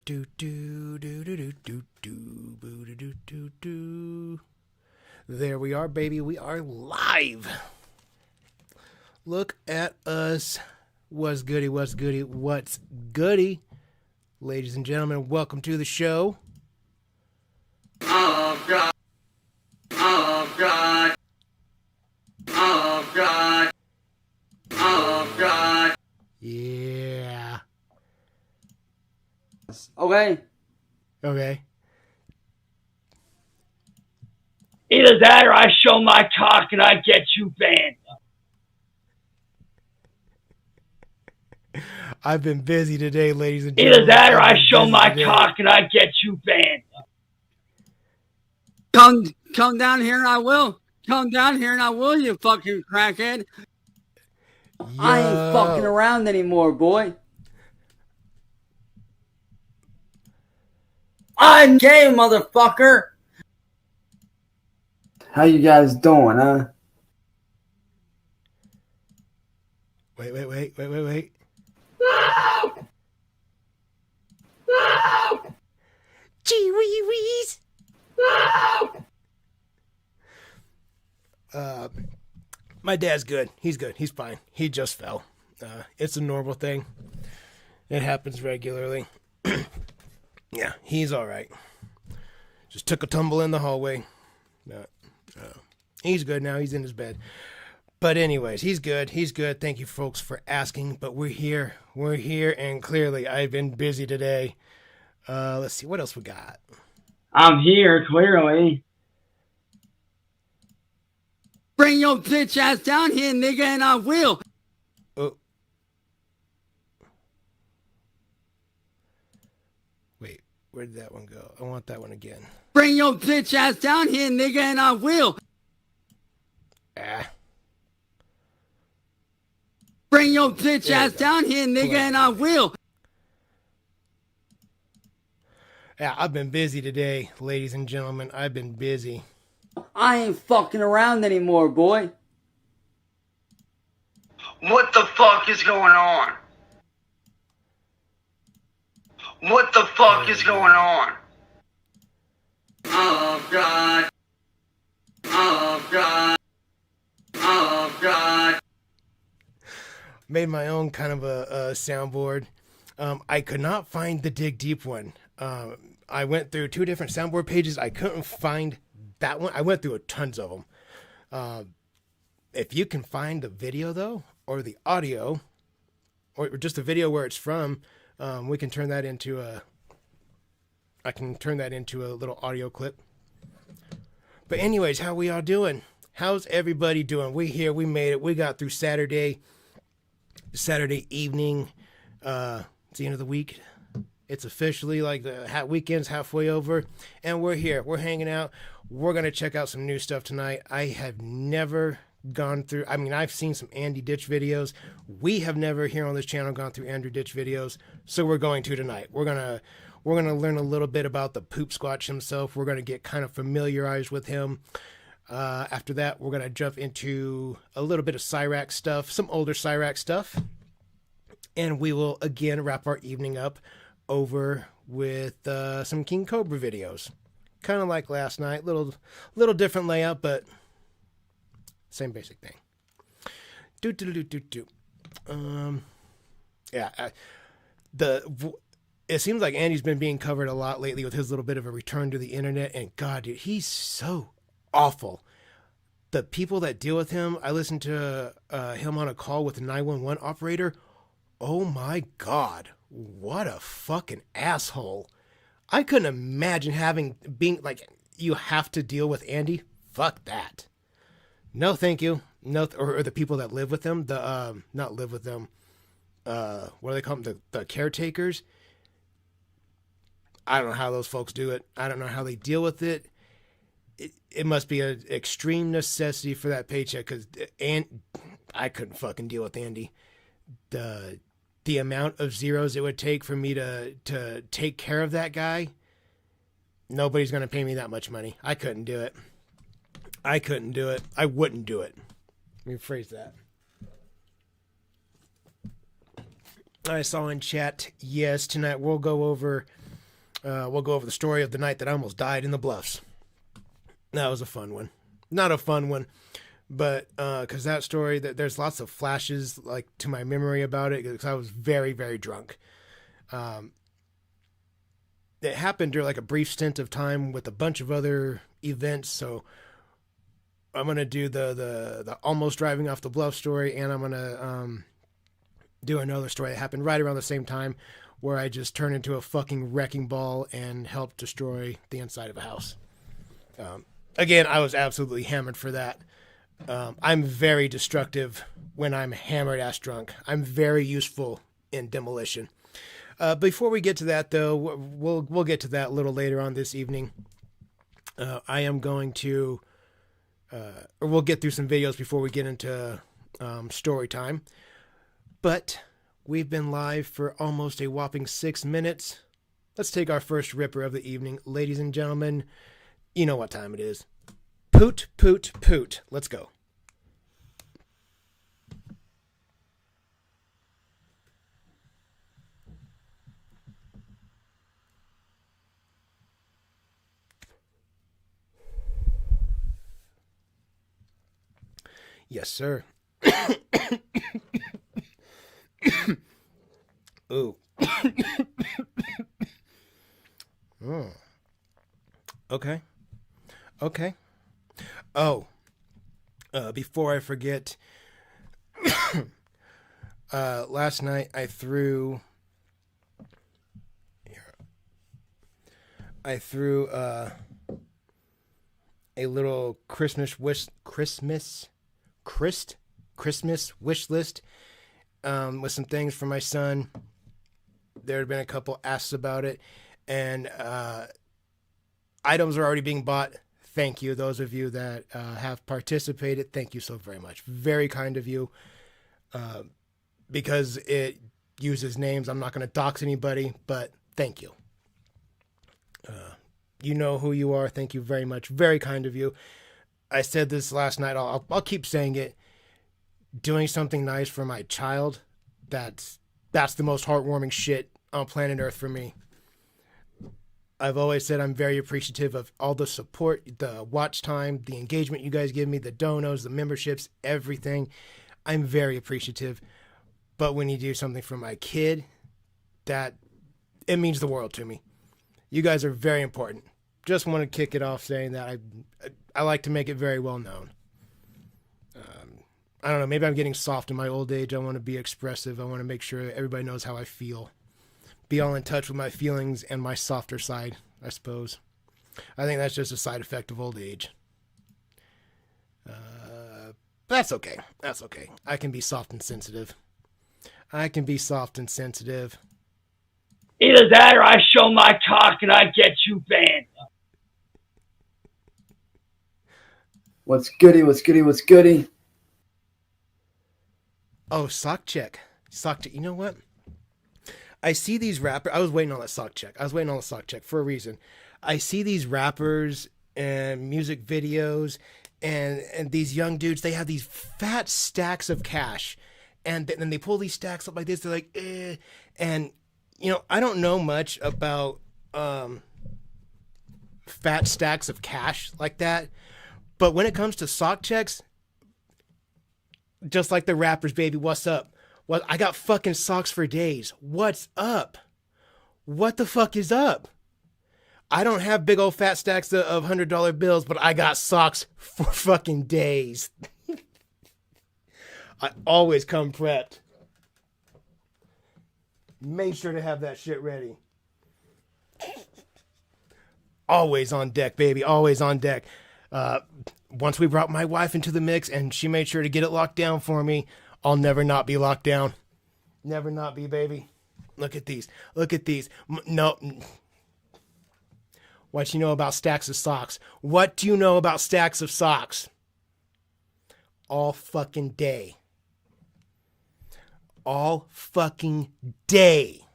Do do do do do do do do do do do. There we are, baby. We are live. Look at us. What's goody? What's goody? What's goody? Ladies and gentlemen, welcome to the show. Oh God. Oh God. Oh God. Oh God. Yeah. Okay. Okay. Either that or I show my cock and I get you banned. I've been busy today, ladies and gentlemen. Either that or I've I been show busy my today. cock and I get you banned. Come down here and I will. Come down here and I will, you fucking crackhead. I ain't fucking around anymore, boy. I'm gay, motherfucker. How you guys doing, huh? Wait. Gee wee wees. My dad's good. He's good. He's fine. He just fell. It's a normal thing. It happens regularly. Yeah, he's all right. Just took a tumble in the hallway. He's good now. He's in his bed. But anyways, he's good. He's good. Thank you, folks, for asking. But we're here. We're here, and clearly, I've been busy today. Let's see. What else we got? I'm here, clearly. Bring your bitch ass down here, nigga, and I will. Oh. Wait, where did that one go? I want that one again. Bring your bitch ass down here, nigga, and I will. Bring your bitch ass down here, nigga, and I will. Yeah, I've been busy today, ladies and gentlemen. I've been busy. I ain't fucking around anymore, boy. What the fuck is going on? What the fuck is going on? Oh God. Oh God. Oh God. Made my own kind of a soundboard. I could not find the Dig Deep one. I went through two different soundboard pages. I couldn't find that one. I went through tons of them. If you can find the video though, or the audio, or just the video where it's from, we can turn that into I can turn that into a little audio clip. But anyways, how we all doing? How's everybody doing? We here. We made it. We got through Saturday evening. It's the end of the week. It's officially like the weekend's halfway over, and we're here. We're hanging out. We're going to check out some new stuff tonight. I have never gone through, I mean, I've seen some Andy Ditch videos. We have never here on this channel gone through Andrew Ditch videos, so we're going to tonight. We're going to learn a little bit about the Poop Squatch himself. We're going to get kind of familiarized with him. After that, we're going to jump into a little bit of Cyrax stuff, some older Cyrax stuff, and we will again wrap our evening up over with some King Cobra videos. Kind of like last night, little different layout, but same basic thing. It seems like Andy's been being covered a lot lately with his little bit of a return to the internet, and God, dude, he's so awful. The people that deal with him, I listened to him on a call with the 911 operator. Oh my God, what a fucking asshole. I couldn't imagine being like, you have to deal with Andy. Fuck that. No, thank you. No, or the people that live with them, not live with them. What do they call them? The caretakers. I don't know how those folks do it. I don't know how they deal with it. It must be an extreme necessity for that paycheck, because I couldn't fucking deal with Andy. The amount of zeros it would take for me to take care of that guy, nobody's going to pay me that much money. I couldn't do it. I wouldn't do it. Let me rephrase that. I saw in chat, yes, tonight we'll go over We'll go over the story of the night that I almost died in the Bluffs. That was a fun one. Not a fun one, but because that story, there's lots of flashes like to my memory about it because I was very, very drunk. It happened during like a brief stint of time with a bunch of other events, so I'm gonna do the almost driving off the bluff story, and I'm gonna do another story that happened right around the same time, where I just turned into a fucking wrecking ball and helped destroy the inside of a house. Again, I was absolutely hammered for that. I'm very destructive when I'm hammered ass drunk. I'm very useful in demolition. Before we get to that, though, we'll get to that a little later on this evening. I am going to, or we'll get through some videos before we get into story time. But we've been live for almost a whopping 6 minutes. Let's take our first ripper of the evening. Ladies and gentlemen, you know what time it is. Poot, poot, poot. Let's go. Yes, sir. Ooh. Oh. Okay. Okay. Oh. Before I forget, last night I threw a little Christmas wish list with some things for my son. There had been a couple asks about it, and items are already being bought. Thank you, those of you that have participated. Thank you so very much. Very kind of you. Because it uses names, I'm not going to dox anybody, but thank you. You know who you are. Thank you very much. Very kind of you. I said this last night. I'll keep saying it. Doing something nice for my child, that's the most heartwarming shit on planet Earth for me. I've always said I'm very appreciative of all the support, the watch time, the engagement you guys give me, the donos, the memberships, everything. I'm very appreciative. But when you do something for my kid, it means the world to me. You guys are very important. Just want to kick it off saying that I like to make it very well known. I don't know, maybe I'm getting soft in my old age. I want to be expressive. I want to make sure everybody knows how I feel. Be all in touch with my feelings and my softer side, I suppose. I think that's just a side effect of old age. That's okay. That's okay. I can be soft and sensitive. Either that or I show my cock and I get you banned. What's goody? Oh, sock check. You know what? I see these rappers. I was waiting on the sock check for a reason. I see these rappers and music videos and these young dudes, they have these fat stacks of cash. And then they pull these stacks up like this. They're like, eh. And, you know, I don't know much about fat stacks of cash like that. But when it comes to sock checks, just like the rappers, baby, what's up? Well, I got fucking socks for days. What's up? What the fuck is up? I don't have big old fat stacks of $100 bills, but I got socks for fucking days. I always come prepped. Make sure to have that shit ready. Always on deck, baby. Always on deck. Once we brought my wife into the mix and she made sure to get it locked down for me, I'll never not be locked down. Never not be, baby. Look at these. No. What you know about stacks of socks? What do you know about stacks of socks? All fucking day. All fucking day.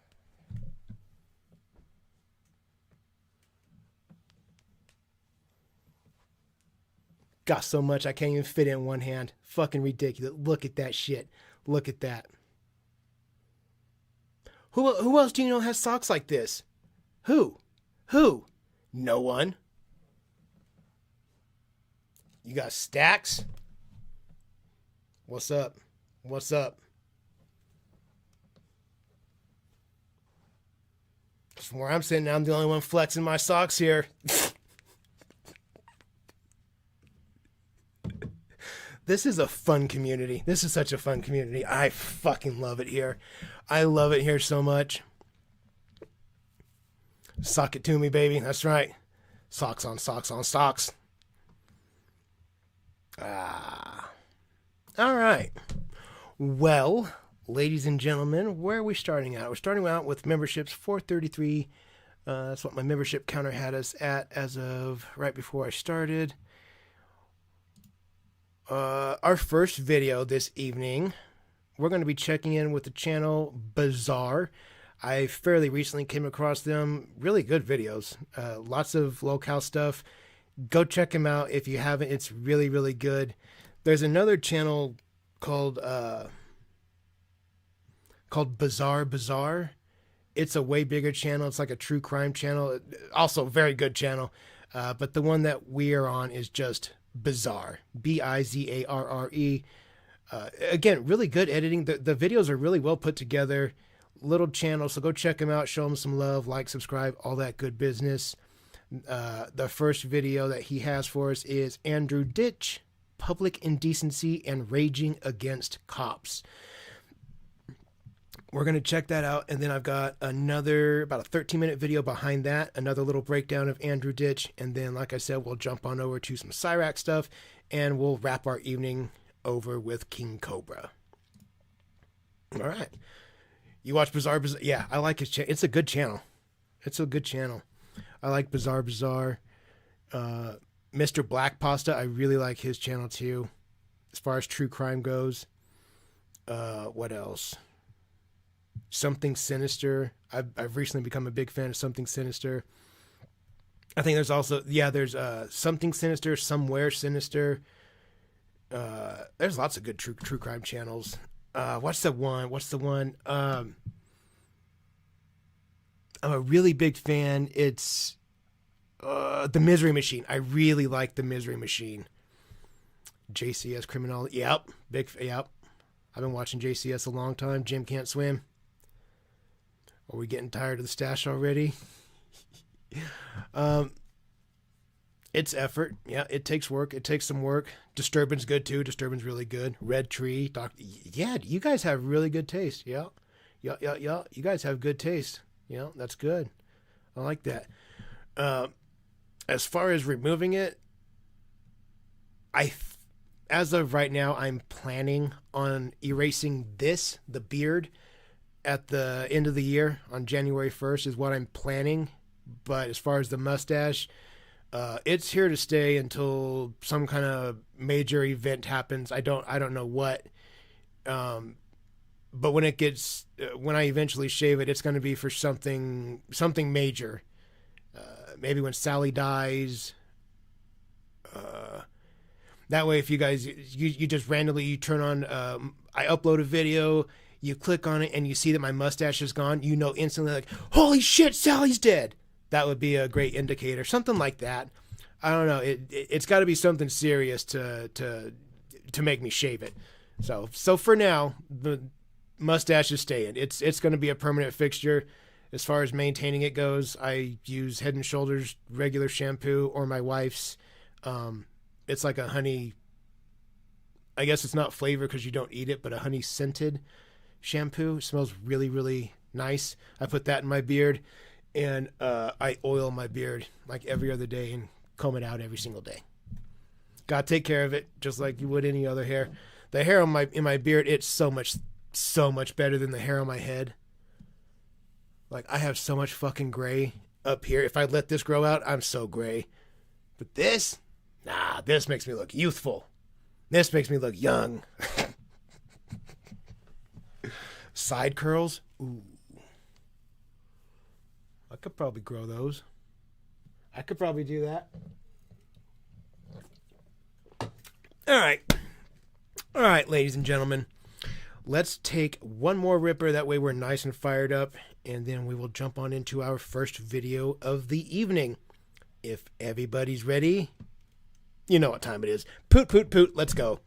Got so much I can't even fit it in one hand. Fucking ridiculous. Look at that shit. Look at that. Who else do you know has socks like this? Who? Who? No one. You got Stacks? What's up? What's up? From where I'm sitting, I'm the only one flexing my socks here. This is a fun community. This is such a fun community. I fucking love it here. I love it here so much. Sock it to me, baby. That's right. Socks on socks on socks. Ah. All right. Well, ladies and gentlemen, where are we starting out? We're starting out with memberships 433. That's what my membership counter had us at as of right before I started. Our first video this evening, we're going to be checking in with the channel Bizarre. I fairly recently came across them. Really good videos. Lots of locale stuff. Go check them out if you haven't. It's really, really good. There's another channel called Bizarre. It's a way bigger channel. It's like a true crime channel. Also, very good channel. But the one that we are on is just Bizarre. Bizarre. Again, really good editing. The videos are really well put together. Little channel, so go check them out. Show them some love. Like, subscribe, all that good business. The first video that he has for us is Andrew Ditch, Public Indecency and Raging Against Cops. We're going to check that out, and then I've got another, about a 13-minute video behind that, another little breakdown of Andrew Ditch, and then, like I said, we'll jump on over to some Cyrac stuff, and we'll wrap our evening over with King Cobra. All right. You watch Bizarre? Yeah, I like his channel. It's a good channel. It's a good channel. I like Bizarre. Mr. Black Pasta, I really like his channel too. As far as true crime goes. What else? Something Sinister. I've recently become a big fan of Something Sinister. I think there's also, there's Something Sinister, Somewhere Sinister. There's lots of good true crime channels. What's the one? I'm a really big fan. It's The Misery Machine. I really like The Misery Machine. JCS Criminology. Yep. Yep. I've been watching JCS a long time. Jim Can't Swim. Are we getting tired of the stash already? It's effort. Yeah, it takes work. It takes some work. Disturbance good too. Disturbance really good. Red Tree. Yeah, you guys have really good taste. Yeah. You guys have good taste. Yeah, that's good. I like that. As far as removing it, as of right now, I'm planning on erasing the beard, at the end of the year on January 1st is what I'm planning. But as far as the mustache, it's here to stay until some kind of major event happens. I don't know what. But when I eventually shave it, it's going to be for something major. Maybe when Sally dies. That way, if you guys, you just randomly, you turn on, I upload a video, you click on it, and you see that my mustache is gone, you know instantly, like, holy shit, Sally's dead. That would be a great indicator. Something like that. I don't know. It's got to be something serious to make me shave it. So for now, the mustache is staying. It's going to be a permanent fixture. As far as maintaining it goes, I use Head & Shoulders regular shampoo or my wife's. It's like a honey, I guess it's not flavor because you don't eat it, but a honey scented shampoo. It smells really, really nice. I put that in my beard, and I oil my beard like every other day and comb it out every single day. Gotta take care of it just like you would any other hair. The hair in my beard, it's so much better than the hair on my head. Like, I have so much fucking gray up here. If I let this grow out, I'm so gray. But this, this makes me look youthful. This makes me look young. Side curls? Ooh. I could probably grow those. I could probably do that. All right, ladies and gentlemen. Let's take one more ripper. That way we're nice and fired up. and then we will jump on into our first video of the evening. If everybody's ready, you know what time it is. Poot, poot, poot, let's go.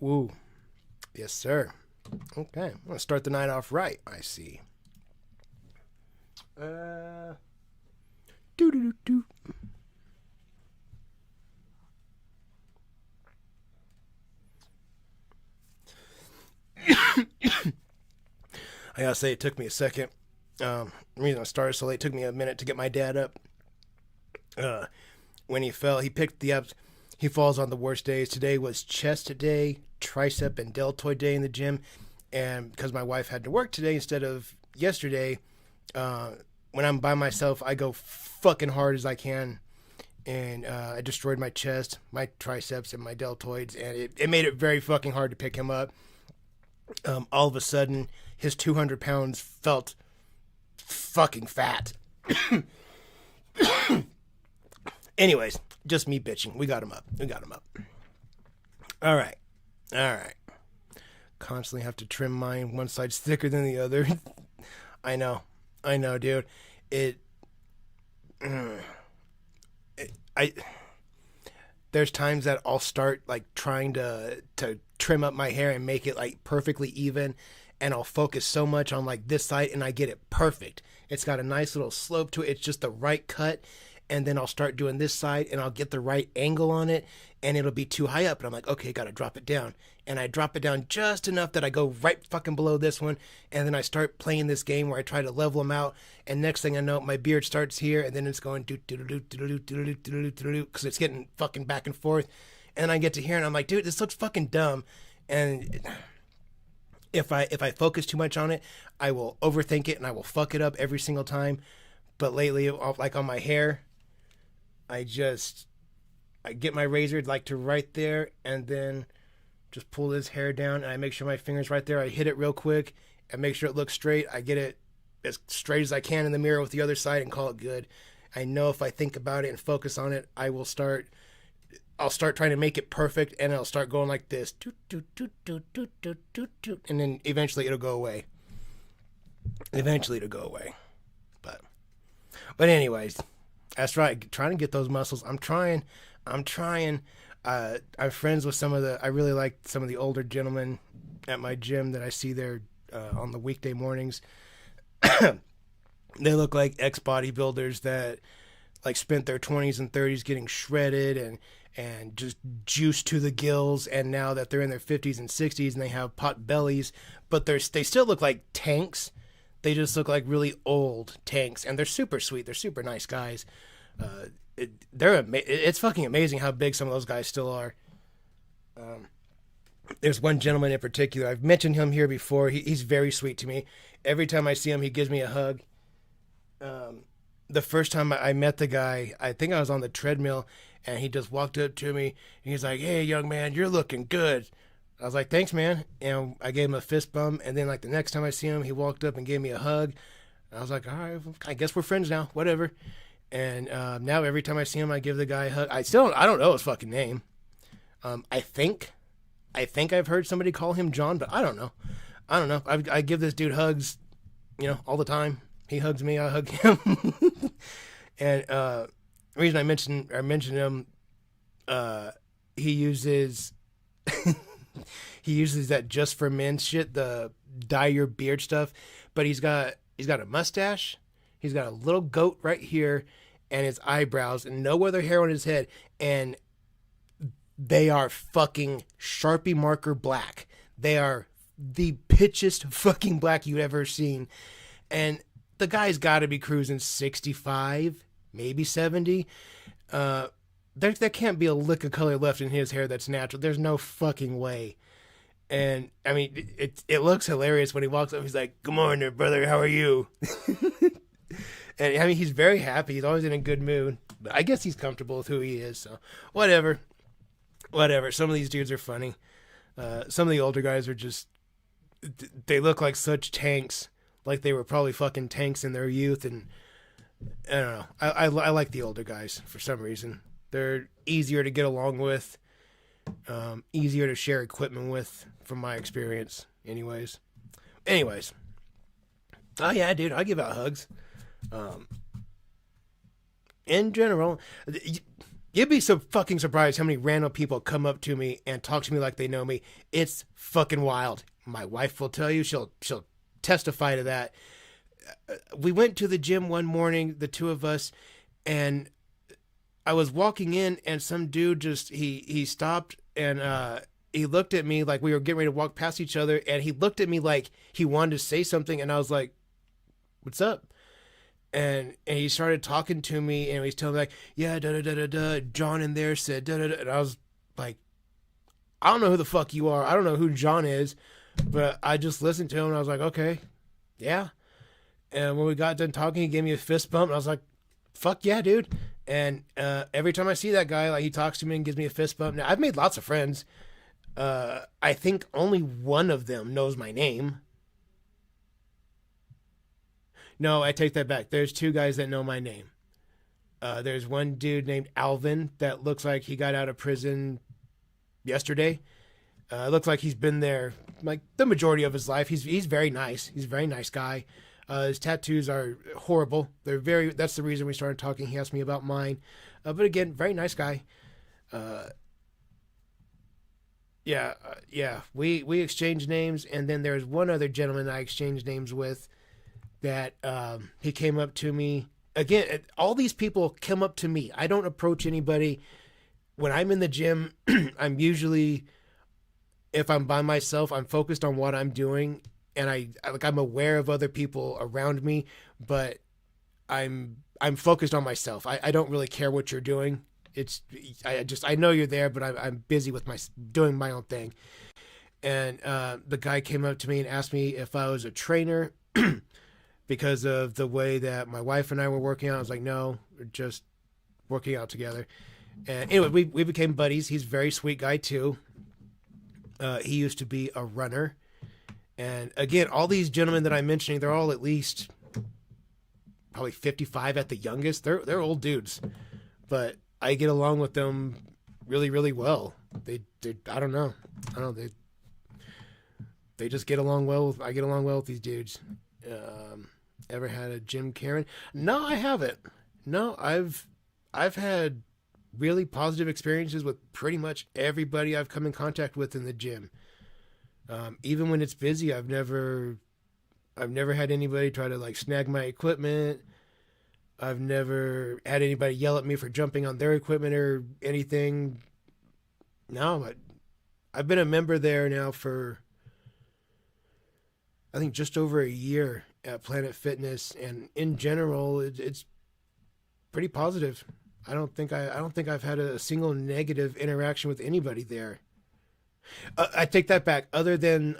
Woo. Yes, sir. Okay. I'm going to start the night off right, I see. Do. I gotta say, it took me a second. The reason I started so late, it took me a minute to get my dad up. When he fell, he picked the ups. He falls on the worst days. Today was chest day, tricep, and deltoid day in the gym. And because my wife had to work today instead of yesterday, when I'm by myself, I go fucking hard as I can. And I destroyed my chest, my triceps, and my deltoids. And it made it very fucking hard to pick him up. All of a sudden, his 200 pounds felt fucking fat. Anyways, just me bitching. We got him up. All right. Constantly have to trim mine. One side's thicker than the other. I know, dude. There's times that I'll start like trying to trim up my hair and make it like perfectly even, and I'll focus so much on like this side and I get it perfect. It's got a nice little slope to it. It's just the right cut. And then I'll start doing this side and I'll get the right angle on it and it'll be too high up. And I'm like, okay, gotta drop it down. And I drop it down just enough that I go right fucking below this one. And then I start playing this game where I try to level them out. And next thing I know, my beard starts here and then it's going because it's getting fucking back and forth. And I get to here and I'm like, dude, this looks fucking dumb. And if I focus too much on it, I will overthink it and I will fuck it up every single time. But lately, like on my hair, I get my razor like to right there and then just pull this hair down and I make sure my finger's right there. I hit it real quick and make sure it looks straight. I get it as straight as I can in the mirror with the other side and call it good. I know if I think about it and focus on it, I'll start trying to make it perfect and I'll start going like this. And then eventually it'll go away. But anyways, that's right. Trying to get those muscles. I'm trying. I'm friends with I really like some of the older gentlemen at my gym that I see there on the weekday mornings. They look like ex-bodybuilders that like spent their 20s and 30s getting shredded and just juiced to the gills. And now that they're in their 50s and 60s and they have pot bellies, but they still look like tanks. They just look like really old tanks, and they're super sweet. They're super nice guys. It's fucking amazing how big some of those guys still are. There's one gentleman in particular. I've mentioned him here before. He's very sweet to me. Every time I see him, he gives me a hug. The first time I met the guy, I think I was on the treadmill, and he just walked up to me, and he's like, "Hey, young man, you're looking good." I was like, "Thanks, man." And I gave him a fist bump. And then like the next time I see him, he walked up and gave me a hug. I was like, all right, I guess we're friends now, whatever. And now every time I see him, I give the guy a hug. I don't know his fucking name. I think I've heard somebody call him John, but I don't know. I give this dude hugs, all the time. He hugs me, I hug him. And the reason I mentioned him, he uses that Just for Men shit, the dye your beard stuff. But he's got a mustache, he's got a little goat right here, and his eyebrows, and no other hair on his head, and they are fucking Sharpie marker black. They are the pitchiest fucking black you've ever seen. And the guy's got to be cruising 65, maybe 70. There can't be a lick of color left in his hair that's natural. There's no fucking way. And I mean, it looks hilarious when he walks up. He's like, "Good morning, brother. How are you?" And I mean, he's very happy. He's always in a good mood. But I guess he's comfortable with who he is. So whatever. Some of these dudes are funny. Some of the older guys are just, they look like such tanks. Like they were probably fucking tanks in their youth. And I don't know. I like the older guys for some reason. They're easier to get along with. Easier to share equipment with, from my experience. Anyways. Oh yeah, dude, I give out hugs. In general, you'd be so fucking surprised how many random people come up to me and talk to me like they know me. It's fucking wild. My wife will tell you, she'll testify to that. We went to the gym one morning, the two of us, and I was walking in, and some dude just he stopped and he looked at me like we were getting ready to walk past each other, and he looked at me like he wanted to say something, and I was like, "What's up?" And he started talking to me, and he's telling me like, "Yeah, da da da da da. John in there said da da da." And I was like, "I don't know who the fuck you are. I don't know who John is," but I just listened to him, and I was like, "Okay, yeah." And when we got done talking, he gave me a fist bump, and I was like, "Fuck yeah, dude." And every time I see that guy, like he talks to me and gives me a fist bump. Now, I've made lots of friends. I think only one of them knows my name. No, I take that back. There's two guys that know my name. There's one dude named Alvin that looks like he got out of prison yesterday. It looks like he's been there like the majority of his life. He's very nice. He's a very nice guy. His tattoos are horrible. That's the reason we started talking. He asked me about mine. But again, very nice guy. Yeah. We exchanged names, and then there's one other gentleman I exchanged names with that he came up to me. Again, all these people come up to me. I don't approach anybody. When I'm in the gym, I'm usually, if I'm by myself, I'm focused on what I'm doing, and I'm aware of other people around me, but I'm focused on myself. I don't really care what you're doing. I know you're there, but I'm busy with doing my own thing. And the guy came up to me and asked me if I was a trainer because of the way that my wife and I were working out. I was like, no, we're just working out together. And anyway, we became buddies. He's a very sweet guy too. He used to be a runner. And again, all these gentlemen that I'm mentioning, they're all at least probably 55 at the youngest. They're old dudes, but I get along with them really, really well. I don't know. They just get along well. I get along well with these dudes. Ever had a gym Karen? No, I haven't. No, I've had really positive experiences with pretty much everybody I've come in contact with in the gym. Even when it's busy, I've never had anybody try to like snag my equipment. I've never had anybody yell at me for jumping on their equipment or anything. No, I've been a member there now for, I think, just over a year at Planet Fitness, and in general, it's pretty positive. I don't think I've had a single negative interaction with anybody there. I take that back. Other than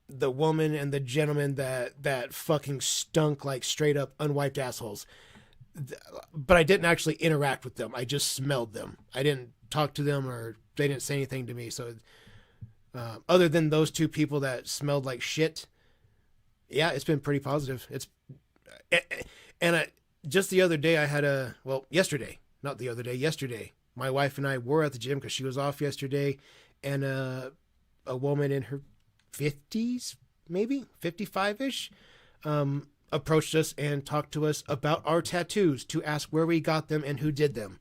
the woman and the gentleman that fucking stunk like straight up unwiped assholes. But I didn't actually interact with them. I just smelled them. I didn't talk to them, or they didn't say anything to me. So other than those two people that smelled like shit, yeah, it's been pretty positive. Just the other day yesterday, my wife and I were at the gym because she was off yesterday, and a woman in her 50s, maybe 55-ish, approached us and talked to us about our tattoos to ask where we got them and who did them.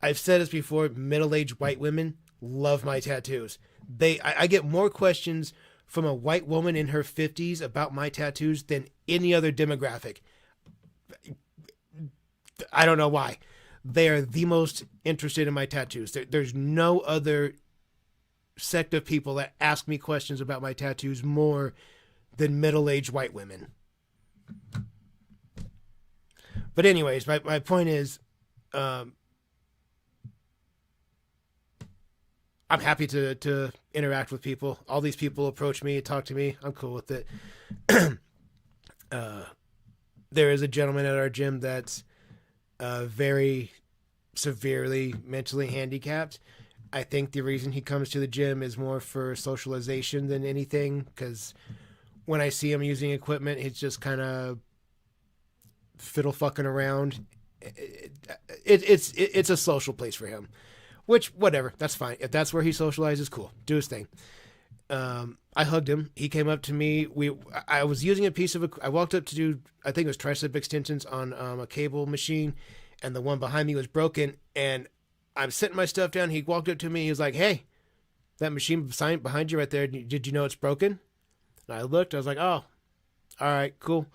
I've said this before, middle-aged white women love my tattoos. I get more questions from a white woman in her 50s about my tattoos than any other demographic. I don't know why. They are the most interested in my tattoos. There's no other sect of people that ask me questions about my tattoos more than middle-aged white women. But anyways, my point is, I'm happy to interact with people. All these people approach me, talk to me. I'm cool with it. there is a gentleman at our gym that's very severely mentally handicapped. I think the reason he comes to the gym is more for socialization than anything, because when I see him using equipment, he's just kind of fiddle fucking around. It's a social place for him, which, whatever, that's fine. If that's where he socializes, cool, do his thing. I hugged him. He came up to me. I was using a piece of, I walked up to do, I think it was tricep extensions on a cable machine, and the one behind me was broken, and I'm setting my stuff down. He walked up to me. He was like, "Hey, that machine behind you right there, did you know it's broken?" And I looked. I was like, "Oh, all right, cool."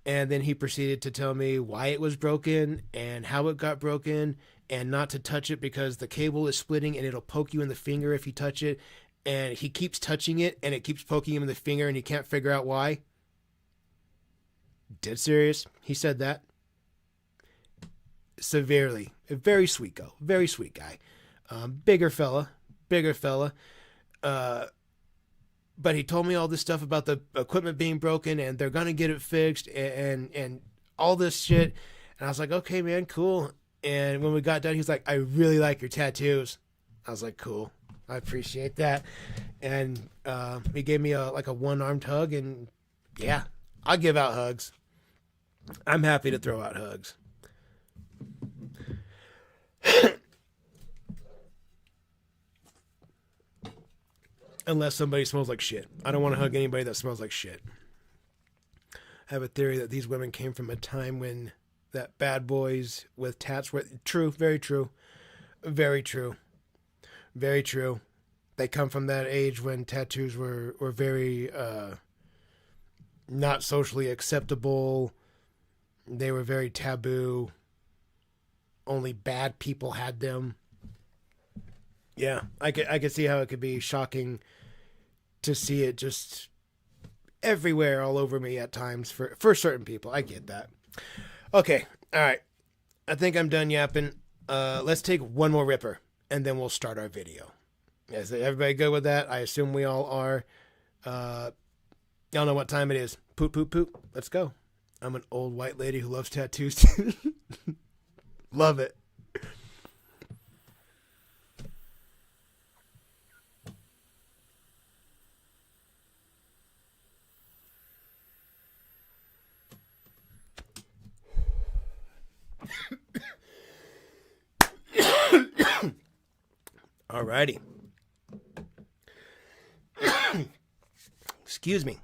And then he proceeded to tell me why it was broken and how it got broken, and not to touch it because the cable is splitting and it'll poke you in the finger if you touch it. And he keeps touching it and it keeps poking him in the finger and he can't figure out why. Dead serious. He said that. Severely. A very sweet guy. Bigger fella. But he told me all this stuff about the equipment being broken and they're going to get it fixed and all this shit. And I was like, okay, man, cool. And when we got done, he's like, "I really like your tattoos." I was like, cool. I appreciate that. And he gave me a one-armed hug, and yeah, I give out hugs. I'm happy to throw out hugs. Unless somebody smells like shit. I don't want to hug anybody that smells like shit. I have a theory that these women came from a time when that bad boys with tats were true, very true. Very true. Very true. They come from that age when tattoos were very not socially acceptable. They were very taboo. Only bad people had them. Yeah, I could see how it could be shocking to see it just everywhere all over me at times for certain people. I get that. Okay, all right. I think I'm done yapping. Let's take one more ripper, and then we'll start our video. Is everybody good with that? I assume we all are. Y'all know what time it is. Poop, poop, poop. Let's go. I'm an old white lady who loves tattoos. Love it. Alrighty. Excuse me.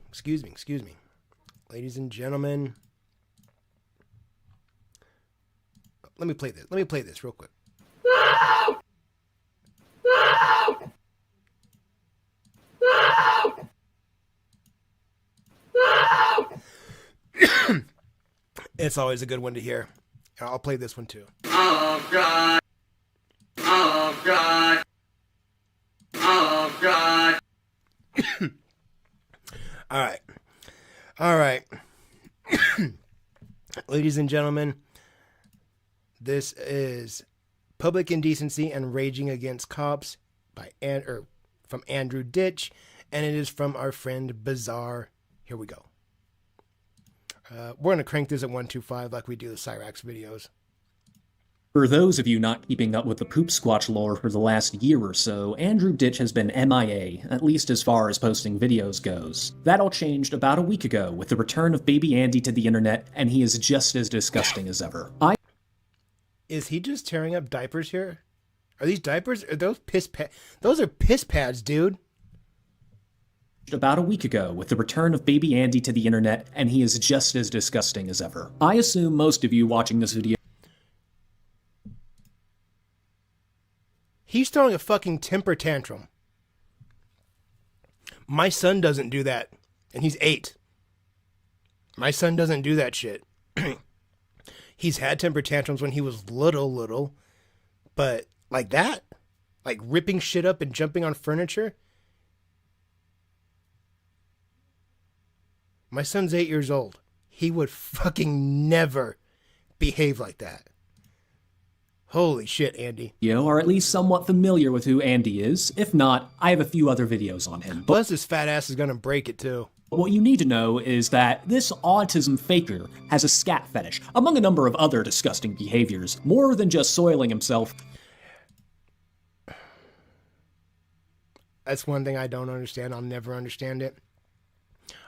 Ladies and gentlemen. Let me play this real quick. It's always a good one to hear. I'll play this one too. Oh, God. Oh, God. Oh, God. All right. Ladies and gentlemen, this is Public Indecency and Raging Against Cops from Andrew Ditch, and it is from our friend Bizarre. Here we go. We're going to crank this at 125 like we do the Cyrax videos. For those of you not keeping up with the Poop Squatch lore for the last year or so, Andrew Ditch has been MIA, at least as far as posting videos goes. That all changed about a week ago with the return of Baby Andy to the internet, and he is just as disgusting as ever. Is he just tearing up diapers here? Are these diapers? Are those piss pads? Those are piss pads, dude. About a week ago with the return of Baby Andy to the internet, and he is just as disgusting as ever. I assume most of you watching this video. He's throwing a fucking temper tantrum. My son doesn't do that, and he's 8. My son doesn't do that shit. He's had temper tantrums when he was little, but like that? Like ripping shit up and jumping on furniture? My son's 8 years old. He would fucking never behave like that. Holy shit, Andy. You are at least somewhat familiar with who Andy is. If not, I have a few other videos on him. Plus his fat ass is gonna break it too. What you need to know is that this autism faker has a scat fetish, among a number of other disgusting behaviors, more than just soiling himself. That's one thing I don't understand. I'll never understand it.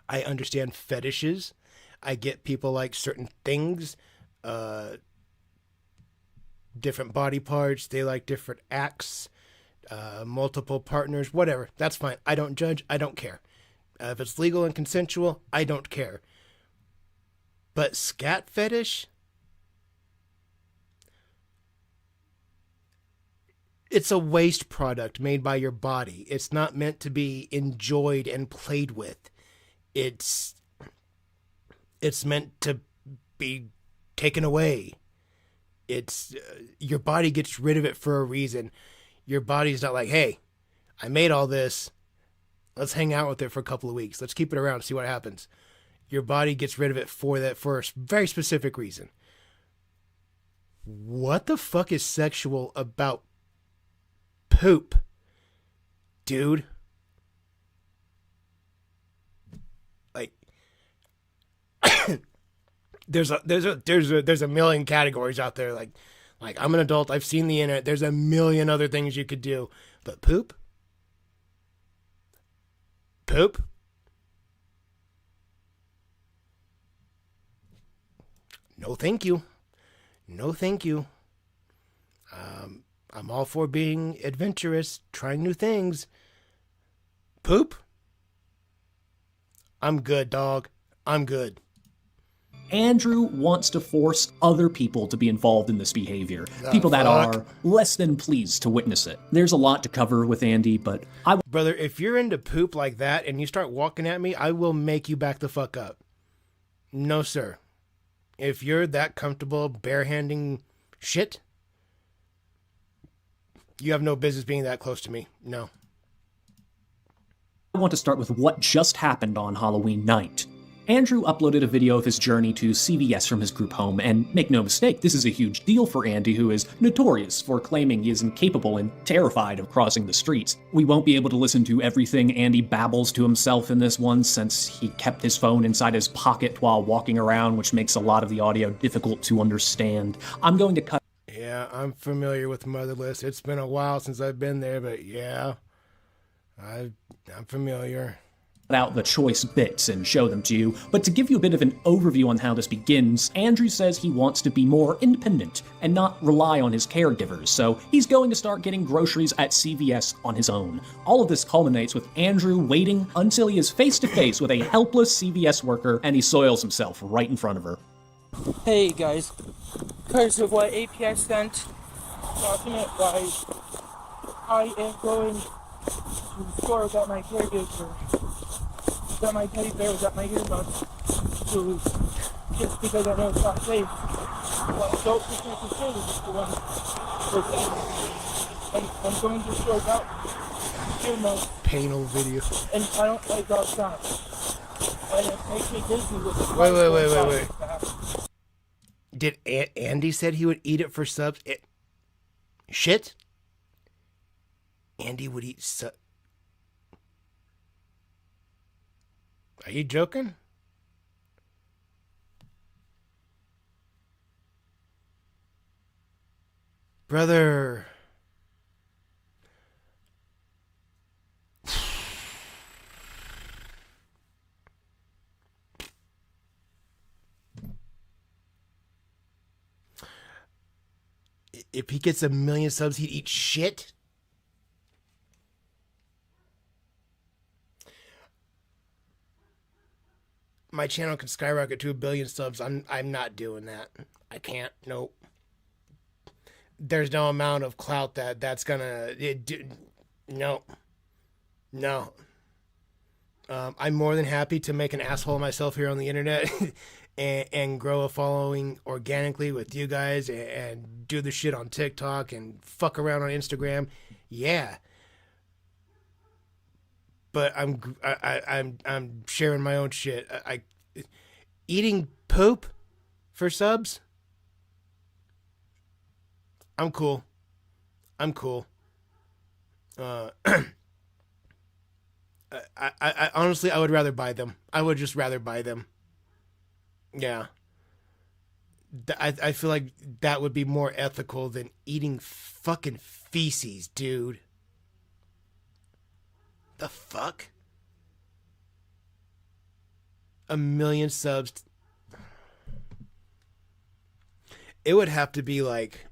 I understand fetishes. I get people like certain things, different body parts. They like different acts, multiple partners, whatever. That's fine. I don't judge. I don't care. If it's legal and consensual, I don't care. But scat fetish? It's a waste product made by your body. It's not meant to be enjoyed and played with. It's meant to be taken away. It's your body gets rid of it for a reason. Your body's not like, hey, I made all this. Let's hang out with it for a couple of weeks. Let's keep it around and see what happens. Your body gets rid of it for a very specific reason. What the fuck is sexual about poop, dude? Like, there's a million categories out there. Like I'm an adult. I've seen the internet. There's a million other things you could do, but poop. No, thank you. No, thank you. I'm all for being adventurous, trying new things. Poop? I'm good, dog. I'm good. Andrew wants to force other people to be involved in this behavior. People that are less than pleased to witness it. There's a lot to cover with Andy, but Brother, if you're into poop like that and you start walking at me, I will make you back the fuck up. No, sir. If you're that comfortable barehanding shit, you have no business being that close to me. No. I want to start with what just happened on Halloween night. Andrew uploaded a video of his journey to CVS from his group home, and make no mistake, this is a huge deal for Andy, who is notorious for claiming he is incapable and terrified of crossing the streets. We won't be able to listen to everything Andy babbles to himself in this one, since he kept his phone inside his pocket while walking around, which makes a lot of the audio difficult to understand. I'm going to cut. Yeah, I'm familiar with Motherless. It's been a while since I've been there, but yeah, I'm familiar. Out the choice bits and show them to you, but to give you a bit of an overview on how this begins, Andrew says he wants to be more independent and not rely on his caregivers, so he's going to start getting groceries at CVS on his own. All of this culminates with Andrew waiting until he is face to face with a helpless CVS worker and he soils himself right in front of her. Hey guys, because of what API sent, document wise, I am going to store that my caregiver, that my teddy bear was at my earbuds, to, just because I know it's not safe. But don't be necessarily just the one and I'm going to store that earbuds. Painful video. And I don't like outside. And it makes me dizzy with the Wait. Did Andy said he would eat it for subs? Shit? Andy would eat subs. Are you joking? Brother. If he gets 1 million subs, he'd eat shit? My channel can skyrocket to 1 billion subs. I'm not doing that. I can't. Nope. There's no amount of clout that's gonna. No. I'm more than happy to make an asshole of myself here on the internet and grow a following organically with you guys and do the shit on TikTok and fuck around on Instagram. Yeah. But I'm sharing my own shit. I eating poop for subs. I'm cool. I honestly, I would rather buy them. I would just rather buy them. Yeah. I feel like that would be more ethical than eating fucking feces, dude. The fuck? 1 million subs. It would have to be like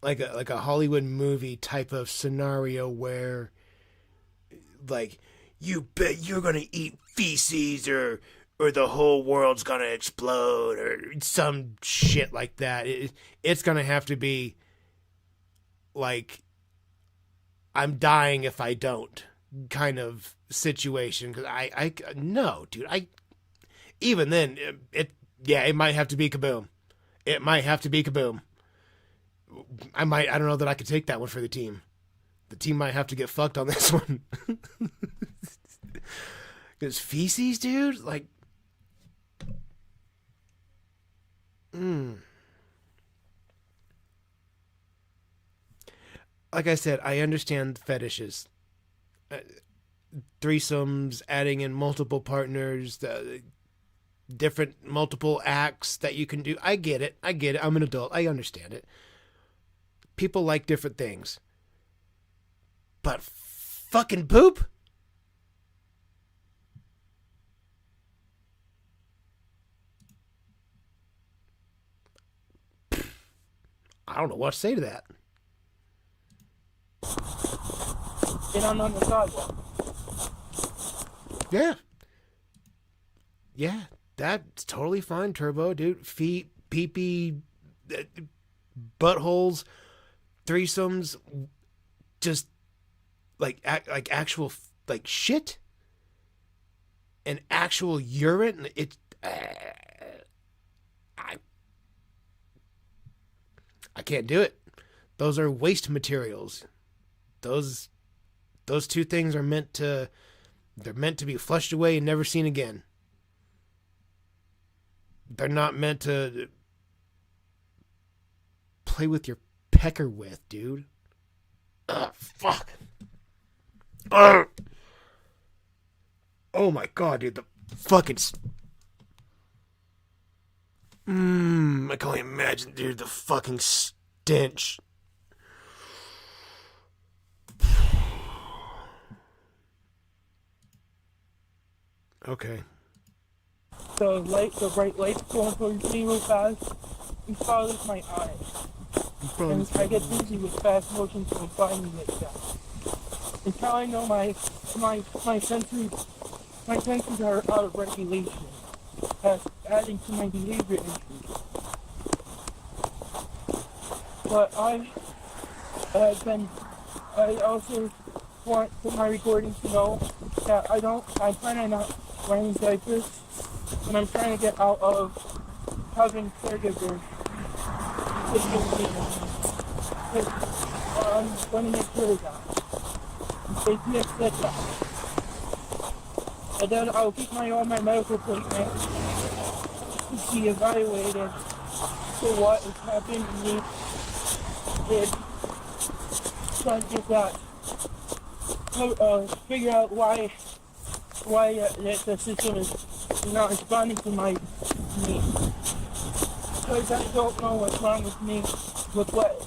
a Hollywood movie type of scenario where, like, you bet you're gonna eat feces or the whole world's gonna explode or some shit like that. It's gonna have to be like, I'm dying if I don't kind of situation. Because no, dude. Even then, it might have to be kaboom. It might have to be kaboom. I don't know that I could take that one for the team. The team might have to get fucked on this one. Because feces, dude, like, like I said, I understand fetishes. Threesomes, adding in multiple partners, different multiple acts that you can do. I get it. I'm an adult. I understand it. People like different things. But fucking poop? I don't know what to say to that. Get on the sidewalk. Yeah. Yeah, that's totally fine, Turbo, dude. Feet, pee-pee, buttholes, threesomes, just like actual like shit and actual urine. I can't do it. Those are waste materials. Those two things are meant to be flushed away and never seen again. They're not meant to play with your pecker with, dude. Ugh, fuck. Ugh. Oh my god, dude, the fucking I can only imagine, dude, the fucking stench. Okay. The bright light's going towards me real fast. It follows my eyes. And I get dizzy with fast motion, so it's finding it fast. It's how I know my senses are out of regulation. That's adding to my behavior issues. But I also want my recording to know that I plan on not wearing diapers, and I'm trying to get out of having caregivers. I'm going to make sure of that. They can't set that. And then I'll keep all my medical appointments to be evaluated for what is happening to me. And try to get that, figure out why the system is not responding to my needs. Because I don't know what's wrong with me, with what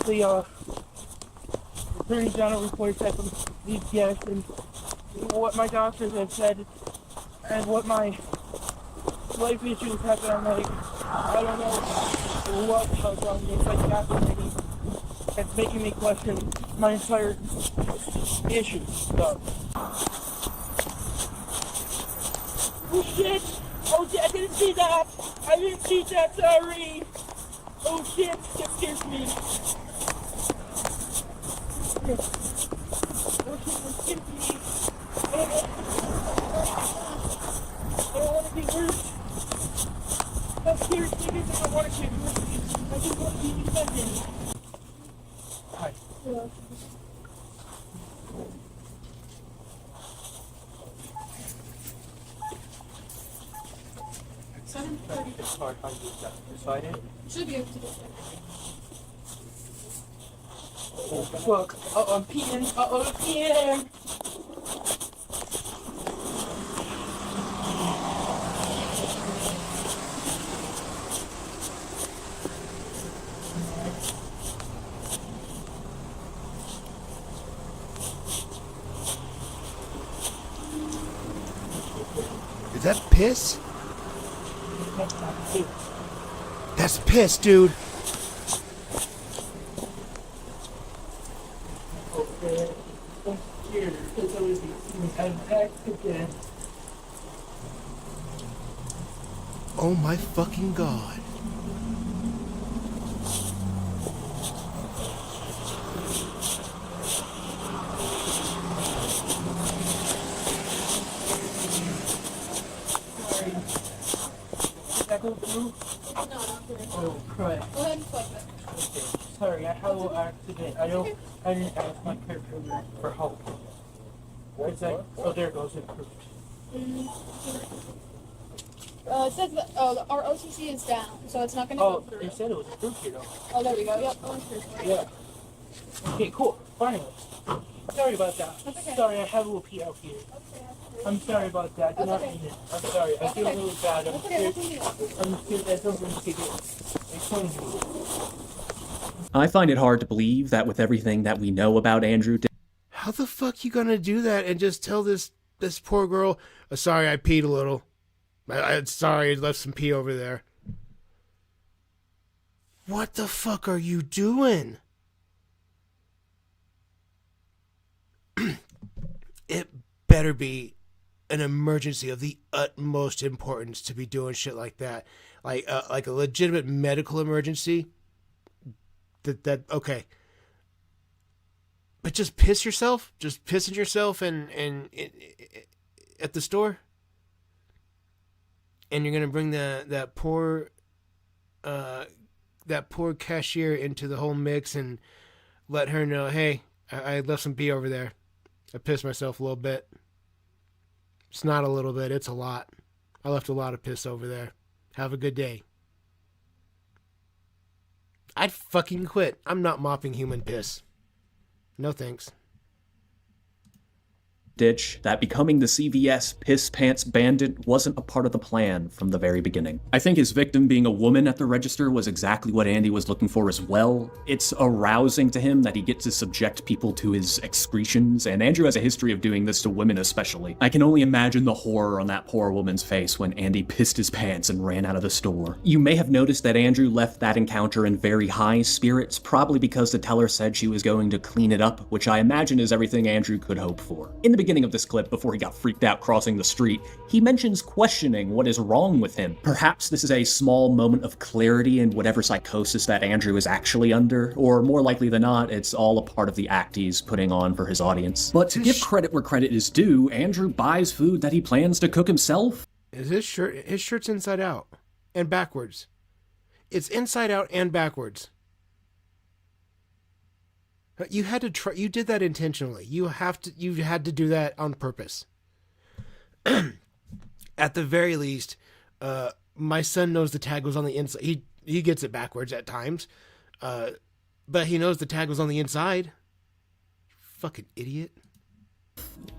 the Attorney General report said from DPS, and what my doctors have said, and what my life issues have been. I'm like, I don't know what the hell's wrong with me. It's like fascinating. It's making me question my entire issue. So. Oh shit! Oh shit, I didn't see that! I didn't see that, sorry! Oh shit, that scares me. Oh shit, that scares me. I don't want to be hurt. That scares me because I don't want to get hurt. I just want to be independent. Hi. Yeah. It's hard how you that. Decide it. Should be able to do that. Oh, fuck. I'm peeing. I'm peeing. Is that piss? That's not piss. That's piss, dude. Okay. Here, it's always an accident. Oh my fucking god. Sorry. Did that go through? Oh, crap. Go ahead and swipe it. Okay. Sorry, I had a little accident. I didn't ask my character for help. Where's that? Oh, there it goes. Improved. It says that our OCC is down, so it's not going to Oh, go through. they said it was improved here though. Oh, there we go. Yep, going through. Yeah. Okay, cool. Finally. Sorry about that. That's okay. Sorry, I have a little pee out here. I'm sorry about that. I did not That's okay. mean it. I'm sorry. I That's feel a okay. little bad. I'm That's okay. scared. That's okay. I'm scared that someone's going to take it. Explain to me. I find it hard to believe that with everything that we know about Andrew Ditch, How the fuck you gonna do that and just tell this poor girl, sorry, I peed a little. Sorry, I left some pee over there. What the fuck are you doing? It better be an emergency of the utmost importance to be doing shit like that. Like a legitimate medical emergency. That okay. But just piss yourself? Just pissing yourself and at the store? And you're gonna bring that poor cashier into the whole mix and let her know, hey, I left some pee over there. I pissed myself a little bit. It's not a little bit, it's a lot. I left a lot of piss over there. Have a good day. I'd fucking quit. I'm not mopping human piss. No thanks. that becoming the CVS Piss Pants Bandit wasn't a part of the plan from the very beginning. I think his victim being a woman at the register was exactly what Andy was looking for as well. It's arousing to him that he gets to subject people to his excretions, and Andrew has a history of doing this to women especially. I can only imagine the horror on that poor woman's face when Andy pissed his pants and ran out of the store. You may have noticed that Andrew left that encounter in very high spirits, probably because the teller said she was going to clean it up, which I imagine is everything Andrew could hope for. In the beginning of this clip, before he got freaked out crossing the street, he mentions questioning what is wrong with him. Perhaps this is a small moment of clarity in whatever psychosis that Andrew is actually under, or more likely than not, it's all a part of the act he's putting on for his audience. But to give credit where credit is due, Andrew buys food that he plans to cook himself. Is his shirt's inside out and backwards. It's inside out and backwards. You had to try. You did that intentionally. You had to do that on purpose. At the very least, my son knows the tag was on the inside. He gets it backwards at times, but he knows the tag was on the inside. Fucking idiot.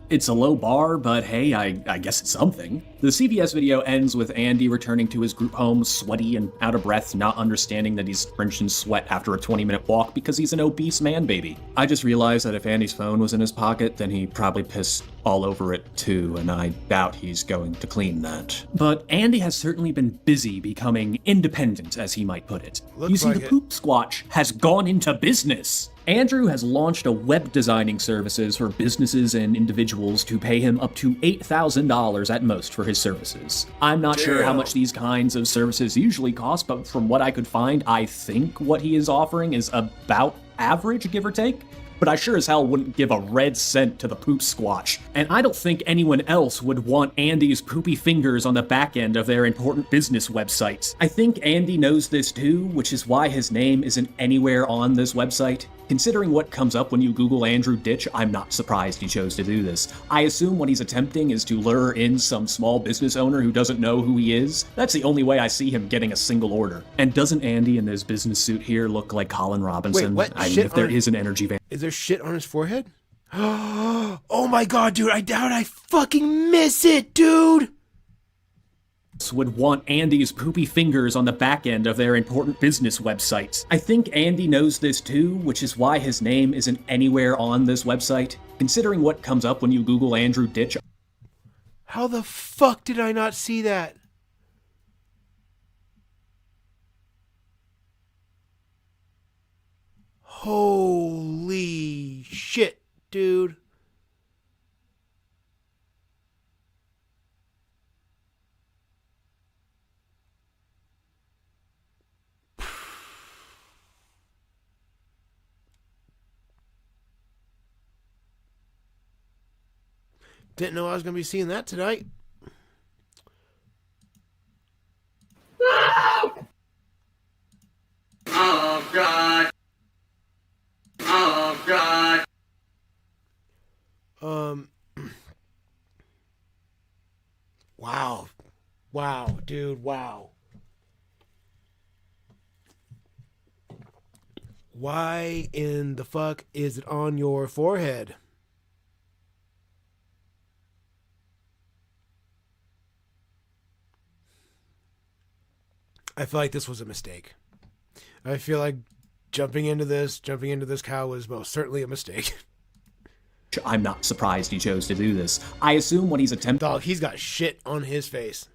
It's a low bar, but hey, I guess it's something. The CVS video ends with Andy returning to his group home, sweaty and out of breath, not understanding that he's drenched in sweat after a 20-minute walk because he's an obese man baby. I just realized that if Andy's phone was in his pocket, then he probably pissed all over it too, and I doubt he's going to clean that. But Andy has certainly been busy becoming independent, as he might put it. You see, the Poop Squatch has gone into business. Andrew has launched a web designing services for businesses and individuals to pay him up to $8,000 at most for his services. I'm not sure how much these kinds of services usually cost, but from what I could find, I think what he is offering is about average, give or take. But I sure as hell wouldn't give a red cent to the Poop Squatch. And I don't think anyone else would want Andy's poopy fingers on the back end of their important business websites. I think Andy knows this too, which is why his name isn't anywhere on this website. Considering what comes up when you Google Andrew Ditch, I'm not surprised he chose to do this. I assume what he's attempting is to lure in some small business owner who doesn't know who he is. That's the only way I see him getting a single order. And doesn't Andy in his business suit here look like Colin Robinson? Wait, what? I mean, if there is an energy van. Is there shit on his forehead? Oh my god, dude, I doubt I fucking miss it, dude! Would want Andy's poopy fingers on the back end of their important business websites. I think Andy knows this too, which is why his name isn't anywhere on this website. Considering what comes up when you Google Andrew Ditch. How the fuck did I not see that? Holy shit, dude. Didn't know I was going to be seeing that tonight. Oh, God. Oh, God. Wow. Wow, dude, wow. Why in the fuck is it on your forehead? I feel like this was a mistake. I feel like jumping into this cow was most certainly a mistake. I'm not surprised he chose to do this. I assume what he's attempting... Dog, he's got shit on his face.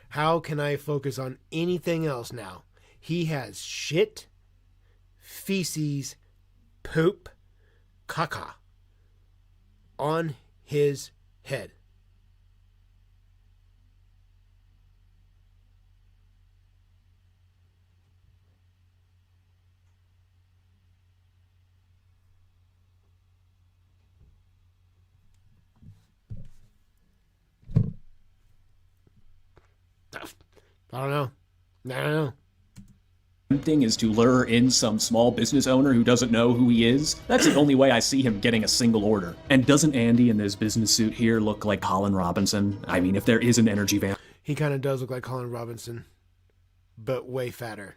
How can I focus on anything else now? He has shit, feces, poop, caca on his head. I don't know. Thing is to lure in some small business owner who doesn't know who he is. That's the only way I see him getting a single order. And doesn't Andy in this business suit here look like Colin Robinson? I mean, if there is an energy van... He kind of does look like Colin Robinson, but way fatter.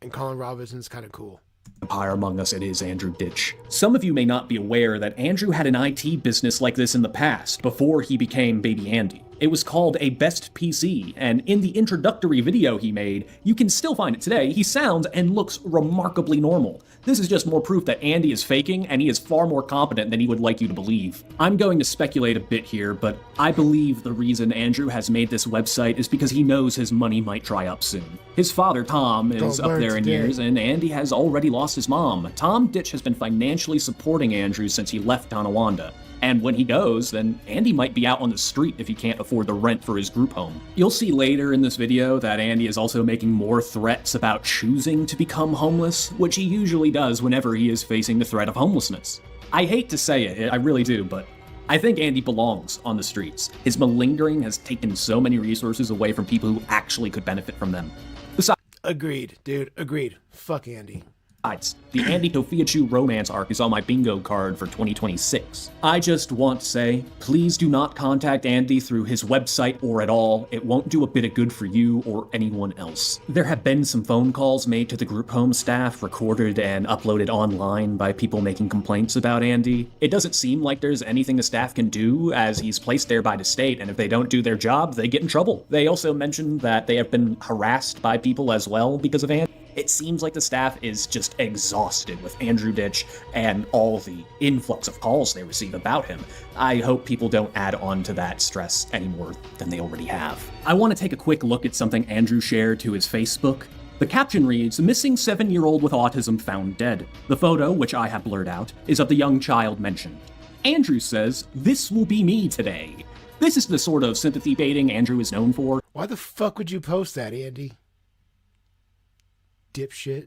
And Colin Robinson's kind of cool. Vampire among us, it is Andrew Ditch. Some of you may not be aware that Andrew had an IT business like this in the past, before he became Baby Andy. It was called A Best PC, and in the introductory video he made, you can still find it today, he sounds and looks remarkably normal. This is just more proof that Andy is faking, and he is far more competent than he would like you to believe. I'm going to speculate a bit here, but I believe the reason Andrew has made this website is because he knows his money might dry up soon. His father, Tom, is up there in years, and Andy has already lost his mom. Tom Ditch has been financially supporting Andrew since he left Tonawanda. And when he goes, then Andy might be out on the street if he can't afford the rent for his group home. You'll see later in this video that Andy is also making more threats about choosing to become homeless, which he usually does whenever he is facing the threat of homelessness. I hate to say it, I really do, but I think Andy belongs on the streets. His malingering has taken so many resources away from people who actually could benefit from them. Besides, Agreed, dude, agreed. Fuck Andy. the Andy Tofiachu romance arc is on my bingo card for 2026. I just want to say, please do not contact Andy through his website or at all. It won't do a bit of good for you or anyone else. There have been some phone calls made to the group home staff, recorded and uploaded online by people making complaints about Andy. It doesn't seem like there's anything the staff can do, as he's placed there by the state, and if they don't do their job, they get in trouble. They also mentioned that they have been harassed by people as well because of Andy. It seems like the staff is just exhausted with Andrew Ditch and all the influx of calls they receive about him. I hope people don't add on to that stress any more than they already have. I want to take a quick look at something Andrew shared to his Facebook. The caption reads, "Missing 7-year-old with autism found dead." The photo, which I have blurred out, is of the young child mentioned. Andrew says, "This will be me today." This is the sort of sympathy baiting Andrew is known for. Why the fuck would you post that, Andy? Dipshit.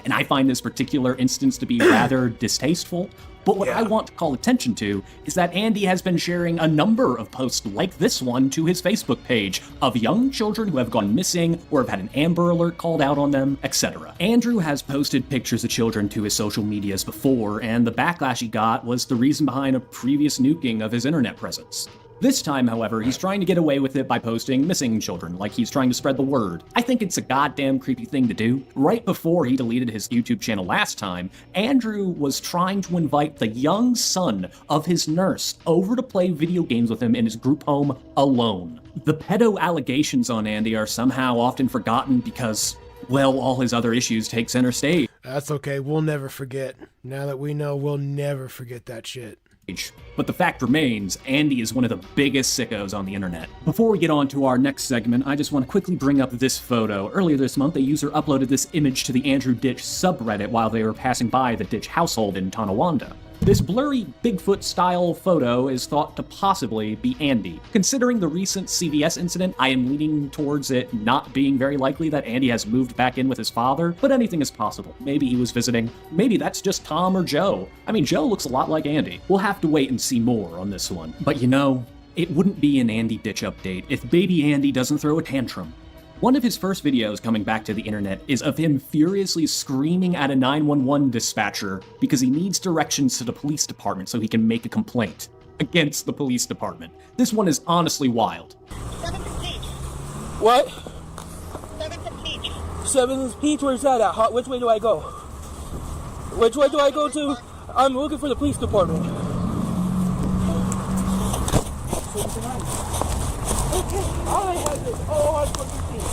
And I find this particular instance to be rather distasteful. But what I want to call attention to is that Andy has been sharing a number of posts like this one to his Facebook page of young children who have gone missing or have had an Amber Alert called out on them, etc. Andrew has posted pictures of children to his social medias before, and the backlash he got was the reason behind a previous nuking of his internet presence. This time, however, he's trying to get away with it by posting missing children, like he's trying to spread the word. I think it's a goddamn creepy thing to do. Right before he deleted his YouTube channel last time, Andrew was trying to invite the young son of his nurse over to play video games with him in his group home alone. The pedo allegations on Andy are somehow often forgotten because, well, all his other issues take center stage. That's okay. We'll never forget. Now that we know, we'll never forget that shit. But the fact remains, Andy is one of the biggest sickos on the internet. Before we get on to our next segment, I just want to quickly bring up this photo. Earlier this month, a user uploaded this image to the Andrew Ditch subreddit while they were passing by the Ditch household in Tonawanda. This blurry Bigfoot-style photo is thought to possibly be Andy. Considering the recent CVS incident, I am leaning towards it not being very likely that Andy has moved back in with his father, but anything is possible. Maybe he was visiting. Maybe that's just Tom or Joe. I mean, Joe looks a lot like Andy. We'll have to wait and see more on this one. But you know, it wouldn't be an Andy Ditch update if baby Andy doesn't throw a tantrum. One of his first videos coming back to the internet is of him furiously screaming at a 911 dispatcher because he needs directions to the police department so he can make a complaint against the police department. This one is honestly wild. 7th Peach. What? 7th Peach. 7th Peach? Where's that at? Which way do I go? Which way do I go to? I'm looking for the police department. Okay, I have it. Oh, I fucking see it.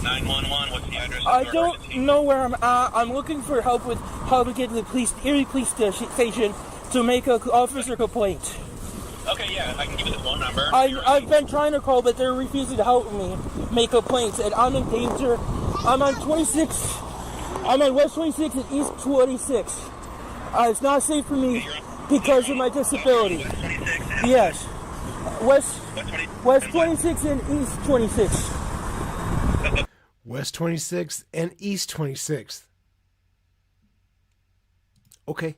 911, what's the address? I don't know where I'm at. I'm looking for help with how to get to the Erie Police Station to make an officer complaint. Okay, yeah, I can give you the phone number. I've been trying to call, but they're refusing to help me make complaints, and I'm in danger. I'm on 26. I'm on West 26 and East 26. It's not safe for me because of my disability. West 26 and Yes. West 20 26 and East 26. West 26th and East 26th. Okay.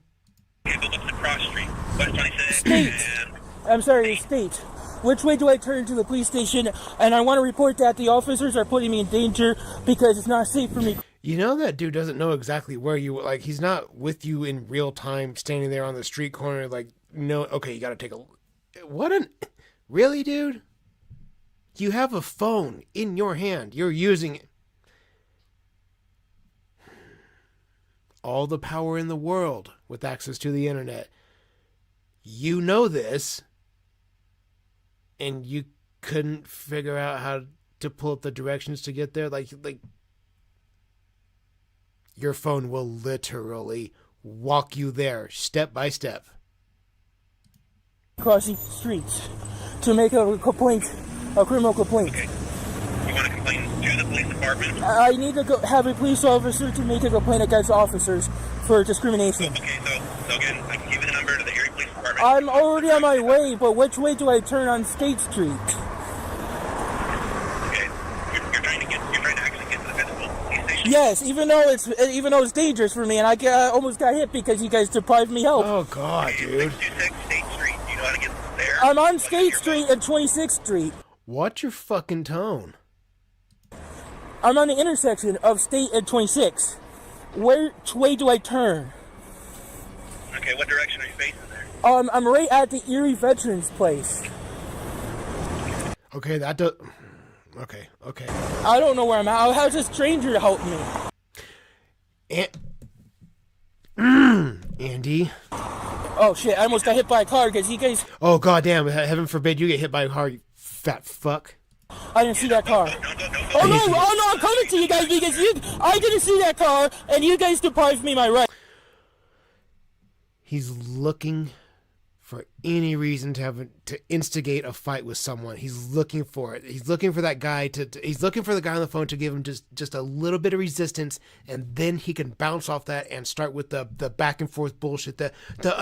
Okay, but what's the cross street? West 26 State. and... I'm sorry, state. Which way do I turn to the police station? And I want to report that the officers are putting me in danger because it's not safe for me. You know that dude doesn't know exactly where you, like, he's not with you in real time, standing there on the street corner, like, no, okay, you gotta take a, really, dude? You have a phone in your hand, you're using it. All the power in the world with access to the internet. You know this, and you couldn't figure out how to pull up the directions to get there, like, your phone will literally walk you there, step by step. Crossing streets to make a complaint, a criminal complaint. Okay. You want to complain to the police department? I need to have a police officer to make a complaint against officers for discrimination. Okay, so again, I can give you the number to the Erie Police Department. I'm already on my way, but which way do I turn on State Street? Okay, you're trying to actually get to the physical police station? Yes, even though it's dangerous for me, and I almost got hit because you guys deprived me help. Oh, God, Okay, dude. 626 State Street. Do you know how to get there? I'm on State Street and 26th Street. Watch your fucking tone. I'm on the intersection of State and 26. Which way do I turn? Okay, what direction are you facing there? I'm right at the Erie Veterans Place. Okay, that does... Okay. I don't know where I'm at. I'll have a stranger to help me. Andy. Oh shit, I almost got hit by a car because you guys... Oh, goddamn, heaven forbid you get hit by a car, you fat fuck. I didn't see that car. Oh no, I'm coming to you guys because I didn't see that car and you guys deprived me my right. He's looking for any reason to instigate a fight with someone. He's looking for it. He's looking for that guy he's looking for the guy on the phone to give him just a little bit of resistance, and then he can bounce off that and start with the back and forth bullshit. No,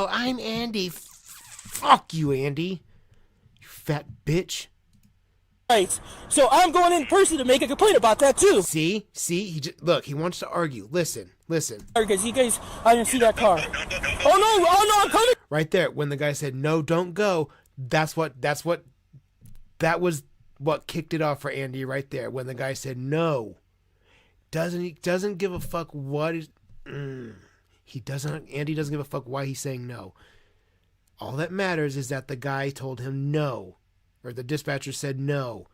I'm Andy. Fuck you, Andy. You fat bitch. Right. So I'm going in person to make a complaint about that too. See, look, he wants to argue. Listen. Because you guys, I didn't see that car. Oh no, I'm coming. Right there, when the guy said no, don't go. That was what kicked it off for Andy right there. When the guy said no, doesn't give a fuck what is. Andy doesn't give a fuck why he's saying no. All that matters is that the guy told him no. Or the dispatcher said no.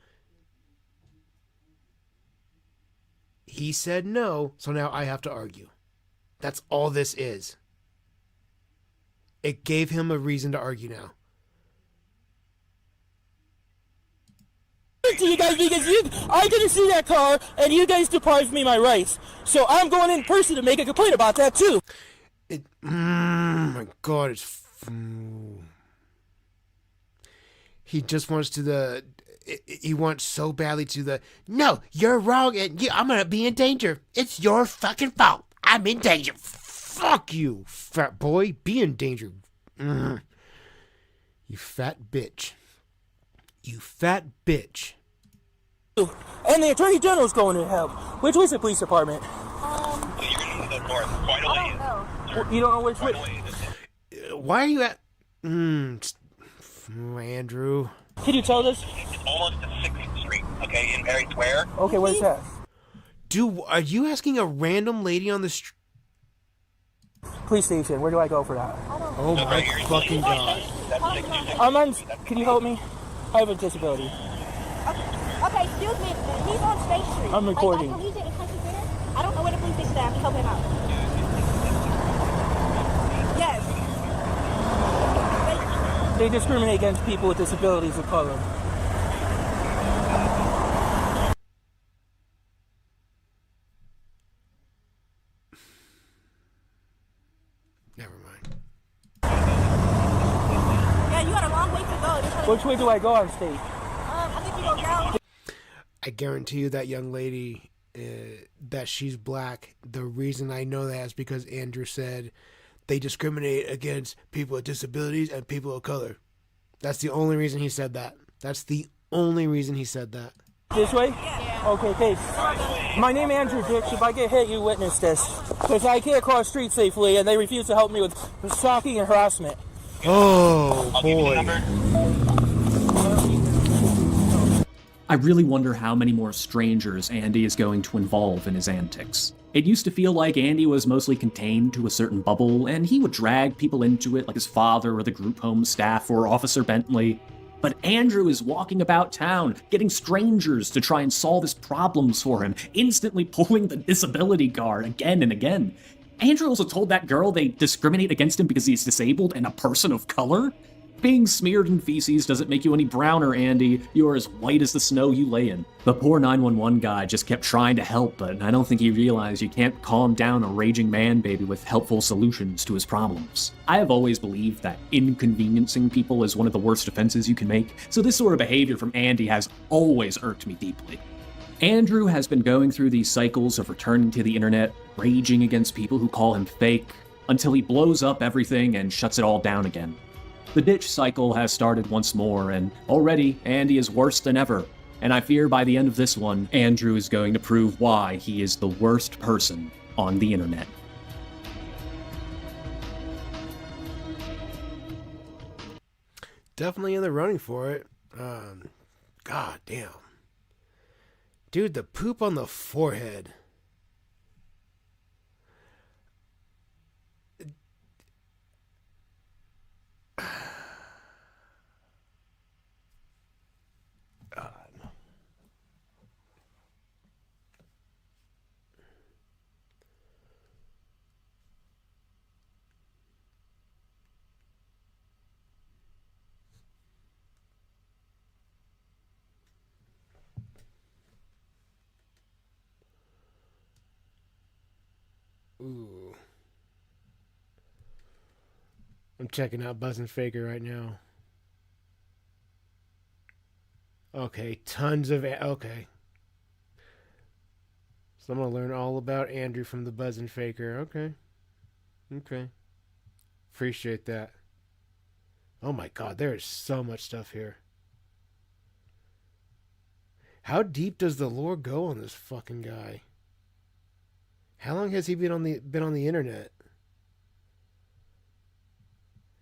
He said no, so now I have to argue. That's all this is. It gave him a reason to argue now. it to you guys because I didn't see that car and you guys deprived me my rights. So I'm going in person to make a complaint about that too. My God, he just wants to he wants so badly to no, you're wrong and I'm gonna be in danger. It's your fucking fault. I'm in danger. Fuck you, fat boy. Be in danger. You fat bitch. You fat bitch. And the Attorney General's going to help. Which was the police department? You're going to the north, quite a ways. You don't know which way? Why are you at... Andrew. Can you tell us? It's almost to 6th Street, okay, in Perry Square. Okay, what is that? Dude, are you asking a random lady on the street? Police station. Where do I go for that? Oh my fucking God. I'm on... Can you help me? I have a disability. Okay, excuse me. He's on State Street. I'm recording. Like, he's in Country Center. I don't know where the police station is at. I'm help him out. Yes. They discriminate against people with disabilities of color. Never mind. Yeah, you got a long way to go. Which way do I go on State? I think you go down. I guarantee you that young lady, that she's black. The reason I know that is because Andrew said they discriminate against people with disabilities and people of color. That's the only reason he said that. That's the only reason he said that. This way? Yeah. Okay, thanks. My name is Andrew Ditch. If I get hit, you witness this. Because I can't cross street safely, and they refuse to help me with stalking and harassment. Oh, boy. I really wonder how many more strangers Andy is going to involve in his antics. It used to feel like Andy was mostly contained to a certain bubble, and he would drag people into it like his father or the group home staff or Officer Bentley. But Andrew is walking about town, getting strangers to try and solve his problems for him, instantly pulling the disability card again and again. Andrew also told that girl they discriminate against him because he's disabled and a person of color? Being smeared in feces doesn't make you any browner, Andy. You're as white as the snow you lay in. The poor 911 guy just kept trying to help, but I don't think he realized you can't calm down a raging man baby with helpful solutions to his problems. I have always believed that inconveniencing people is one of the worst offenses you can make, so this sort of behavior from Andy has always irked me deeply. Andrew has been going through these cycles of returning to the internet, raging against people who call him fake, until he blows up everything and shuts it all down again. The ditch cycle has started once more, and already Andy is worse than ever. And I fear by the end of this one, Andrew is going to prove why he is the worst person on the internet. Definitely in the running for it. God damn. Dude, the poop on the forehead. Ooh. I'm checking out Buzz and Faker right now. Okay, tons of... Okay. So I'm going to learn all about Andrew from the Buzz and Faker. Okay. Okay. Appreciate that. Oh my God, there is so much stuff here. How deep does the lore go on this fucking guy? How long has he been on the internet?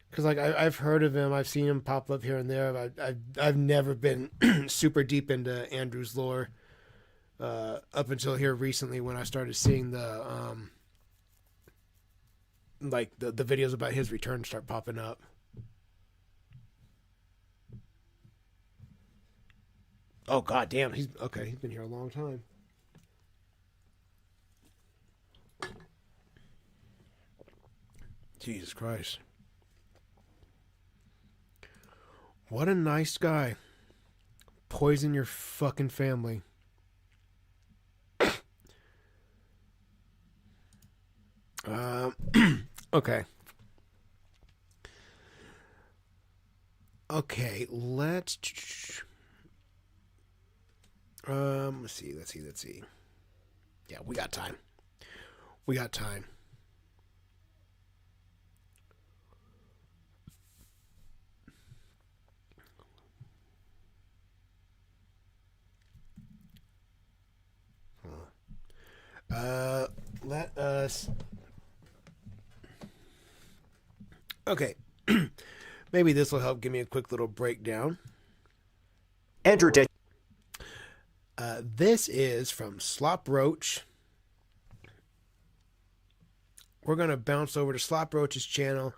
Because like I've heard of him, I've seen him pop up here and there. I've never been super deep into Andrew's lore up until here recently when I started seeing the videos about his return start popping up. Oh God damn, he's been here a long time. Jesus Christ. What a nice guy. poison your fucking family. Okay. Okay, let's see. Yeah, we got time. Let us. Okay. Maybe this will help give me a quick little breakdown. Andrew Ditch. This is from Slop Roach. We're going to bounce over to Slop Roach's channel.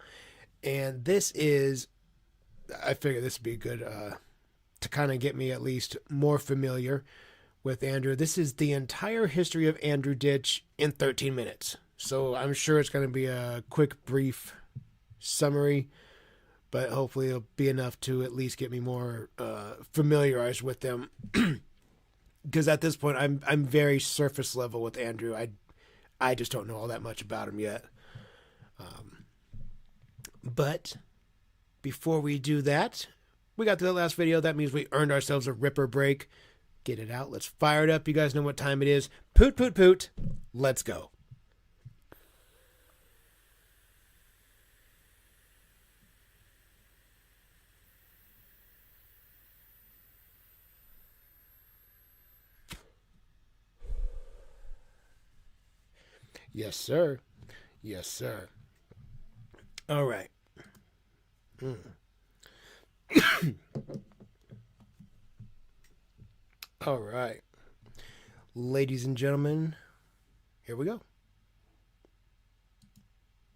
And this is, I figured this would be good to kind of get me at least more familiar with Andrew. This is the entire history of Andrew Ditch in 13 minutes. So I'm sure it's going to be a quick, brief summary, but hopefully it'll be enough to at least get me more familiarized with them. Because at this point, I'm very surface level with Andrew. I just don't know all that much about him yet. But before we do that, we got to the last video. That means we earned ourselves a ripper break. Get it out. Let's fire it up. You guys know what time it is. Poot, poot, poot. Let's go. Yes, sir. Yes, sir. All right. All right. Ladies and gentlemen, here we go.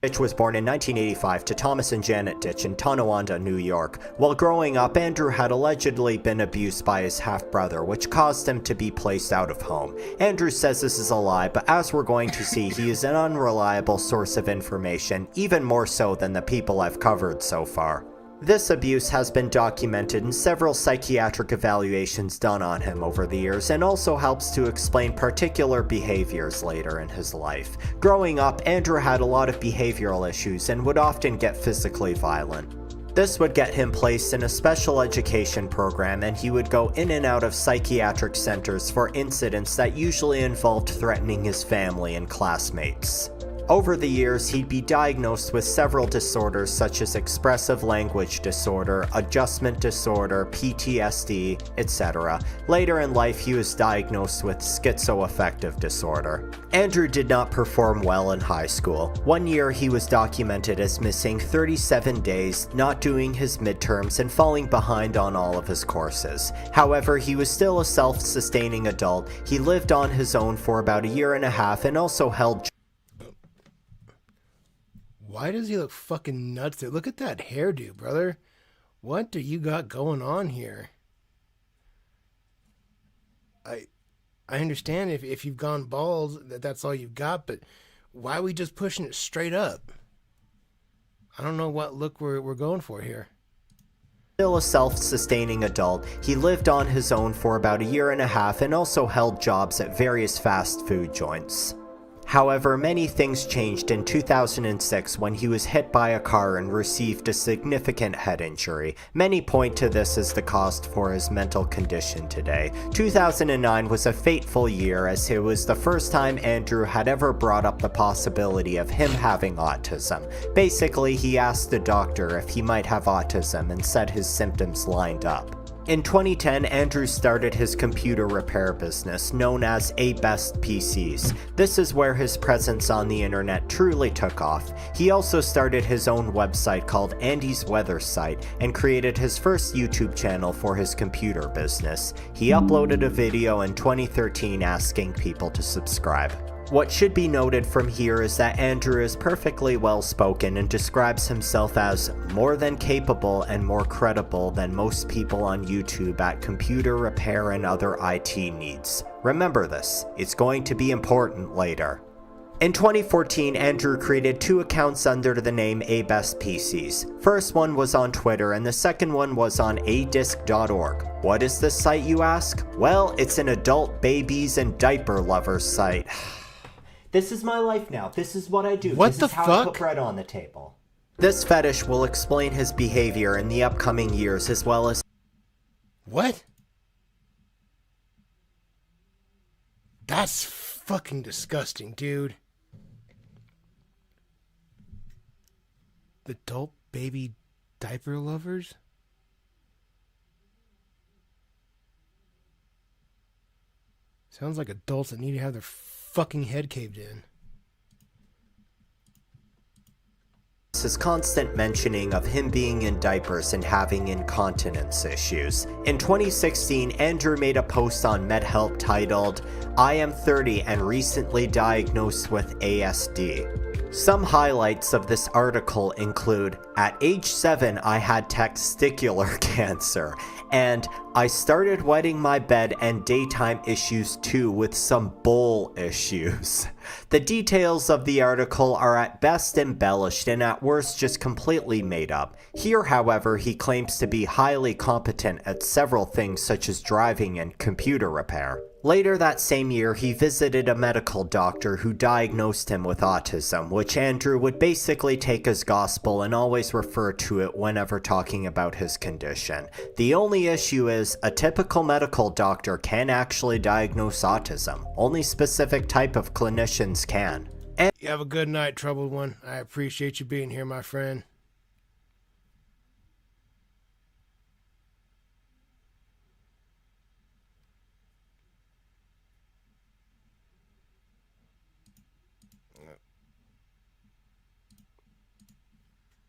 Ditch was born in 1985 to Thomas and Janet Ditch in Tonawanda, New York. While growing up, Andrew had allegedly been abused by his half-brother, which caused him to be placed out of home. Andrew says this is a lie, but as we're going to see, he is an unreliable source of information, even more so than the people I've covered so far. This abuse has been documented in several psychiatric evaluations done on him over the years, and also helps to explain particular behaviors later in his life. Growing up, Andrew had a lot of behavioral issues and would often get physically violent. This would get him placed in a special education program, and he would go in and out of psychiatric centers for incidents that usually involved threatening his family and classmates. Over the years, he'd be diagnosed with several disorders such as expressive language disorder, adjustment disorder, PTSD, etc. Later in life, he was diagnosed with schizoaffective disorder. Andrew did not perform well in high school. One year, he was documented as missing 37 days, not doing his midterms, and falling behind on all of his courses. However, he was still a self-sustaining adult. He lived on his own for about a year and a half and also held. Why does he look fucking nuts there? Look at that hairdo, brother. What do you got going on here? I understand if you've gone bald, that's all you've got, but why are we just pushing it straight up? I don't know what look we're going for here. Still a self-sustaining adult, he lived on his own for about a year and a half and also held jobs at various fast food joints. However, many things changed in 2006 when he was hit by a car and received a significant head injury. Many point to this as the cause for his mental condition today. 2009 was a fateful year, as it was the first time Andrew had ever brought up the possibility of him having autism. Basically, he asked the doctor if he might have autism and said his symptoms lined up. In 2010, Andrew started his computer repair business, known as A Best PCs. This is where his presence on the internet truly took off. He also started his own website called Andy's Weather Site, and created his first YouTube channel for his computer business. He uploaded a video in 2013 asking people to subscribe. What should be noted from here is that Andrew is perfectly well spoken and describes himself as more than capable and more credible than most people on YouTube at computer repair and other IT needs. Remember this, it's going to be important later. In 2014, Andrew created 2 accounts under the name ABestPCs. First one was on Twitter and the second one was on adisc.org. What is this site, you ask? Well, it's an adult babies and diaper lovers site. This is my life now. This is what I do. What this the is how fuck? I put bread on the table. This fetish will explain his behavior in the upcoming years as well as... What? That's fucking disgusting, dude. Adult baby diaper lovers? Sounds like adults that need to have their fucking head caved in. his constant mentioning of him being in diapers and having incontinence issues. In 2016, Andrew made a post on MedHelp titled, "I am 30 and recently diagnosed with ASD." Some highlights of this article include, at age 7 I had testicular cancer, and I started wetting my bed and daytime issues too with some bowl issues. The details of the article are at best embellished and at worst just completely made up. Here, however, he claims to be highly competent at several things such as driving and computer repair. Later that same year, he visited a medical doctor who diagnosed him with autism, which Andrew would basically take as gospel and always refer to it whenever talking about his condition. The only issue is, a typical medical doctor can actually diagnose autism. Only specific type of clinicians can. You have a good night, troubled one. I appreciate you being here, my friend.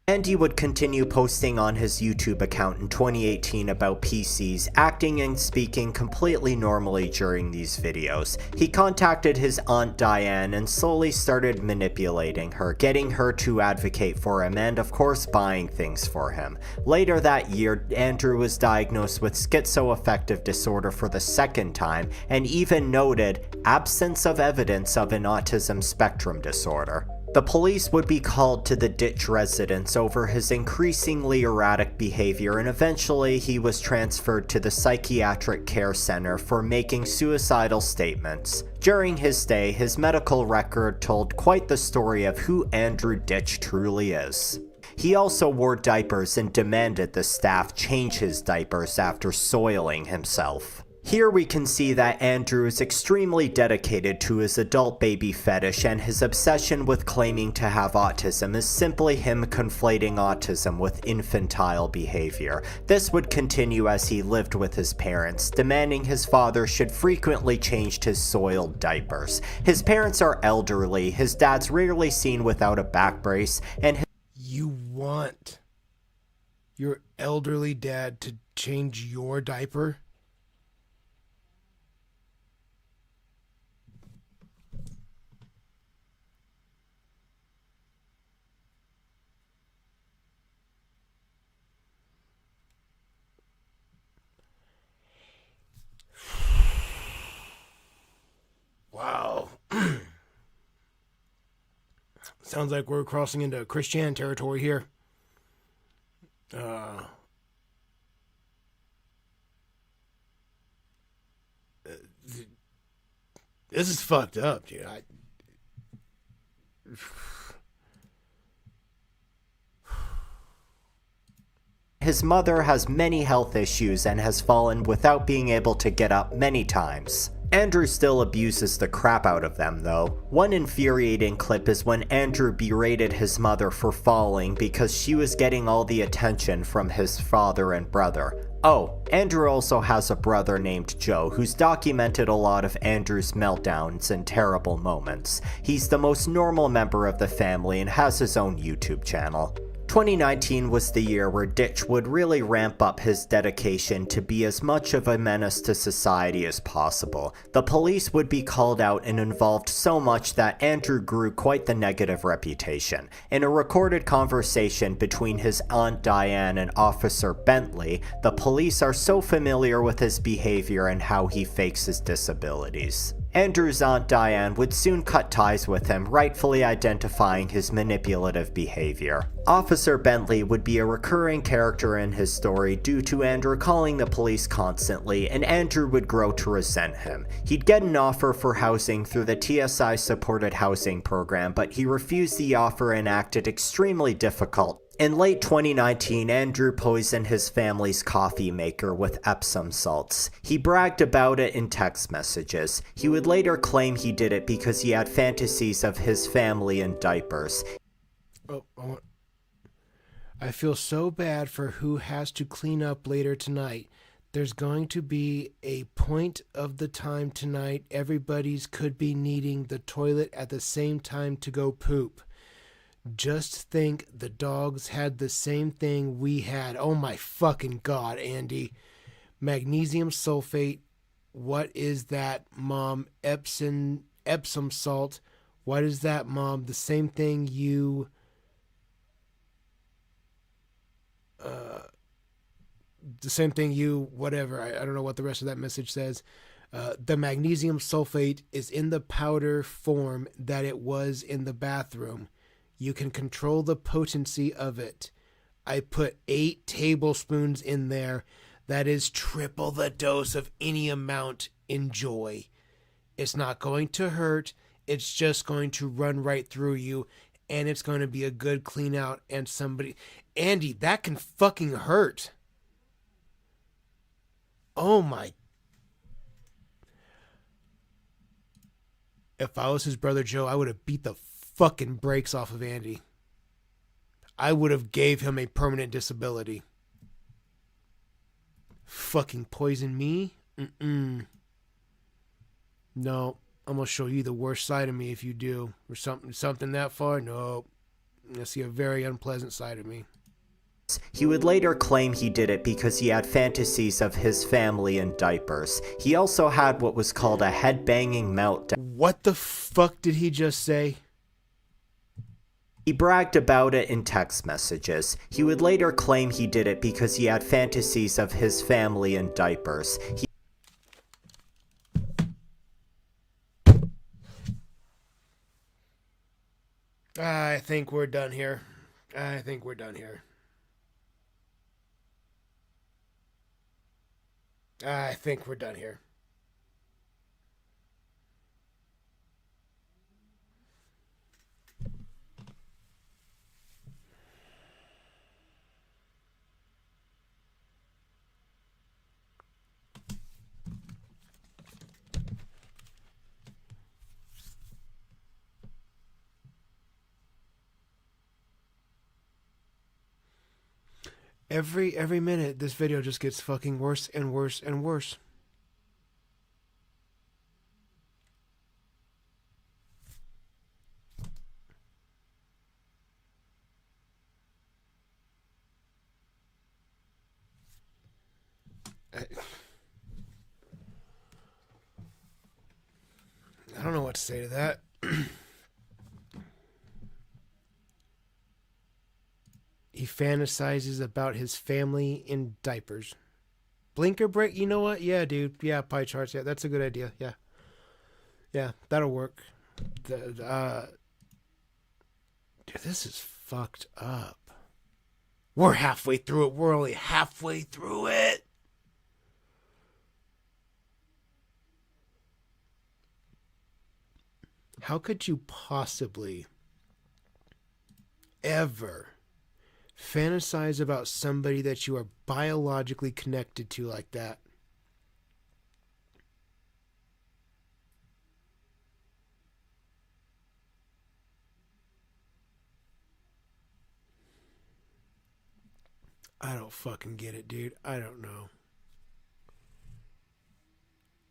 Andy would continue posting on his YouTube account in 2018 about PCs, acting and speaking completely normally during these videos. He contacted his Aunt Diane and slowly started manipulating her, getting her to advocate for him and of course buying things for him. Later that year, Andrew was diagnosed with schizoaffective disorder for the second time and even noted absence of evidence of an autism spectrum disorder. The police would be called to the Ditch residence over his increasingly erratic behavior, and eventually he was transferred to the psychiatric care center for making suicidal statements. During his stay, his medical record told quite the story of who Andrew Ditch truly is. He also wore diapers and demanded the staff change his diapers after soiling himself. Here we can see that Andrew is extremely dedicated to his adult baby fetish, and his obsession with claiming to have autism is simply him conflating autism with infantile behavior. This would continue as he lived with his parents, demanding his father should frequently change his soiled diapers. His parents are elderly, his dad's rarely seen without a back brace, and You want your elderly dad to change your diaper? Wow. Sounds like we're crossing into Christian territory here. This is fucked up, dude. his mother has many health issues and has fallen without being able to get up many times. Andrew still abuses the crap out of them though. One infuriating clip is when Andrew berated his mother for falling because she was getting all the attention from his father and brother. Oh, Andrew also has a brother named Joe who's documented a lot of Andrew's meltdowns and terrible moments. He's the most normal member of the family and has his own YouTube channel. 2019 was the year where Ditch would really ramp up his dedication to be as much of a menace to society as possible. The police would be called out and involved so much that Andrew grew quite the negative reputation. In a recorded conversation between his Aunt Diane and Officer Bentley, the police are so familiar with his behavior and how he fakes his disabilities. Andrew's Aunt Diane would soon cut ties with him, rightfully identifying his manipulative behavior. Officer Bentley would be a recurring character in his story due to Andrew calling the police constantly, and Andrew would grow to resent him. He'd get an offer for housing through the TSI-supported housing program, but he refused the offer and acted extremely difficult. In late 2019, Andrew poisoned his family's coffee maker with Epsom salts. He bragged about it in text messages. He would later claim he did it because he had fantasies of his family in diapers. I feel so bad for who has to clean up later tonight. There's going to be a point of the time tonight everybody's could be needing the toilet at the same time to go poop. Just think the dogs had the same thing we had. Oh my fucking God, Andy. Magnesium sulfate. What is that, Mom? Epsom salt. What is that, Mom? The same thing you... whatever. I don't know what the rest of that message says. The magnesium sulfate is in the powder form that it was in the bathroom. You can control the potency of it. I put 8 tablespoons in there. That is triple the dose of any amount. Enjoy. It's not going to hurt. It's just going to run right through you. And it's going to be a good clean out. And somebody... Andy, that can fucking hurt. Oh my... If I was his brother Joe, I would have beat the fucking brakes off of Andy. I would have gave him a permanent disability. Fucking poison me? No, I'm gonna show you the worst side of me if you do. Or something that far? No. You're gonna see a very unpleasant side of me. He would later claim he did it because he had fantasies of his family in diapers. He also had what was called a head-banging meltdown. What the fuck did he just say? He bragged about it in text messages. He would later claim he did it because he had fantasies of his family in diapers. I think we're done here. Every minute, this video just gets fucking worse and worse and worse. I don't know what to say to that. He fantasizes about his family in diapers. Blinker break? You know what? Yeah, dude. Yeah, pie charts. Yeah, that's a good idea. Yeah. Yeah, that'll work. Dude, this is fucked up. We're halfway through it. We're only halfway through it. How could you possibly ever fantasize about somebody that you are biologically connected to like that? I don't fucking get it, dude. I don't know.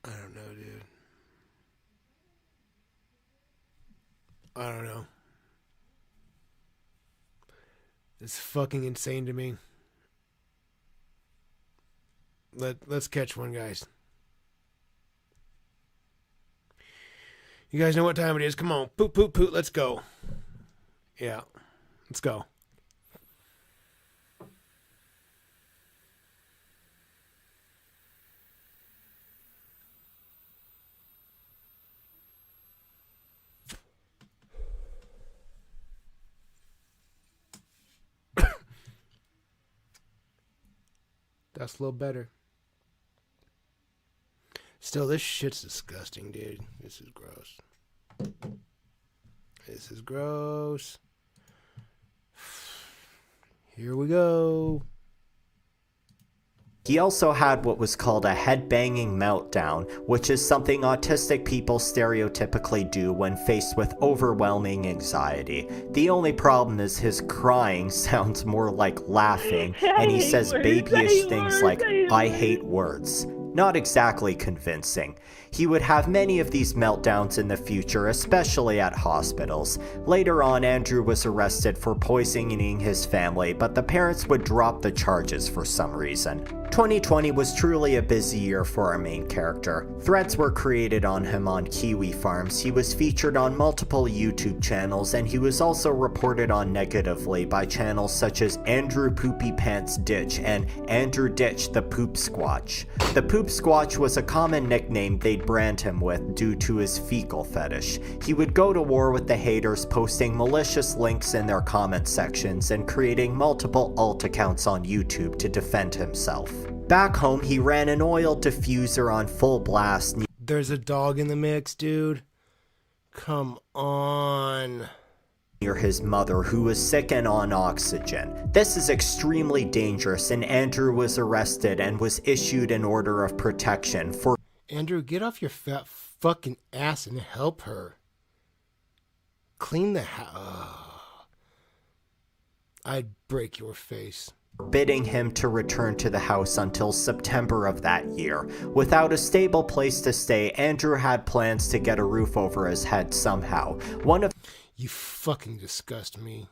Dude. I don't know. It's fucking insane to me. Let's catch one, guys. You guys know what time it is. Come on. Poot, poot, poot. Let's go. Yeah. Let's go. That's a little better. Still, this shit's disgusting, dude. This is gross. This is gross. Here we go. He also had what was called a head-banging meltdown, which is something autistic people stereotypically do when faced with overwhelming anxiety. The only problem is his crying sounds more like laughing, and he says babyish things like, "I hate words." Not exactly convincing. He would have many of these meltdowns in the future, especially at hospitals. Later on, Andrew was arrested for poisoning his family, but the parents would drop the charges for some reason. 2020 was truly a busy year for our main character. Threads were created on him on Kiwi Farms, he was featured on multiple YouTube channels, and he was also reported on negatively by channels such as Andrew Poopy Pants Ditch and Andrew Ditch the Poop Squatch. The Poop Squatch was a common nickname they'd brand him with due to his fecal fetish. He would go to war with the haters, posting malicious links in their comment sections and creating multiple alt accounts on YouTube to defend himself. Back home, he ran an oil diffuser on full blast. There's a dog in the mix, dude. Come on. Near his mother, who was sick and on oxygen. This is extremely dangerous, and Andrew was arrested and was issued an order of protection for— Andrew, get off your fat fucking ass and help her. Clean the house. I'd break your face. Bidding him to return to the house until September of that year. Without a stable place to stay, Andrew had plans to get a roof over his head somehow. You fucking disgust me.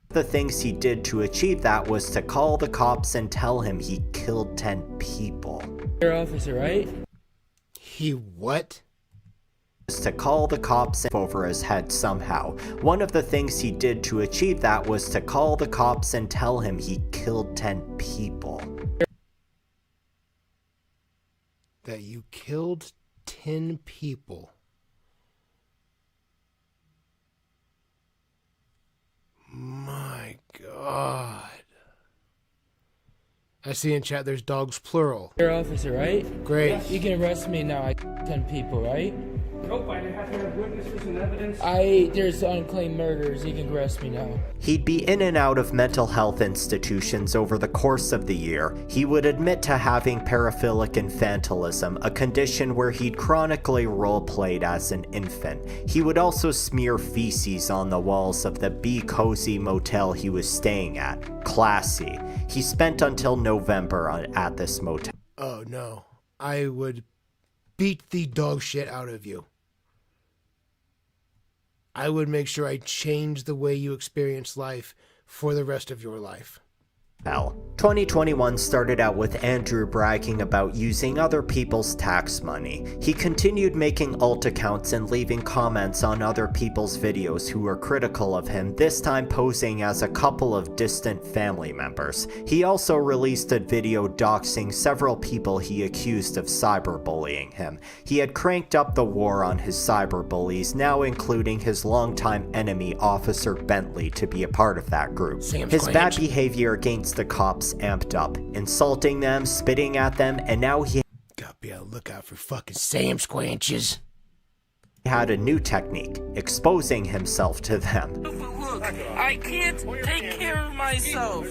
The things he did to achieve that was to call the cops and tell him he killed 10 people. Your officer, right? He what? To call the cops over his head somehow. One of the things he did to achieve that was to call the cops and tell him he killed 10 people. That you killed 10 people. My God. I see in chat there's dogs plural. Your officer, right? Great. You can arrest me now. I 10 people, right? Nope, I have to have witnesses and evidence. There's unclaimed murders. You can arrest me now. He'd be in and out of mental health institutions over the course of the year. He would admit to having paraphilic infantilism, a condition where he'd chronically role-played as an infant. He would also smear feces on the walls of the Be Cozy motel he was staying at. Classy. He spent until November at this motel. Oh no. I would beat the dog shit out of you. I would make sure I change the way you experience life for the rest of your life. 2021 started out with Andrew bragging about using other people's tax money. He continued making alt accounts and leaving comments on other people's videos who were critical of him, this time posing as a couple of distant family members. He also released a video doxing several people he accused of cyberbullying him. He had cranked up the war on his cyberbullies, now including his longtime enemy Officer Bentley to be a part of that group. His bad behavior against the cops amped up, insulting them, spitting at them, and now he gotta be on the lookout for fucking Sam Squanches. Had a new technique, exposing himself to them. Look, I can't take care of myself.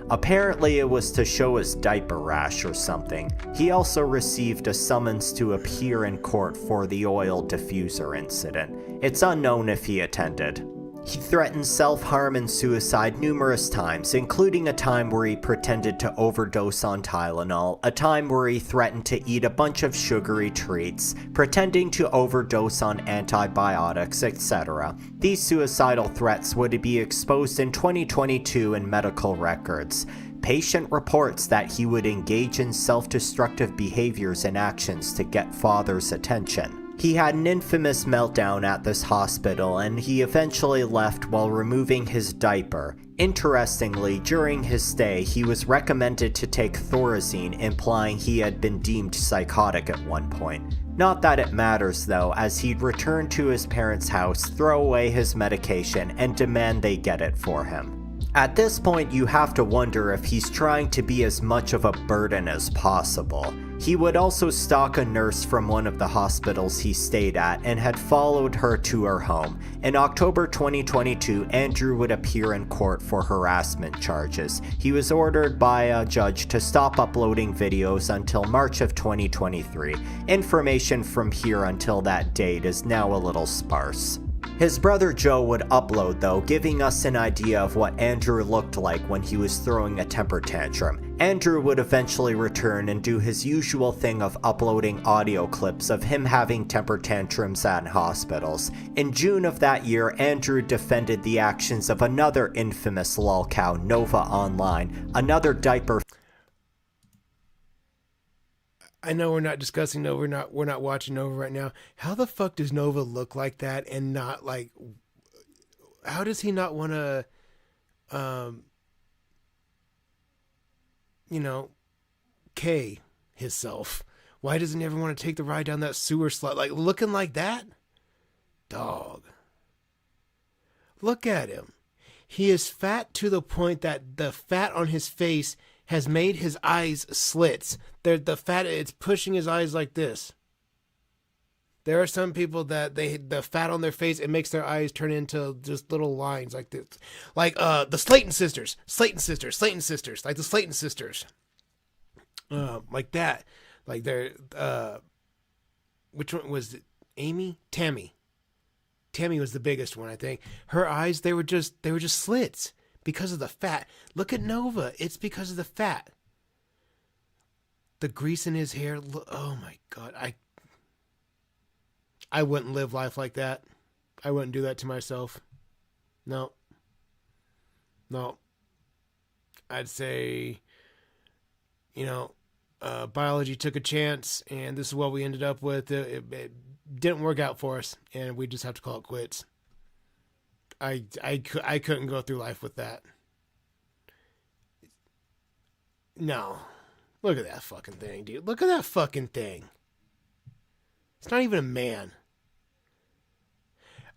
Apparently it was to show his diaper rash or something. He also received a summons to appear in court for the oil diffuser incident. It's unknown if he attended. He threatened self-harm and suicide numerous times, including a time where he pretended to overdose on Tylenol, a time where he threatened to eat a bunch of sugary treats, pretending to overdose on antibiotics, etc. These suicidal threats would be exposed in 2022 in medical records. Patient reports that he would engage in self-destructive behaviors and actions to get father's attention. He had an infamous meltdown at this hospital, and he eventually left while removing his diaper. Interestingly, during his stay, he was recommended to take Thorazine, implying he had been deemed psychotic at one point. Not that it matters though, as he'd return to his parents' house, throw away his medication, and demand they get it for him. At this point, you have to wonder if he's trying to be as much of a burden as possible. He would also stalk a nurse from one of the hospitals he stayed at and had followed her to her home. In October 2022, Andrew would appear in court for harassment charges. He was ordered by a judge to stop uploading videos until March of 2023. Information from here until that date is now a little sparse. His brother Joe would upload though, giving us an idea of what Andrew looked like when he was throwing a temper tantrum. Andrew would eventually return and do his usual thing of uploading audio clips of him having temper tantrums at hospitals. In June of that year, Andrew defended the actions of another infamous lolcow, Nova Online, another diaper. I know we're not discussing Nova, we're not watching Nova right now. How the fuck does Nova look like that and not like, how does he not want to, K himself? Why doesn't he ever want to take the ride down that sewer slide? Like looking like that? Dog. Look at him. He is fat to the point that the fat on his face has made his eyes slits. The fat, it's pushing his eyes like this. There are some people that the fat on their face, it makes their eyes turn into just little lines like this. Like the Slayton sisters. Like the Slayton sisters. Like that. Like they're, which one was it? Amy? Tammy was the biggest one, I think. Her eyes, they were just slits. Because of the fat. Look at Nova. It's because of the fat. The grease in his hair. Oh my God. I wouldn't live life like that. I wouldn't do that to myself. No. I'd say, biology took a chance and this is what we ended up with. It didn't work out for us and we just have to call it quits. I couldn't go through life with that. No. Look at that fucking thing, dude. Look at that fucking thing. It's not even a man.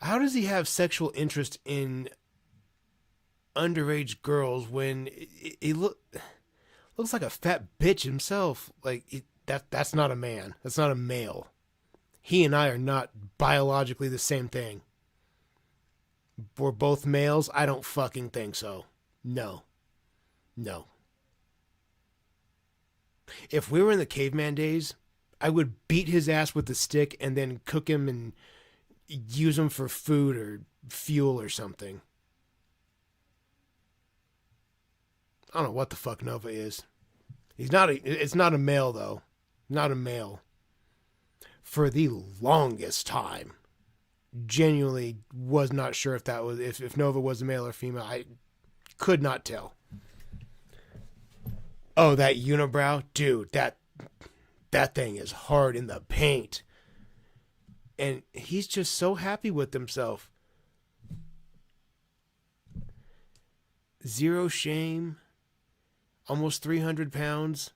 How does he have sexual interest in underage girls when he looks like a fat bitch himself? Like, that's not a man. That's not a male. He and I are not biologically the same thing. We're both males? I don't fucking think so. No. If we were in the caveman days, I would beat his ass with a stick and then cook him and use him for food or fuel or something. I don't know what the fuck Nova is. It's not a male though. Not a male. For the longest time. Genuinely was not sure if that was if Nova was a male or female. I could not tell. Oh, that unibrow, dude, that thing is hard in the paint. And he's just so happy with himself. Zero shame. Almost 300 pounds.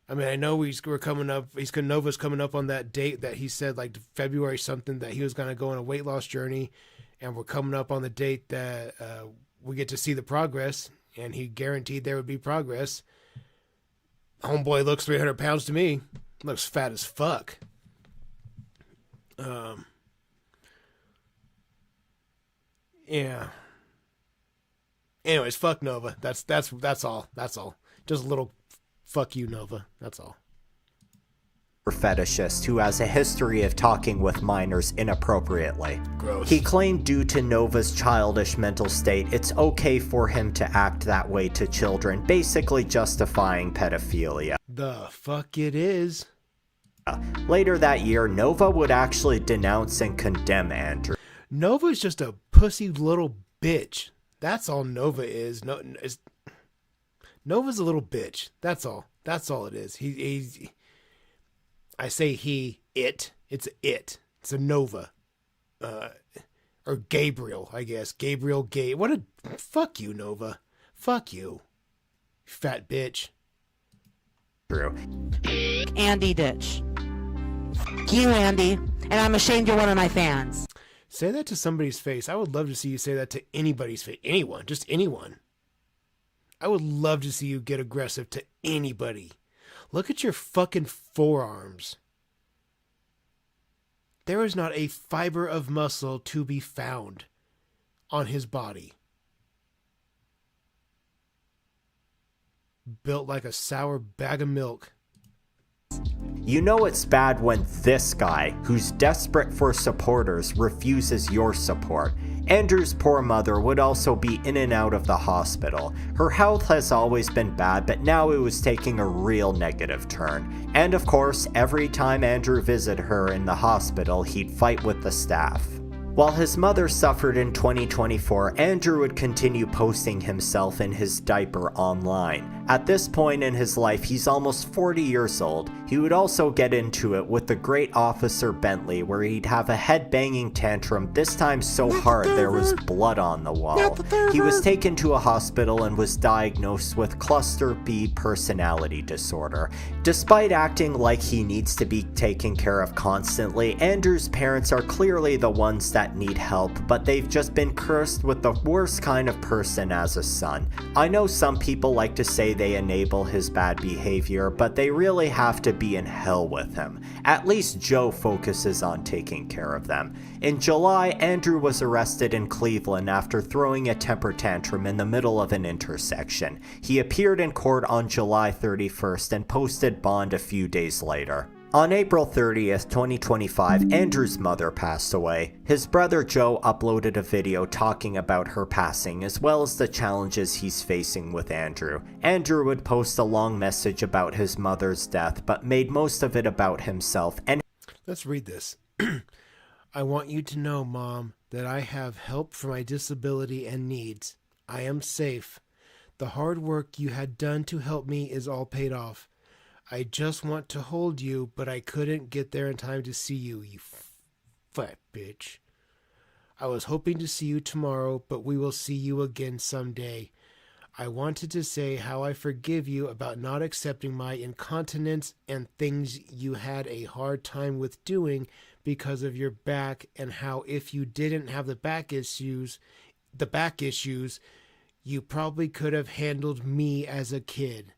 I mean, I know we're coming up. Nova's coming up on that date that he said, like February something, that he was going to go on a weight loss journey, and we're coming up on the date that we get to see the progress. And he guaranteed there would be progress. Homeboy looks 300 pounds to me. Looks fat as fuck. Yeah. Anyways, fuck Nova. That's all. That's all. Just a little. Fuck you, Nova. That's all. Fetishist who has a history of talking with minors inappropriately. Gross. He claimed due to Nova's childish mental state, it's okay for him to act that way to children, basically justifying pedophilia. The fuck it is. Later that year, Nova would actually denounce and condemn Andrew. Nova's just a pussy little bitch. That's all Nova is. Nova's a little bitch. That's all. That's all it is. He's I say he, it. It's it. It's a Nova. Or Gabriel, I guess. Gabriel Gay. What a... Fuck you, Nova. Fuck you. Fat bitch. True. Andy Ditch. You, Andy. And I'm ashamed you're one of my fans. Say that to somebody's face. I would love to see you say that to anybody's face. Anyone. Just anyone. I would love to see you get aggressive to anybody. Look at your fucking forearms. There is not a fiber of muscle to be found on his body. Built like a sour bag of milk. You know it's bad when this guy, who's desperate for supporters, refuses your support. Andrew's poor mother would also be in and out of the hospital. Her health has always been bad, but now it was taking a real negative turn. And of course, every time Andrew visited her in the hospital, he'd fight with the staff. While his mother suffered in 2024, Andrew would continue posting himself in his diaper online. At this point in his life, he's almost 40 years old. He would also get into it with the great Officer Bentley, where he'd have a head-banging tantrum, this time so hard there was blood on the wall. He was taken to a hospital and was diagnosed with cluster B personality disorder. Despite acting like he needs to be taken care of constantly, Andrew's parents are clearly the ones that need help, but they've just been cursed with the worst kind of person as a son. I know some people like to say they enable his bad behavior, but they really have to be in hell with him. At least Joe focuses on taking care of them. In July, Andrew was arrested in Cleveland after throwing a temper tantrum in the middle of an intersection. He appeared in court on July 31st and posted bond a few days later. On April 30th, 2025, Andrew's mother passed away. His brother Joe uploaded a video talking about her passing, as well as the challenges he's facing with Andrew. Andrew would post a long message about his mother's death, but made most of it about himself. And let's read this. I want you to know, Mom, that I have help for my disability and needs. I am safe. The hard work you had done to help me is all paid off. I just want to hold you, but I couldn't get there in time to see you, you fat bitch. I was hoping to see you tomorrow, but we will see you again someday. I wanted to say how I forgive you about not accepting my incontinence and things you had a hard time with doing because of your back, and how if you didn't have the back issues, you probably could have handled me as a kid.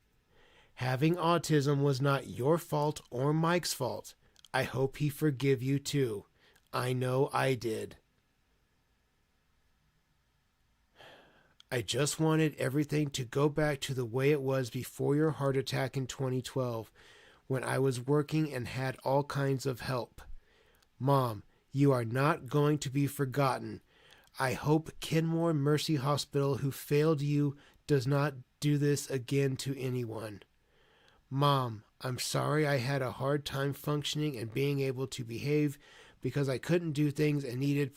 Having autism was not your fault or Mike's fault. I hope he forgive you too. I know I did. I just wanted everything to go back to the way it was before your heart attack in 2012, when I was working and had all kinds of help. Mom, you are not going to be forgotten. I hope Kenmore Mercy Hospital, who failed you, does not do this again to anyone. Mom, I'm sorry I had a hard time functioning and being able to behave because I couldn't do things and needed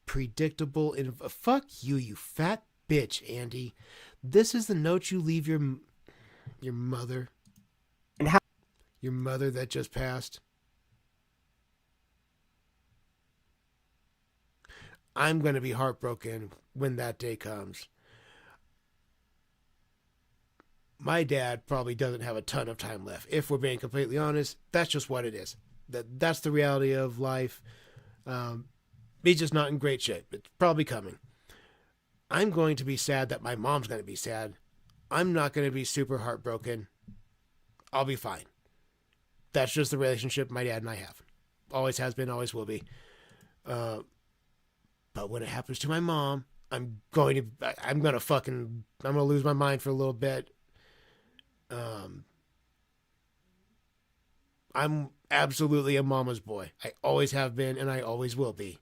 predictable. Fuck you, you fat bitch, Andy. This is the note you leave your mother. And how? Your mother that just passed. I'm going to be heartbroken when that day comes. My dad probably doesn't have a ton of time left. If we're being completely honest, that's just what it is. That's the reality of life. He's just not in great shape. It's probably coming. I'm going to be sad that my mom's going to be sad. I'm not going to be super heartbroken. I'll be fine. That's just the relationship my dad and I have. Always has been, always will be. But when it happens to my mom, I'm going to lose my mind for a little bit. I'm absolutely a mama's boy. I always have been, and I always will be.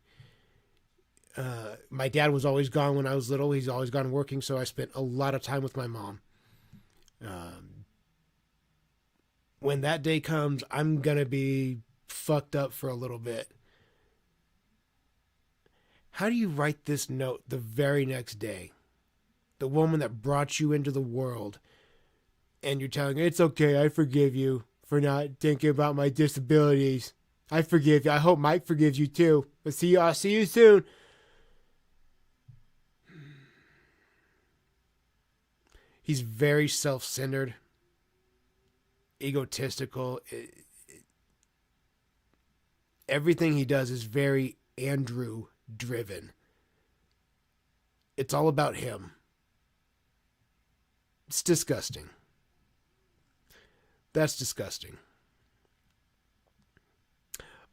My dad was always gone when I was little. He's always gone working, so I spent a lot of time with my mom. When that day comes, I'm going to be fucked up for a little bit. How do you write this note the very next day? The woman that brought you into the world, and you're telling her, it's okay, I forgive you for not thinking about my disabilities. I forgive you. I hope Mike forgives you too. I'll see you soon. He's very self-centered, egotistical. everything he does is very Andrew driven. It's all about him. It's disgusting. That's disgusting.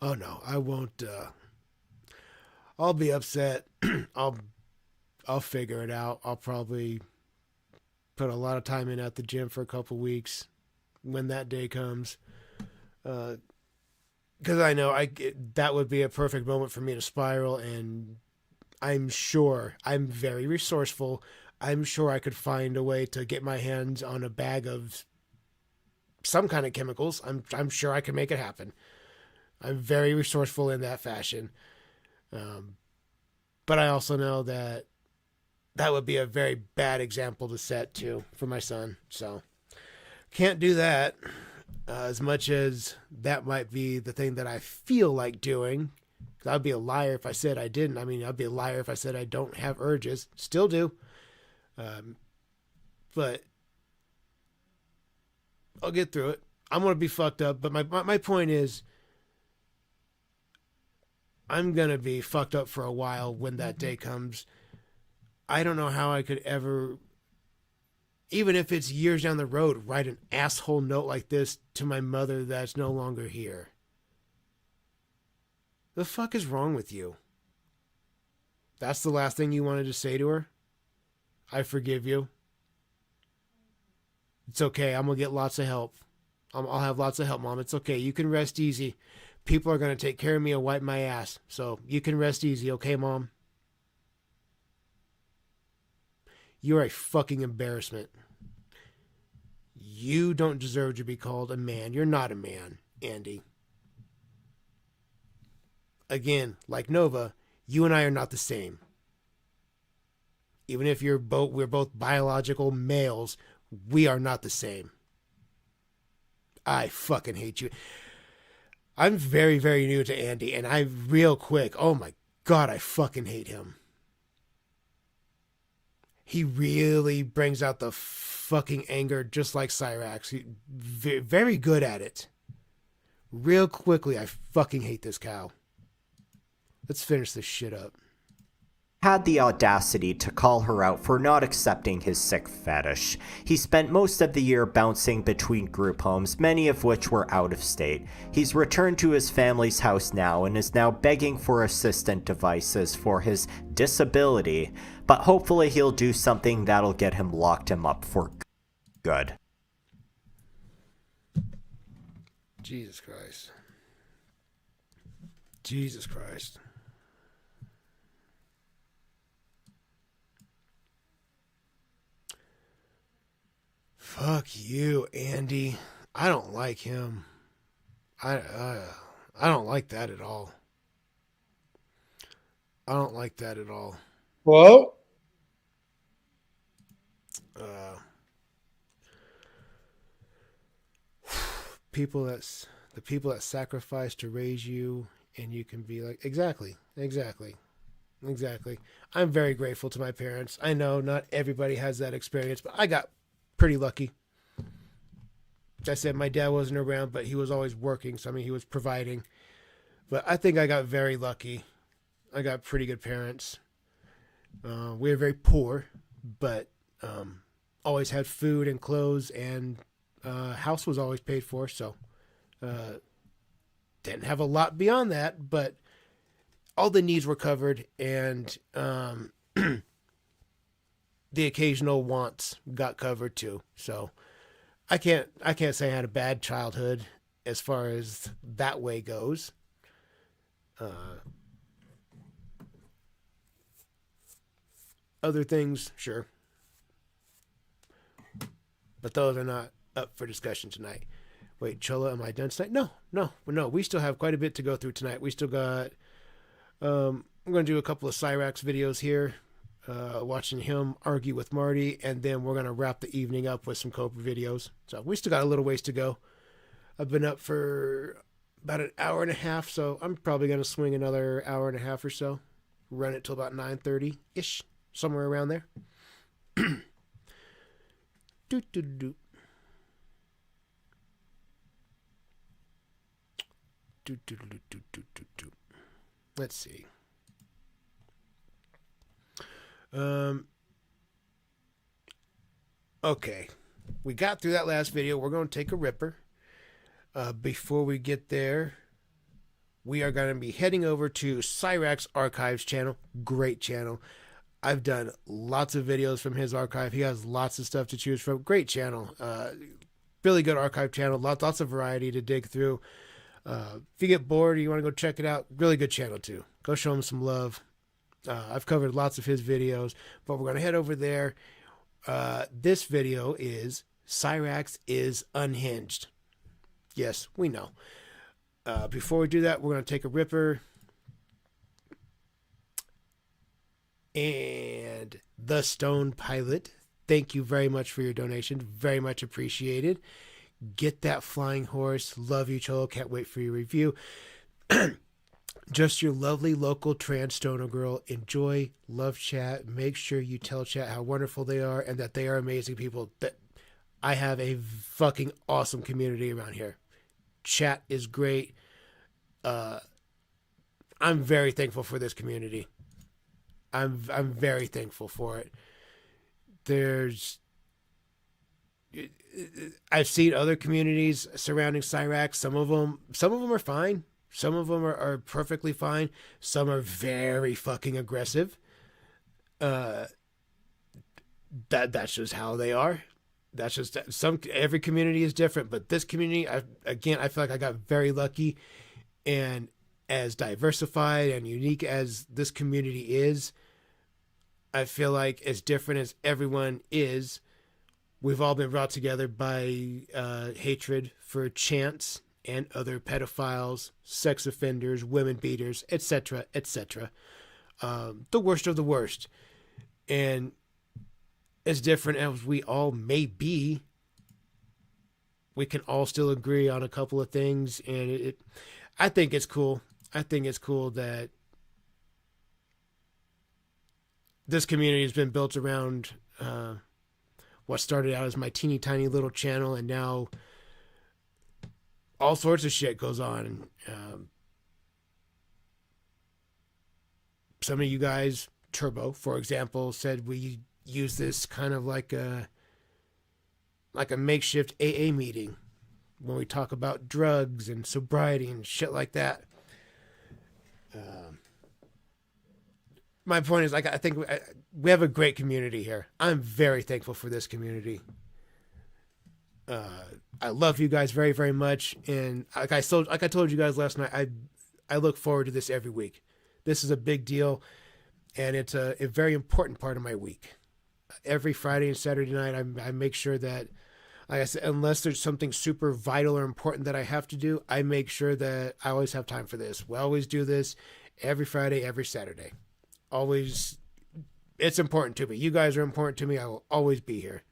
Oh no, I won't. I'll be upset. I'll figure it out. I'll probably put a lot of time in at the gym for a couple weeks when that day comes. Because I know that would be a perfect moment for me to spiral, and I'm sure I'm very resourceful. I'm sure I could find a way to get my hands on a bag of some kind of chemicals. I'm sure I could make it happen. I'm very resourceful in that fashion. But I also know that would be a very bad example to set too for my son. So can't do that. As much as that might be the thing that I feel like doing. I'd be a liar if I said I didn't. I mean, I'd be a liar if I said I don't have urges. Still do. But I'll get through it. I'm going to be fucked up. But my point is, I'm going to be fucked up for a while when that day comes. I don't know how I could ever, even if it's years down the road, write an asshole note like this to my mother that's no longer here. The fuck is wrong with you? That's the last thing you wanted to say to her? I forgive you. It's okay. I'm going to get lots of help. I'll have lots of help, Mom. It's okay. You can rest easy. People are going to take care of me and wipe my ass. So you can rest easy. Okay, Mom? You're a fucking embarrassment. You don't deserve to be called a man. You're not a man, Andy. Again, like Nova, you and I are not the same. Even if we're both biological males, we are not the same. I fucking hate you. I'm very, very new to Andy, and real quick, oh my God, I fucking hate him. He really brings out the fucking anger just like Cyrax. He's very good at it. Real quickly, I fucking hate this cow. Let's finish this shit up. Had the audacity to call her out for not accepting his sick fetish. He spent most of the year bouncing between group homes, many of which were out of state. He's returned to his family's house now and is now begging for assistant devices for his disability, but hopefully he'll do something that'll get him locked him up for good. Jesus Christ. Jesus Christ. Fuck you, Andy. I don't like him. I don't like that at all. I don't like that at all. Well, the people that sacrifice to raise you, and you can be like, exactly. I'm very grateful to my parents. I know not everybody has that experience, but I got pretty lucky. I said my dad wasn't around, but he was always working. So, I mean, he was providing. But I think I got very lucky. I got pretty good parents. We were very poor, but always had food and clothes, and house was always paid for. So didn't have a lot beyond that, but all the needs were covered, and the occasional wants got covered too. So I can't say I had a bad childhood as far as that way goes. Other things, sure. But those are not up for discussion tonight. Wait, Chola, am I done tonight? No. We still have quite a bit to go through tonight. We still got... I'm going to do a couple of Cyrax videos here. Watching him argue with Marty. And then we're going to wrap the evening up with some Cobra videos. So we still got a little ways to go. I've been up for about an hour and a half. So I'm probably going to swing another hour and a half or so. Run it till about 9:30-ish. Somewhere around there. Let's see. Okay. We got through that last video. We're going to take a ripper. Before we get there, we are going to be heading over to Cyrax Archives channel. Great channel. I've done lots of videos from his archive. He has lots of stuff to choose from. Great channel. Really good archive channel. Lots of variety to dig through. If you get bored or you want to go check it out, really good channel too. Go show him some love. I've covered lots of his videos, but we're going to head over there. This video is Cyrax is Unhinged. Yes, we know. Before we do that, we're going to take a ripper. And the Stone Pilot, thank you very much for your donation. Very much appreciated. Get that flying horse. Love you, Cholo. Can't wait for your review. Just your lovely local trans stoner girl. Enjoy, love chat. Make sure you tell chat how wonderful they are and that they are amazing people. That I have a fucking awesome community around here. Chat is great. I'm very thankful for this community. I'm very thankful for it. I've seen other communities surrounding Cyrax. Some of them are fine. Some of them are perfectly fine. Some are very fucking aggressive. That's just how they are. That's just every community is different, but this community, I feel like I got very lucky, and as diversified and unique as this community is, I feel like as different as everyone is, we've all been brought together by hatred for Chance and other pedophiles, sex offenders, women beaters, etc., etc. The worst of the worst. And as different as we all may be, we can all still agree on a couple of things, and I think it's cool. I think it's cool that this community has been built around what started out as my teeny tiny little channel, and now all sorts of shit goes on. Some of you guys, Turbo, for example, said we use this kind of like a makeshift AA meeting when we talk about drugs and sobriety and shit like that. My point is, I think we have a great community here. I'm very thankful for this community. I love you guys very, very much, and like I told you guys last night, I look forward to this every week. This is a big deal, and it's a very important part of my week. Every Friday and Saturday night, I make sure that, like I said, unless there's something super vital or important that I have to do, I make sure that I always have time for this. We always do this every Friday, every Saturday. Always, it's important to me. You guys are important to me. I will always be here.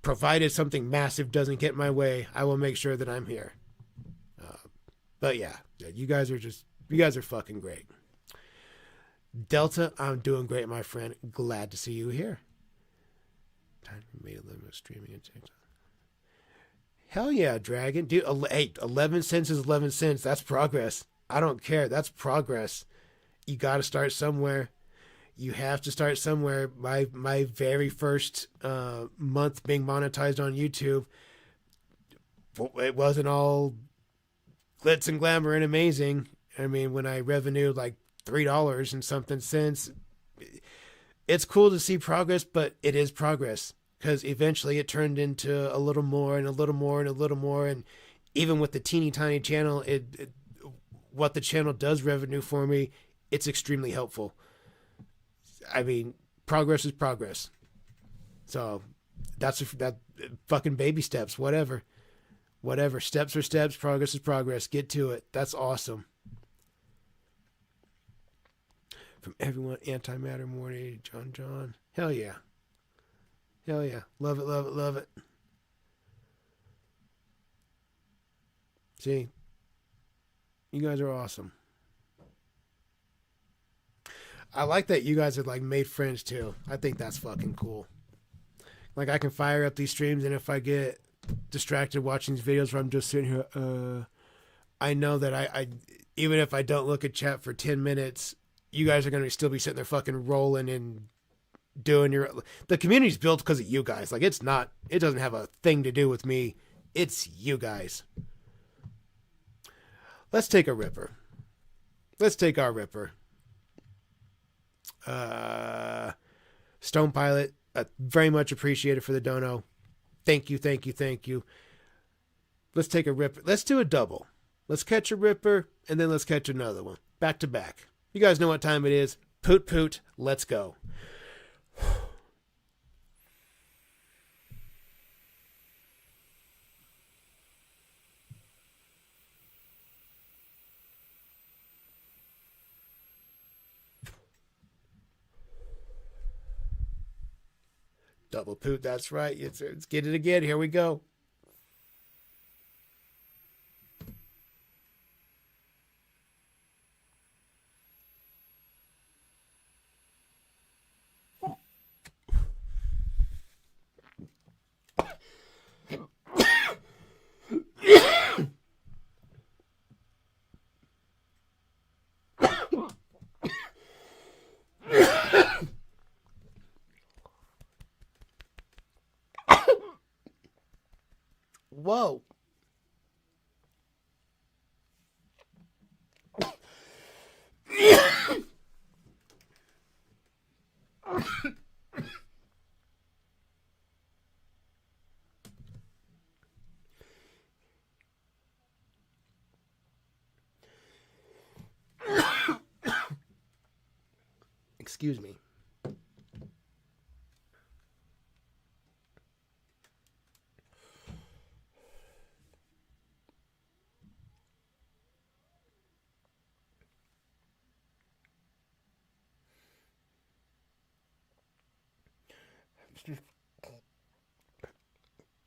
Provided something massive doesn't get in my way, I will make sure that I'm here. But yeah, you guys are fucking great. Delta, I'm doing great, my friend. Glad to see you here. Time to make a living with streaming and TikTok. Hell yeah, Dragon. Dude, hey, 11 cents is 11 cents. That's progress. I don't care. That's progress. You got to start somewhere. You have to start somewhere. My very first month being monetized on YouTube, it wasn't all glitz and glamour and amazing. I mean, when I revenued like $3 and something cents, it's cool to see progress, but it is progress, because eventually it turned into a little more and a little more and a little more. And even with the teeny tiny channel, what the channel does revenue for me, it's extremely helpful. I mean, progress is progress. So that fucking baby steps, whatever. Steps are steps, progress is progress. Get to it. That's awesome. From everyone, Antimatter Morning, John. Hell yeah. Hell yeah. Love it, love it, love it. See, you guys are awesome. I like that you guys have like made friends too. I think that's fucking cool. Like, I can fire up these streams, and if I get distracted watching these videos where I'm just sitting here, I know that I even if I don't look at chat for 10 minutes, you guys are going to still be sitting there fucking rolling and doing your... The community's built because of you guys. Like, it doesn't have a thing to do with me. It's you guys. Let's take a ripper. Let's take our ripper. Stone Pilot, very much appreciated for the dono. Thank you, thank you, thank you. Let's take a ripper. Let's do a double. Let's catch a ripper, and then let's catch another one. Back to back. You guys know what time it is. Poot poot, let's go. Double poot, that's right. Let's get it again. Here we go. Whoa. Excuse me.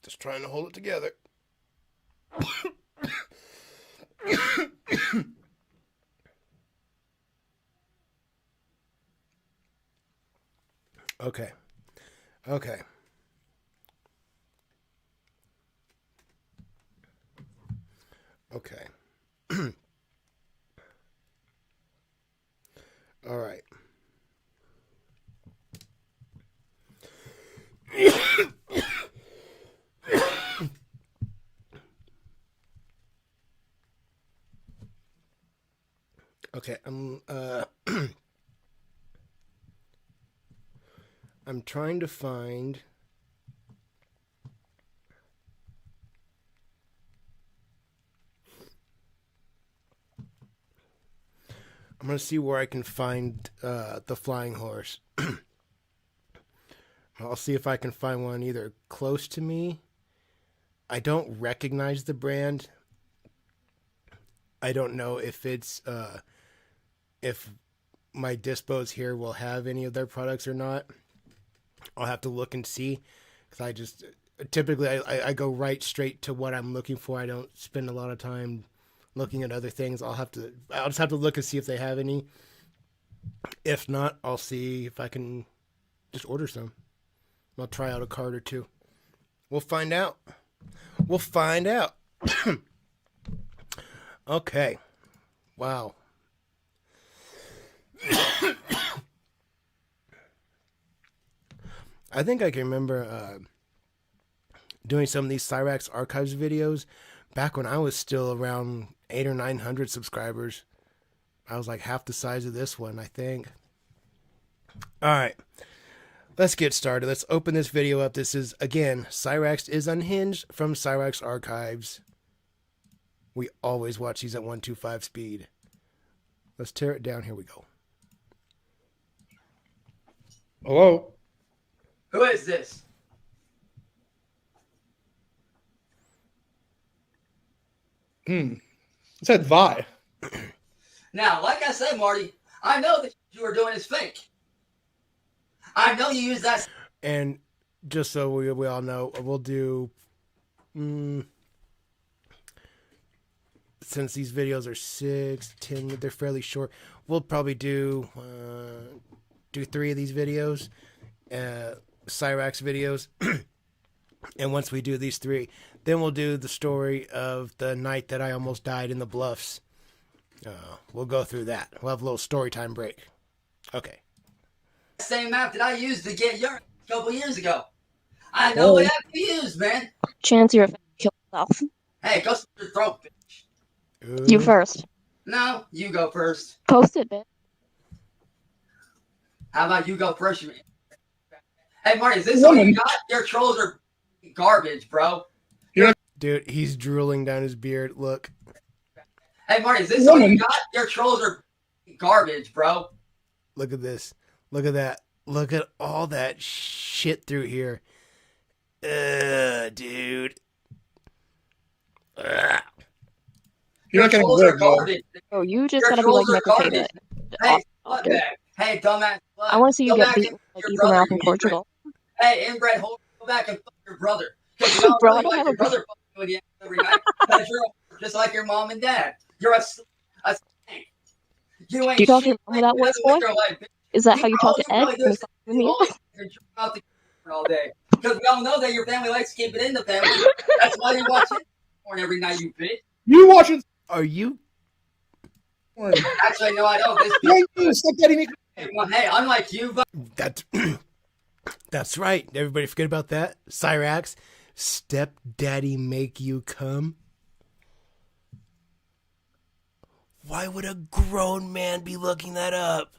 Just trying to hold it together. Okay. Okay. Okay. All right. Okay, I'm trying to find I'm going to see where I can find the flying horse. I'll see if I can find one either close to me. I don't recognize the brand. I don't know if it's if my dispos here will have any of their products or not. I'll have to look and see, because I just typically I go right straight to what I'm looking for. I don't spend a lot of time looking at other things. I'll just have to look and see if they have any. If not, I'll see if I can just order some. I'll try out a card or two. We'll find out. We'll find out. Okay. Wow. I think I can remember doing some of these Cyrax Archives videos back when I was still around 800 or 900 subscribers. I was like half the size of this one, I think. All right. Let's get started. Let's open this video up. This is, again, Cyrax is Unhinged from Cyrax Archives. We always watch these at 125 speed. Let's tear it down. Here we go. Hello? Who is this? It said Vi. Now, like I said, Marty, I know that you are doing is fake. I know you use that. And just so we all know, we'll do... since these videos are 6, 10, they're fairly short, we'll probably do 3 of these videos, Cyrax videos. And once we do these 3, then we'll do the story of the night that I almost died in the Bluffs. We'll go through that. We'll have a little story time break. Okay. Same map that I used to get urine a couple years ago. I know what app to use, man. Chance you're a kill yourself. Hey, go slit your throat, bitch. Ooh. You first. No, you go first. Post it, bitch. How about you go first? Hey, Marty, is this all you got? Your trolls are garbage, bro. Dude, he's drooling down his beard. Look. Hey, Marty, is this all you got? Your trolls are garbage, bro. Look at this. Look at that. Look at all that shit through here. Dude. You're not gonna are garbage. Oh, you just gotta be like Michael Payton. Hey, hey, dumbass. I want to see you get beaten like you come out from Portugal. Hey, inbred whore, go back and fuck your brother. Bro, I don't have a brother with you every night. Because you're just like your mom and dad. You're a snake. You ain't Do you talk to shit. your mom without voice, boy? Is that how you talk to Ed? All day. Because we all know that your family likes to keep it in the family. That's why you watch it porn every night, you bitch. You watching? Are you? Actually, no, I don't. Hey, unlike you, but That's right. Everybody forget about that. Cyrax, stepdaddy make you come? Why would a grown man be looking that up?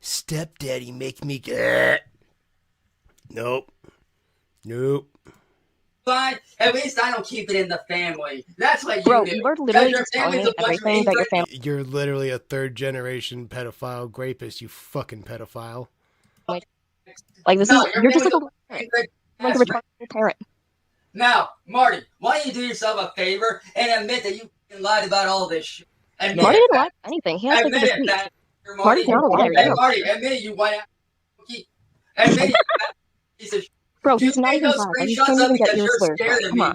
Stepdaddy make me Nope. But at least I don't keep it in the family. That's what you Bro, do. you are literally just telling me everything that your family. You're literally a 3rd-generation pedophile rapist, you fucking pedophile. Like this is you're just like a retarded parent. Now, Marty, why don't you do yourself a favor and admit that you lied about all this shit? Marty didn't lie about anything. He has to admit be that. Marty's not a liar. Hey, Marty, admit it, you white ass. Admit it, piece of shit. Bro, he's not even lying. He can't even get yours clear. Come on.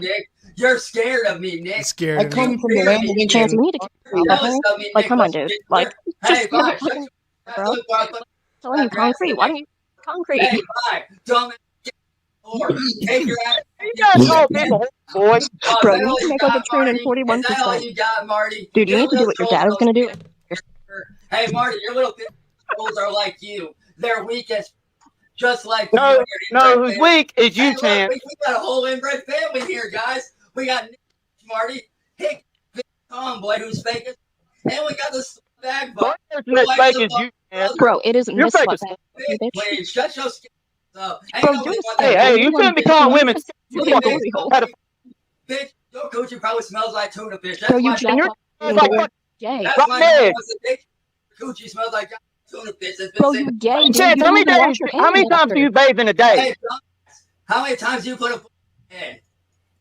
You're scared of me, Nick. Scared I come from the land of the Chance, you need to kill yourself. Like, come on, dude. Like, Hey, just bye. bro. Telling you concrete. Why don't you concrete? Hey, bye. Dumb take your ass. You guys all big boy. Bro, you need to make up a train in 41%. Is that all you got, Marty? Dude, you need to do what your dad was gonna do. Hey, Marty, your little trolls are like you. They're weak as just like no, you. No, who's weak is you, Chance. We got a whole inbred family here, guys. We got Nick, Marty, Hick, Tomboy, who's fake as, and we got this bag boy. Fake as you, Chance. Bro, it isn't You're this fake one. as Wait, shut your skin up. Bro, hey, you shouldn't be calling women. Bitch, your coochie probably smells like tuna fish. Bro, you jack off. Gay. That's why coochie smells like tuna fish. Bro, you gay. Chance, how many times do you bathe in a day? How many times do you put a in?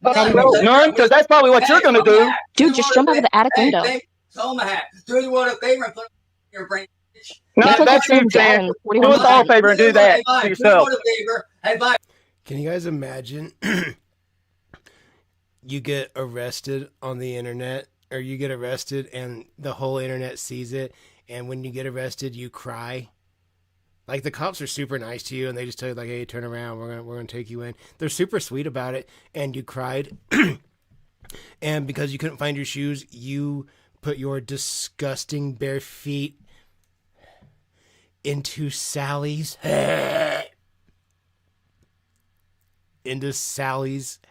None, because that's probably what you're gonna do. Dude, just jump out of the attic window. Tomahawk. Do you want a favor and put it in your brain? No, that's you, Chance. Do us all a favor and do that to yourself. Can you guys imagine? You get arrested on the internet, or you get arrested and the whole internet sees it, and when you get arrested, you cry. Like, the cops are super nice to you, and they just tell you, like, hey, turn around, we're gonna take you in. They're super sweet about it, and you cried. And because you couldn't find your shoes, you put your disgusting bare feet into Sally's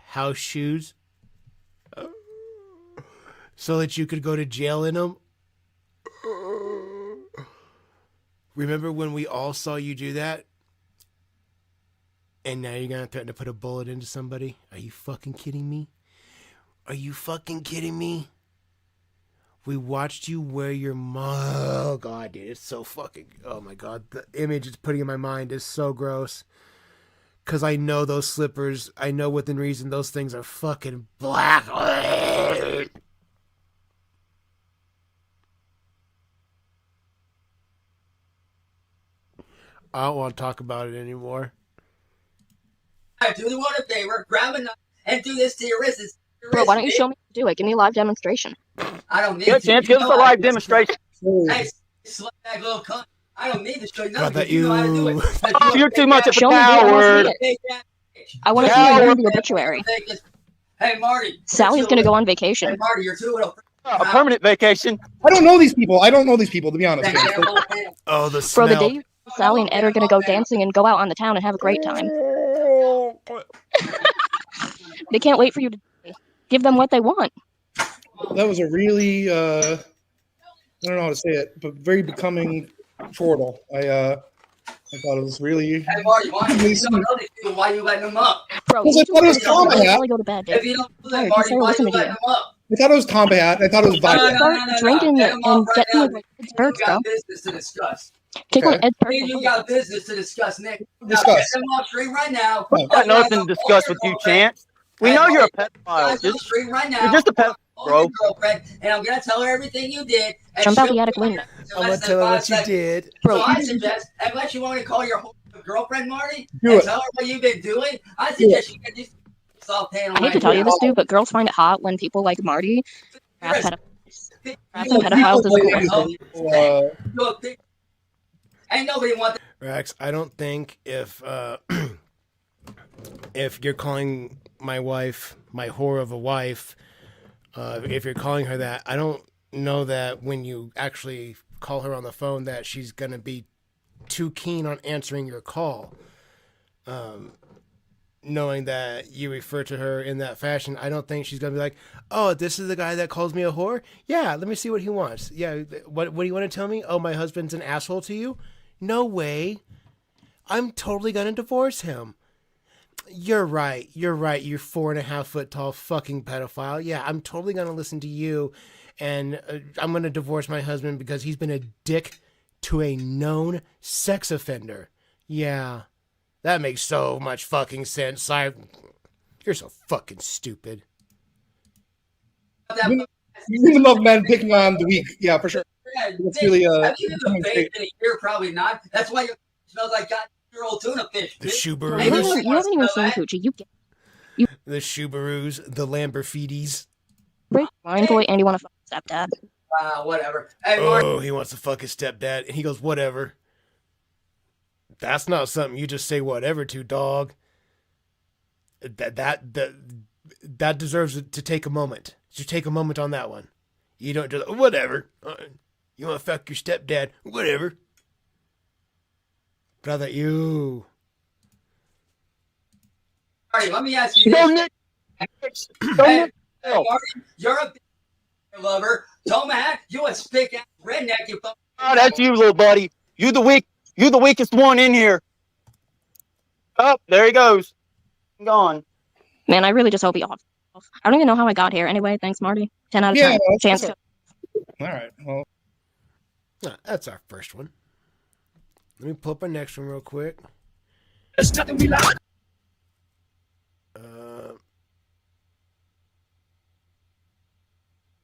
house shoes so that you could go to jail in them. Remember when we all saw you do that? And now you're gonna threaten to put a bullet into somebody? Are you fucking kidding me? Are you fucking kidding me? We watched you wear your oh god, dude, it's so fucking, oh my god, the image it's putting in my mind is so gross. Cause I know those slippers, I know within reason those things are fucking black. I don't want to talk about it anymore. I do you want a favor, grab a knife and do this to your wrists. Bro, why don't you show me how to do it? Give me a live demonstration. I don't need Good chance, give us a live demonstration. Hey, slut bag little cunt. I don't need to show you nothing. That You know how to do it. You're too much of a coward. I want to see her read the obituary. Hey, Marty. Sally's gonna go on vacation. Hey, Marty, you're too little. A permanent vacation. I don't know these people. To be honest. Oh, the Bro, smell. the day Sally and Ed are gonna go dancing and go out on the town and have a great time. They can't wait for you to give them what they want. That was a really, I don't know how to say it, but very becoming chortle. I thought it was really. Hey, Marty, why you don't know these people? Why you letting them up? Bro, Because I thought it was combat. Sally, go to bed, dude. If you don't do that, Marty, why you letting them up? I thought it was combat. I thought it was violent. Start drinking and get some of Ed's perks, bro. Business to discuss. Take one of Ed's perks. You got business to discuss, Nick. Discuss. Now, get them off stream right now. I got nothing to discuss with you, Chance. We know you're a pedophile. You're just a pedophile, bro. And I'm gonna tell her everything you did. Jump out the attic window. I'm gonna tell her what you did. So I suggest, unless you want to call your girlfriend Marty Do and it. tell her what you've been doing, I suggest you get this soft hand. I hate to tell you this, dude, but girls find it hot when people like Marty harass pedophiles at school. Ain't nobody want that. Rex, I don't think if you're calling my wife my whore of a wife, if you're calling her that, I don't know that when you actually call her on the phone that she's gonna be too keen on answering your call. Knowing that you refer to her in that fashion, I don't think she's gonna be like, "Oh, this is the guy that calls me a whore? Yeah, let me see what he wants. Yeah, what do you want to tell me? Oh, my husband's an asshole to you? No way. I'm totally gonna divorce him. You're right, you 4.5 foot tall fucking pedophile. Yeah, I'm totally gonna listen to you, and I'm gonna divorce my husband because he's been a dick to a known sex offender. Yeah, that makes so much fucking sense. You're so fucking stupid. You love men picking on the weak. Yeah, for sure. It's really Have you been bathed in a year? Probably not. That's why it smells like goddamn tuna fish. The You Subarus, haven't even seen Coochie. the Subarus, the Lamborghinis. Break blind boy and you want to fuck stepdad. Whatever. Hey, Oh, he wants to fuck his stepdad, and he goes, whatever. That's not something you just say whatever to, dog. That deserves to take a moment. You take a moment on that one. You don't just, whatever. You want to fuck your stepdad, whatever. Brother, you. Marty, let me ask you this. Hey, Marty, you're a big lover. Tomac, you a spick ass redneck. You fucking. Oh, that's you, little buddy. You're the weakest one in here. Oh, there he goes. Gone. Man, I really just hope he off. I don't even know how I got here. Anyway, thanks, Marty. 10 out of 10. Chance to. All right. Well, that's our first one. Let me pull up our next one real quick. There's nothing we like.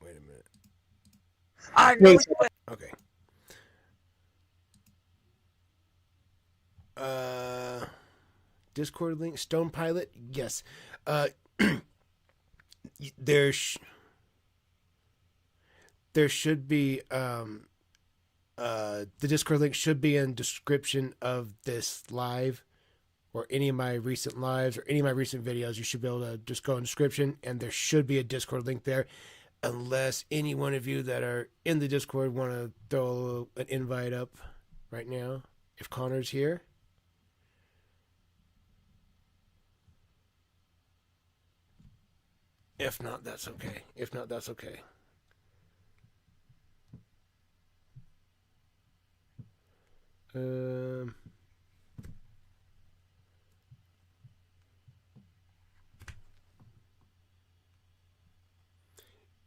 Wait a minute. I know. Okay. Discord link, Stone Pilot. Yes. There should be the Discord link should be in description of this live or any of my recent lives or any of my recent videos. You should be able to just go in description and there should be a Discord link there, unless any one of you that are in the Discord want to throw an invite up right now. If Connor's here. If not, that's okay.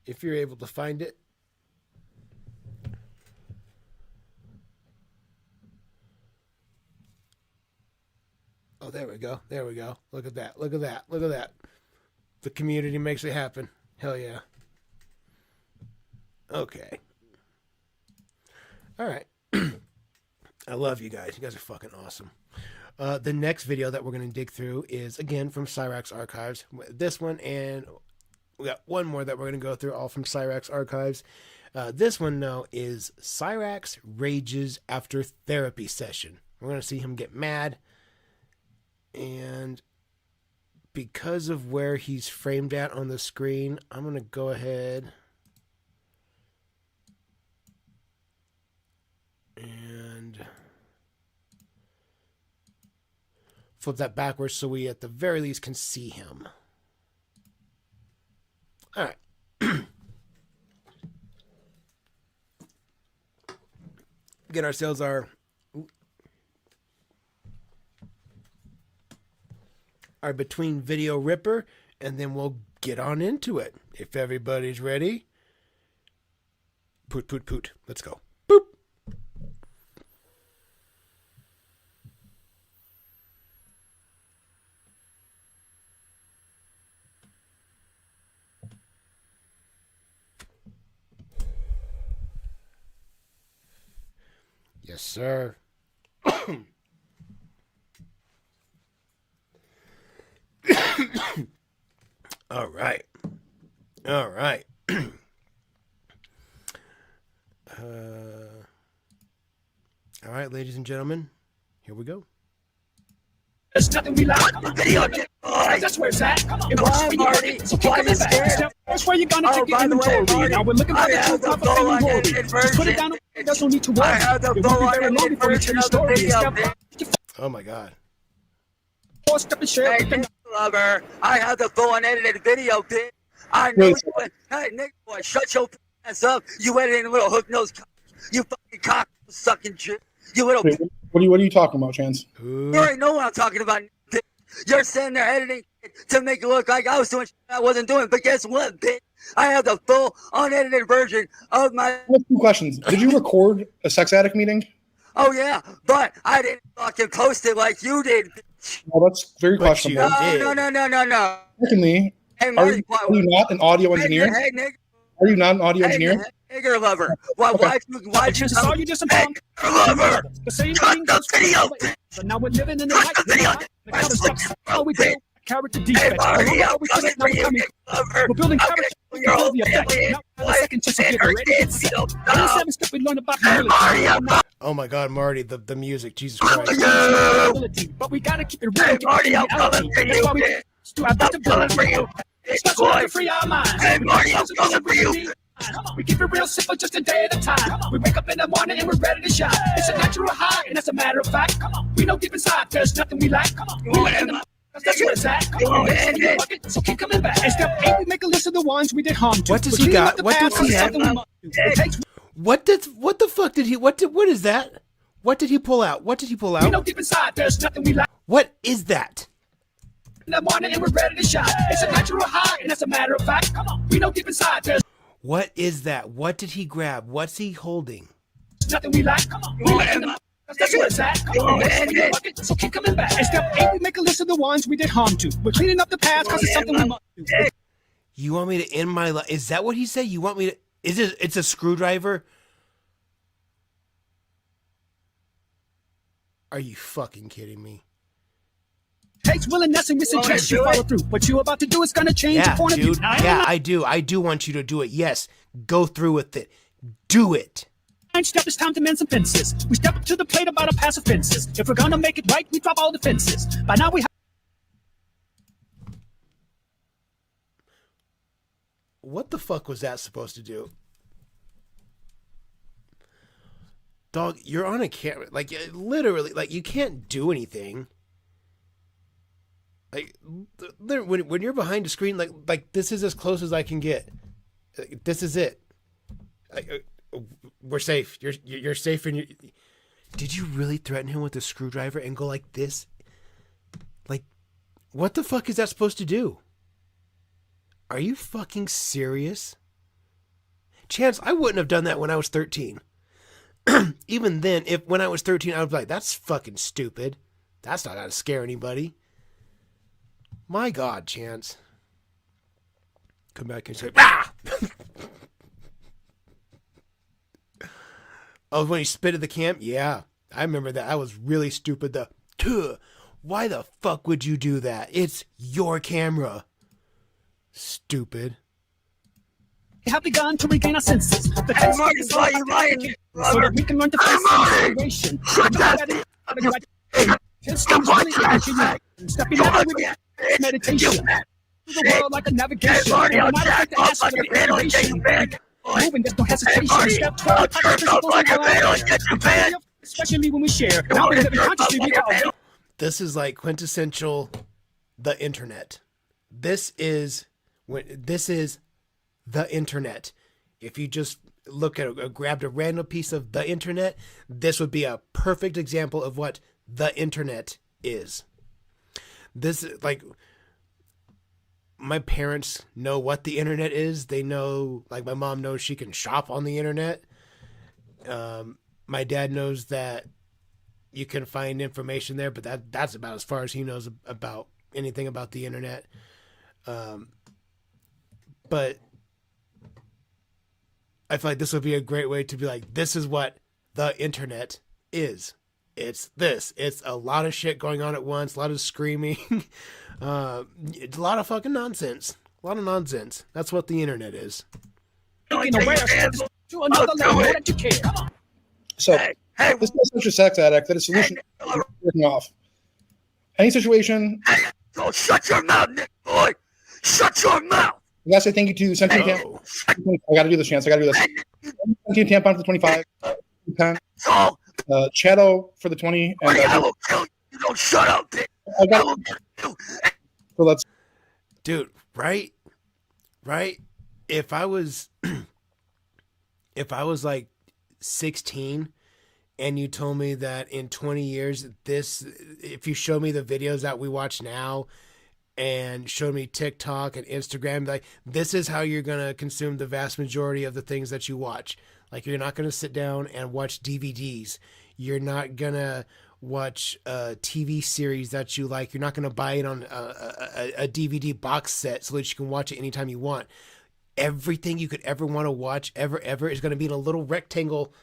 If you're able to find it. Oh, there we go. Look at that. The community makes it happen. Hell yeah. Okay. All right. I love you guys. You guys are fucking awesome. The next video that we're going to dig through is, again, from Cyrax Archives. This one, and we got one more that we're going to go through, all from Cyrax Archives. This one, though, is Cyrax Rages After Therapy Session. We're going to see him get mad. And because of where he's framed at on the screen, I'm going to go ahead and flip that backwards so we at the very least can see him. All right. Get ourselves our between video ripper, and then we'll get on into it. If everybody's ready. Poot, poot, poot. Let's go. Boop. Yes, sir. All right. All right. All right, ladies and gentlemen, here we go. There's nothing we like. Video game. That's where it's at. It works for you, Marty. So keep coming back. That's where you're gonna take your inventory. Now we're looking for the true top of fame and glory. Just put it down. There's no need to worry. It won't be very long before you tell your story. Oh my God. Hey, lover, I have the full unedited video, bitch. I know you. Hey, Nick, boy, shut your ass up. You editing little hook nose. You fucking cock sucking shit. You little. Wait, what are you talking about, Chance? You already know what I'm talking about. Bitch. You're sitting there editing to make it look like I was doing shit I wasn't doing. But guess what, bitch? I have the full unedited version of my. I have two questions. Did you record a sex addict meeting? Oh yeah, but I didn't fucking post it like you did. Well, that's very questionable. No. Secondly, Hey, are Marty, you not an audio engineer? Hey, nigga. Are you not an audio engineer? Nigger lover. Why'd you saw you just a punk? Lover. The same thing. But now we're living in the light. The kind of stuff how we do. Character defects. We're building character. The effect. Now the second chance to get ready. In the 7 step we learn about humility. Oh my God, Marty, the music, Jesus Christ. But we gotta keep it real. Marty, I'm coming for you. I'm coming for you. To free our minds. Hey, Marty, I'm coming for you. We keep it real simple, just a day at a time. We wake up in the morning and we're ready to shine. It's a natural high, and that's a matter of fact. We know deep inside there's nothing we lack. That's where it's at. So keep coming back. And step 8, we make a list of the ones we did harm to. What does he got? What does he have? What the fuck did he? What is that? What did he pull out? What did he pull out? We know deep inside there's nothing we lack. What is that? In the morning and we're ready to shine. It's a natural high, and that's a matter of fact. We know deep inside there's. What is that? What did he grab? What's he holding? Nothing we lack. That's where it's at. So keep coming back. And step 8, we make a list of the ones we did harm to. We're cleaning up the past because it's something we must do. You want me to end my life? Is that what he said? You want me to? Is it? It's a screwdriver? Are you fucking kidding me? Takes willingness, and we suggest you follow through. What you're about to do is gonna change your point of view. Yeah, I do. I do want you to do it. Yes, go through with it. Do it. Step, it's time to mend some fences. We step up to the plate about our past offenses. If we're gonna make it right, we drop all defenses. By now we have. What the fuck was that supposed to do? Dog, you're on a camera. Like, literally, like, you can't do anything. Like, when you're behind a screen, like this is as close as I can get. This is it. We're safe. You're safe. And did you really threaten him with a screwdriver and go like this? Like, what the fuck is that supposed to do? Are you fucking serious? Chance, I wouldn't have done that when I was 13. Even then, when I was 13, I would be like, that's fucking stupid. That's not gonna scare anybody. My God, Chance. Come back and say, ah! Oh, when he spit at the camp? Yeah, I remember that. I was really stupid. Why the fuck would you do that? It's your camera. Stupid. We have begun to regain our senses. The Hey, Marty, why are you lying? So that we can learn to face the situation. Stepping out, we It's meditation. Through the world like a navigation. And when I take the ask for the information. Moving, there's no hesitation. Step 12, especially when we share. Now we live consciously. We are. This is like quintessential the internet. This is the internet. If you just look at grabbed a random piece of the internet, this would be a perfect example of what the internet is. This, like, my parents know what the internet is. They know, like, my mom knows she can shop on the internet. My dad knows that you can find information there, but that's about as far as he knows about anything about the internet. But I feel like this would be a great way to be like, this is what the internet is. It's this. It's a lot of shit going on at once, a lot of screaming, it's a lot of fucking nonsense. A lot of nonsense. That's what the internet is. So, this is such a sex addict that a solution is working off. Any situation. Oh, shut your mouth, Nick boy! Shut your mouth! I gotta say thank you to Sentient Tampon. I gotta do this, Chance. I gotta do this. Sentient Tampon for the 25. 10. Shadow for the 20. And, I will kill you. You don't shut up, bitch. I will kill you. So let's. Dude, right? If I was like 16 and you told me that in 20 years, if you show me the videos that we watch now and showed me TikTok and Instagram, like, this is how you're going to consume the vast majority of the things that you watch. Like, you're not going to sit down and watch DVDs. You're not going to watch a TV series that you like. You're not going to buy it on a DVD box set so that you can watch it anytime you want. Everything you could ever want to watch, ever, is going to be in a little rectangle.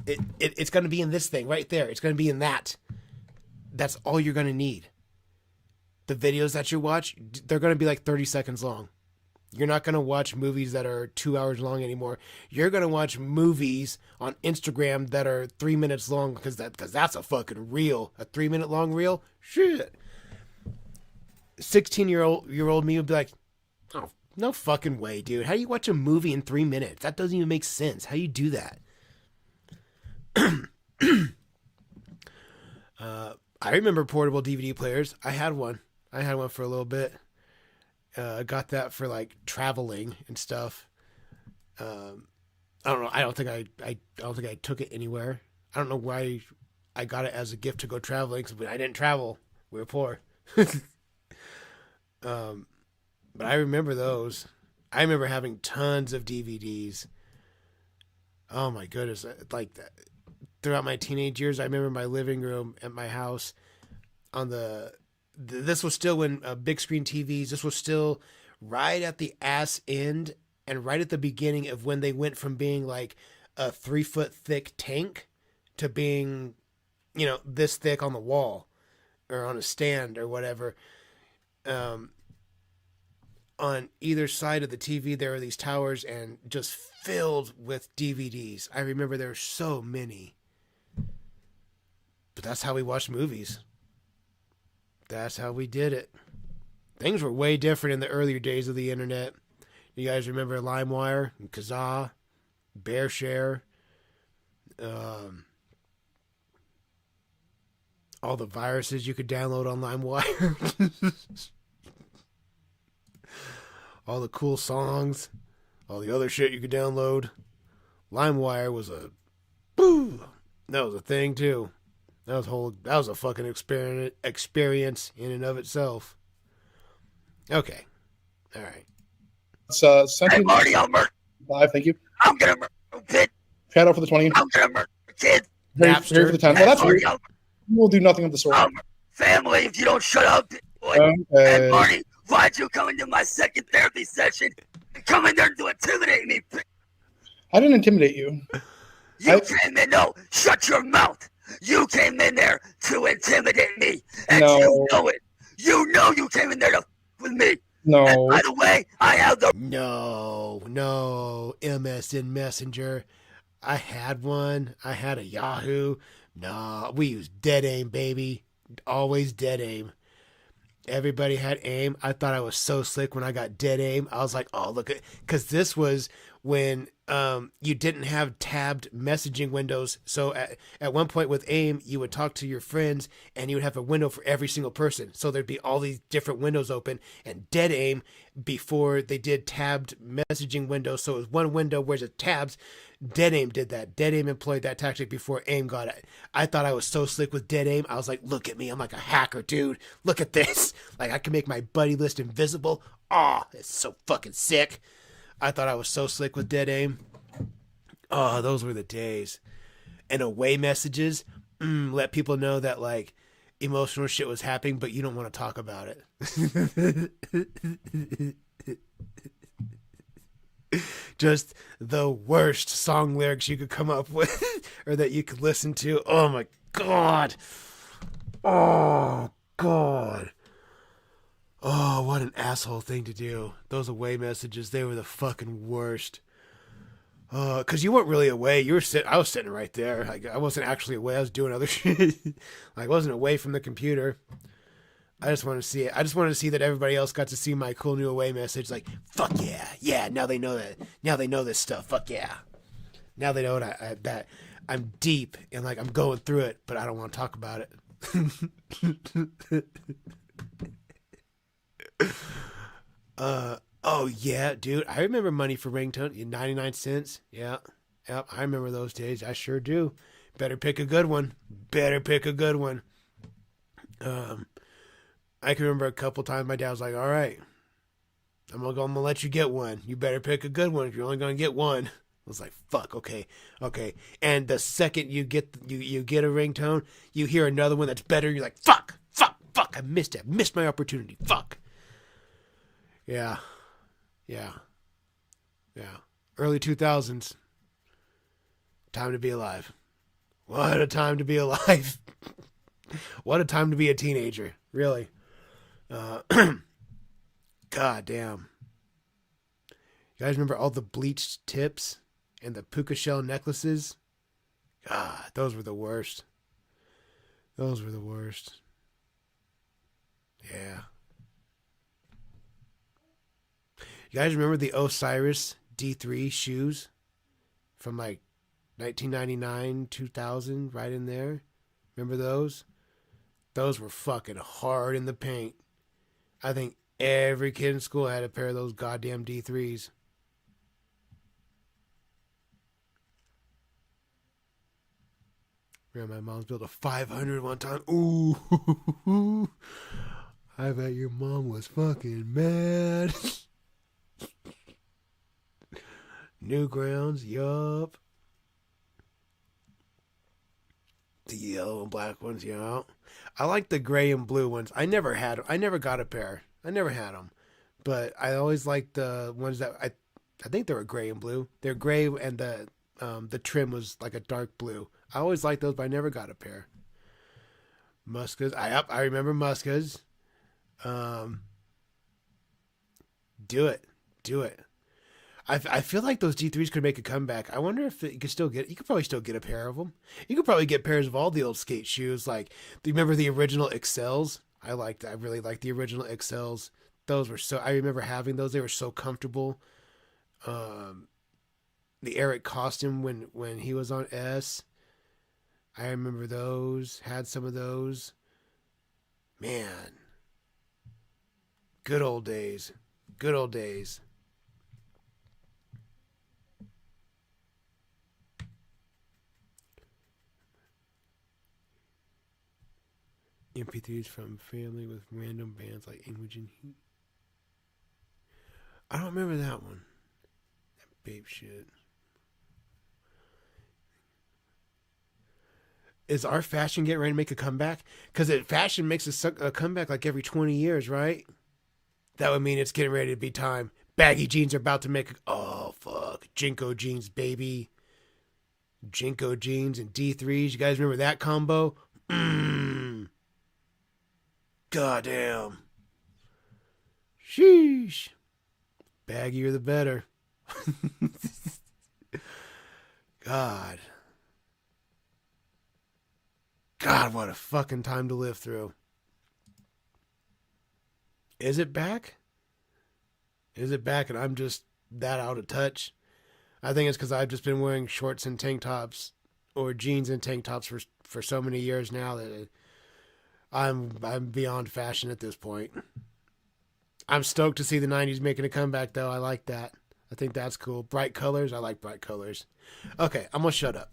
It's going to be in this thing right there. It's going to be in that. That's all you're going to need. The videos that you watch, they're going to be like 30 seconds long. You're not going to watch movies that are 2 hours long anymore. You're going to watch movies on Instagram that are 3 minutes long because that's a fucking reel. A 3 minute long reel? Shit. 16-year-old me would be like, oh, no fucking way, dude. How do you watch a movie in 3 minutes? That doesn't even make sense. How do you do that? I remember portable DVD players. I had one for a little bit. I got that for like traveling and stuff. I don't know. I don't think I took it anywhere. I don't know why I got it as a gift to go traveling, because I didn't travel. We were poor. But I remember those. I remember having tons of DVDs. Oh my goodness. Like that. Throughout my teenage years, I remember my living room at my house this was still when big screen TVs, this was still right at the ass end and right at the beginning of when they went from being like a 3-foot thick tank to being, this thick on the wall or on a stand or whatever. On either side of the TV, there were these towers and just filled with DVDs. I remember there were so many. But that's how we watched movies. That's how we did it. Things were way different in the earlier days of the internet. You guys remember LimeWire and Kazaa, BearShare, all the viruses you could download on LimeWire, all the cool songs, all the other shit you could download. LimeWire was that was a thing too. That was a fucking experience in and of itself. Okay. All right. It's Hey, Marty, I'll murder. 5, thank you. I'm gonna murder a kid. Shadow for the 20. I'm gonna murder a kid. Harry for the 10. Well, that's Marty, weird. We'll do nothing of the sort. Family, if you don't shut up, boy. Okay. Hey, Marty, why'd you come into my second therapy session and come in there to intimidate me? I didn't intimidate you. You came in, no, shut your mouth. You came in there to intimidate me, and you know it. You know you came in there to with me. No. And by the way, I have the... No, MSN Messenger. I had one. I had a Yahoo. No, we used Dead Aim, baby. Always Dead Aim. Everybody had aim. I thought I was so slick when I got dead aim. I was like, oh, look at, because this was when you didn't have tabbed messaging windows. So at one point with aim, you would talk to your friends and you would have a window for every single person. So there'd be all these different windows open. And dead aim, before they did tabbed messaging windows, so it was one window where the tabs. Dead aim did that. Dead aim employed that tactic before aim got it. I thought I was so slick with dead aim. I was like, look at me. I'm like a hacker, dude. Look at this. Like, I can make my buddy list invisible. Oh, it's so fucking sick. I thought I was so slick with dead aim. Oh, those were the days. And away messages. Let people know that, like, emotional shit was happening, but you don't want to talk about it. Just the worst song lyrics you could come up with or that you could listen to. Oh my God. Oh God. Oh, what an asshole thing to do. Those away messages, they were the fucking worst. Cause you weren't really away. I was sitting right there. Like, I wasn't actually away. I was doing other shit. I wasn't away from the computer. I just wanted to see it. I just wanted to see that everybody else got to see my cool new away message. Like, fuck yeah. Yeah, now they know that. Now they know this stuff. Fuck yeah. Now they know that I'm deep and, like, I'm going through it, but I don't want to talk about it. Oh, yeah, dude. I remember money for ringtone. 99 cents. Yeah. Yep, I remember those days. I sure do. Better pick a good one. Better pick a good one. I can remember a couple times my dad was like, all right, I'm gonna let you get one. You better pick a good one if you're only gonna get one. I was like, fuck, okay. And the second you get you get a ringtone, you hear another one that's better, you're like, fuck, I missed it. I missed my opportunity. Fuck. Yeah. Early 2000s. Time to be alive. What a time to be alive. What a time to be a teenager. Really. God damn. You guys remember all the bleached tips and the puka shell necklaces? God, those were the worst. Those were the worst. Yeah. You guys remember the Osiris D3 shoes from like 1999, 2000, right in there? Remember those? Those were fucking hard in the paint. I think every kid in school had a pair of those goddamn D3s. Remember, my mom's built a 500 one time. Ooh. I bet your mom was fucking mad. Newgrounds, yup. The yellow and black ones, yup. I like the gray and blue ones. I never got a pair. I never had them. But I always liked the ones that I think they were gray and blue. They're gray and the trim was like a dark blue. I always liked those, but I never got a pair. Muskas. I remember Muskas. Do it. I feel like those G3s could make a comeback. I wonder if you could probably still get a pair of them. You could probably get pairs of all the old skate shoes. Like, do you remember the original Excels? I really liked the original Excels. Those were I remember having those. They were so comfortable. The Eric costume when he was on S. I remember those. Had some of those. Man. Good old days. Good old days. MP3s from family with random bands like Imogen Heat. I don't remember that one. That babe shit. Is our fashion getting ready to make a comeback? Because fashion makes a comeback like every 20 years, right? That would mean it's getting ready to be time. Baggy jeans are about to make oh, fuck. Jinko jeans, baby. Jinko jeans and D3s. You guys remember that combo? Goddamn. Sheesh. Baggier the better. God, what a fucking time to live through. Is it back? Is it back and I'm just that out of touch? I think it's because I've just been wearing shorts and tank tops or jeans and tank tops for so many years now that I'm beyond fashion at this point. I'm stoked to see the 90s making a comeback, though. I like that. I think that's cool. Bright colors. I like bright colors. Okay, I'm going to shut up.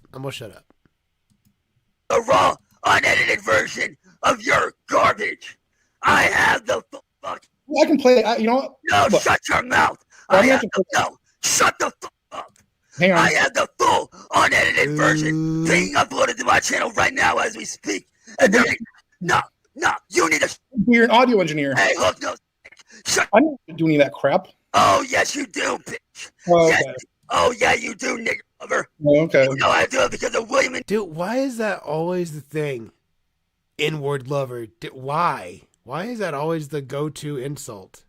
The raw, unedited version of your garbage. I have the fuck. I can play it. You know what? No, Look, shut your mouth. Shut the fuck up. Hang on. I have the full unedited version being uploaded to my channel right now as we speak. And there, no, you need to. You're an audio engineer. Hey, hook nose. I don't do any of that crap. Oh, yes, you do, bitch. Oh, yes. okay. Oh, yeah, you do, nigger lover. Oh, okay. You know I do it because of William and... Dude, why is that always the thing? N-word lover. Why? Why is that always the go-to insult?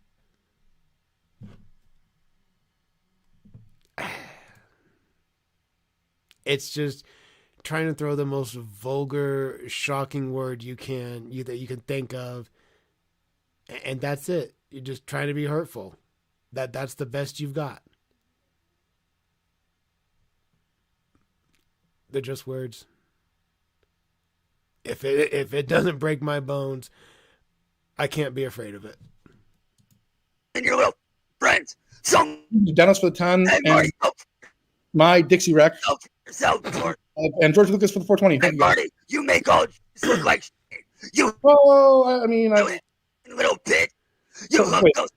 It's just trying to throw the most vulgar, shocking word that you can think of, and that's it. You're just trying to be hurtful. That's the best you've got. They're just words. If it doesn't break my bones, I can't be afraid of it. And your little friends. So Dennis for the 10 and my Dixie Wreck. And George Lucas for the 420. Hey, Marty, you make all look like shit. You. Oh, I mean, little bitch. You look those.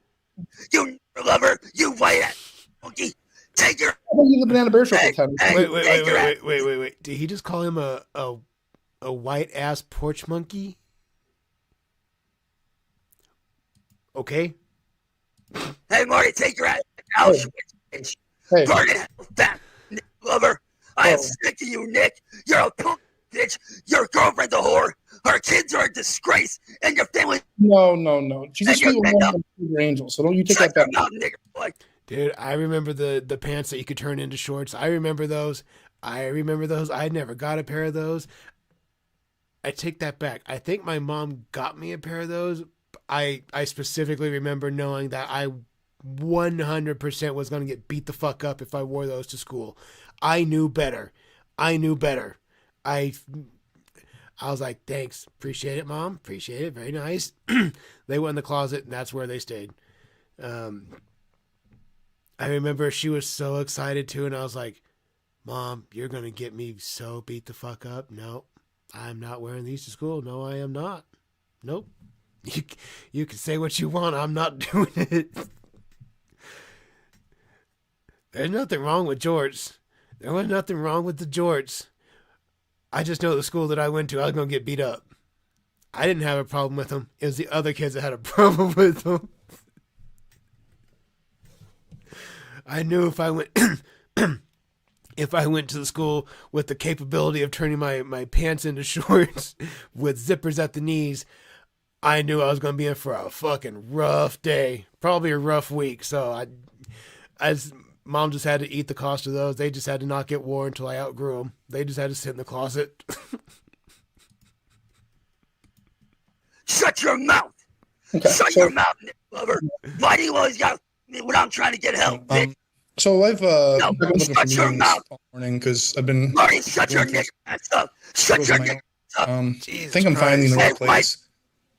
You lover. You white ass monkey. Take your. The Banana Bear Show for the 10. Wait. Did he just call him a white ass porch monkey? Okay. Hey, Marty, take your ass out. Bitch. Hey. Burn it, fat lover. I am sick of you, Nick. You're a punk bitch. Your girlfriend's a whore. Her kids are a disgrace, and your family. No. She's a sweet woman, your angel. So don't you take that back. Dude, I remember the pants that you could turn into shorts. I remember those. I never got a pair of those. I take that back. I think my mom got me a pair of those. I specifically remember knowing that I 100% was going to get beat the fuck up if I wore those to school. I knew better. I was like, thanks. Appreciate it, Mom. Appreciate it. Very nice. They went in the closet, and that's where they stayed. I remember she was so excited, too, and I was like, Mom, you're going to get me so beat the fuck up. No, I'm not wearing these to school. No, I am not. Nope. You can say what you want. I'm not doing it. There's nothing wrong with jorts. There was nothing wrong with the jorts. I just know the school that I went to, I was going to get beat up. I didn't have a problem with them. It was the other kids that had a problem with them. I knew if I went to the school with the capability of turning my pants into shorts with zippers at the knees, I knew I was going to be in for a fucking rough day. Probably a rough week. So Mom just had to eat the cost of those. They just had to not get worn until I outgrew them. They just had to sit in the closet. Shut your mouth. Okay, Shut your mouth, Nick lover. Why do you always got me when I'm trying to get help, bitch? So I've been looking for shut your meetings mouth. all morning because I've been. Marty, shut your nigger ass up. Shut your nigger ass up. I think I'm finally in the right place.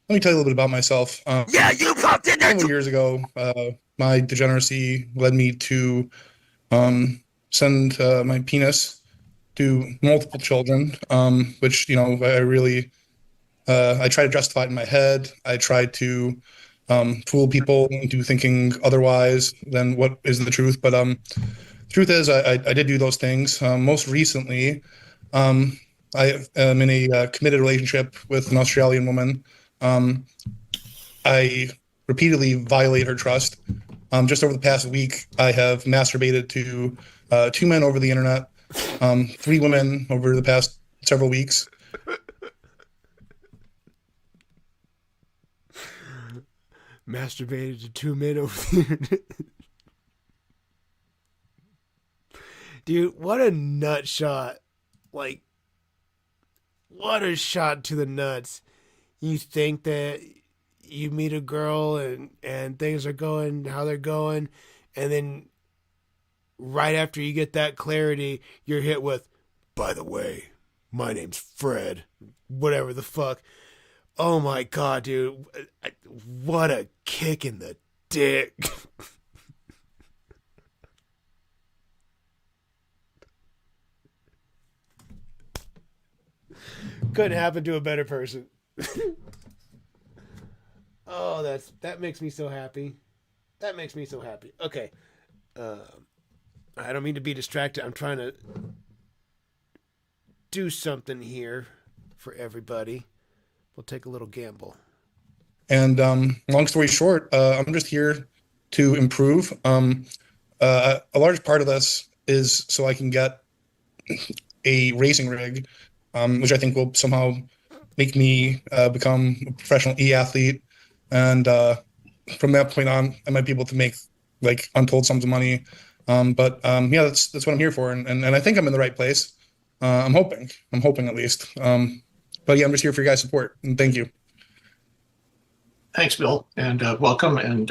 Let me tell you a little bit about myself. Yeah, you popped in there. Several years ago, my degeneracy led me to send my penis to multiple children, which, I really, I try to justify it in my head. I try to fool people into thinking otherwise than what is the truth. But truth is, I did do those things. Most recently, I am in a committed relationship with an Australian woman. I repeatedly violate her trust. Just over the past week, I have masturbated to 2 men over the internet, 3 women over the past several weeks. Masturbated to 2 men over the internet. Dude, what a nut shot. Like, what a shot to the nuts. You think that you meet a girl and things are going how they're going, and then right after you get that clarity, you're hit with, by the way, my name's Fred, whatever the fuck. Oh my God, dude. What a kick in the dick. Couldn't happen to a better person. Oh, that makes me so happy. That makes me so happy. Okay. I don't mean to be distracted. I'm trying to do something here for everybody. We'll take a little gamble. And long story short, I'm just here to improve. A large part of this is so I can get a racing rig, which I think will somehow make me become a professional e-athlete. And from that point on, I might be able to make like untold sums of money. But yeah, that's what I'm here for. And I think I'm in the right place. I'm hoping at least. But yeah, I'm just here for your guys' support, and thank you. Thanks, Bill, and welcome. And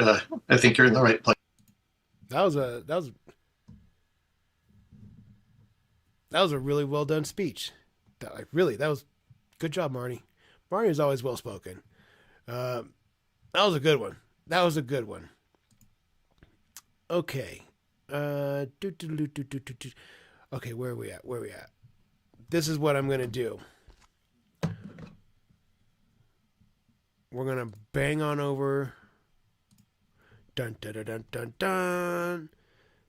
I think you're in the right place. That was a really well done speech. That was good job, Marty. Marty is always well spoken. That was a good one. Okay. Okay, where are we at? This is what I'm gonna do. We're gonna bang on over dun dun dun dun dun dun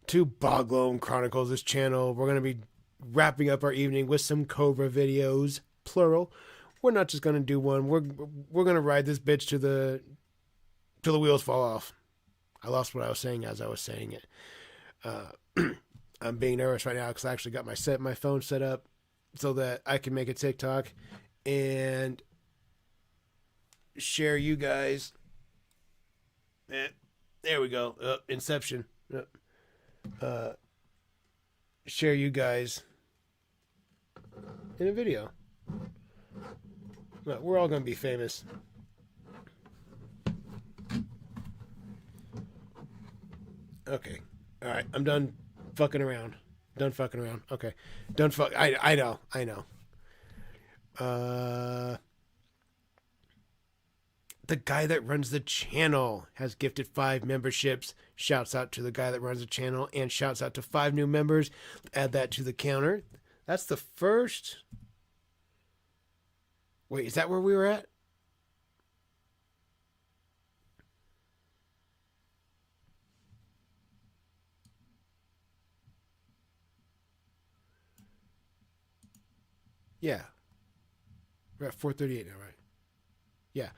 to Boglone Chronicles, this channel. We're gonna be wrapping up our evening with some Cobra videos, plural. We're not just gonna do one. We're gonna ride this bitch till the wheels fall off. I lost what I was saying as I was saying it. I'm being nervous right now because I actually got my phone set up so that I can make a TikTok and share you guys. There we go. Inception. Share you guys in a video. Well, we're all going to be famous. Okay. All right. I'm done fucking around. Okay. I know. The guy that runs the channel has gifted 5 memberships. Shouts out to the guy that runs the channel and shouts out to 5 new members. Add that to the counter. That's the first. Wait, is that where we were at? Yeah. We're at 438 now, right? Yeah.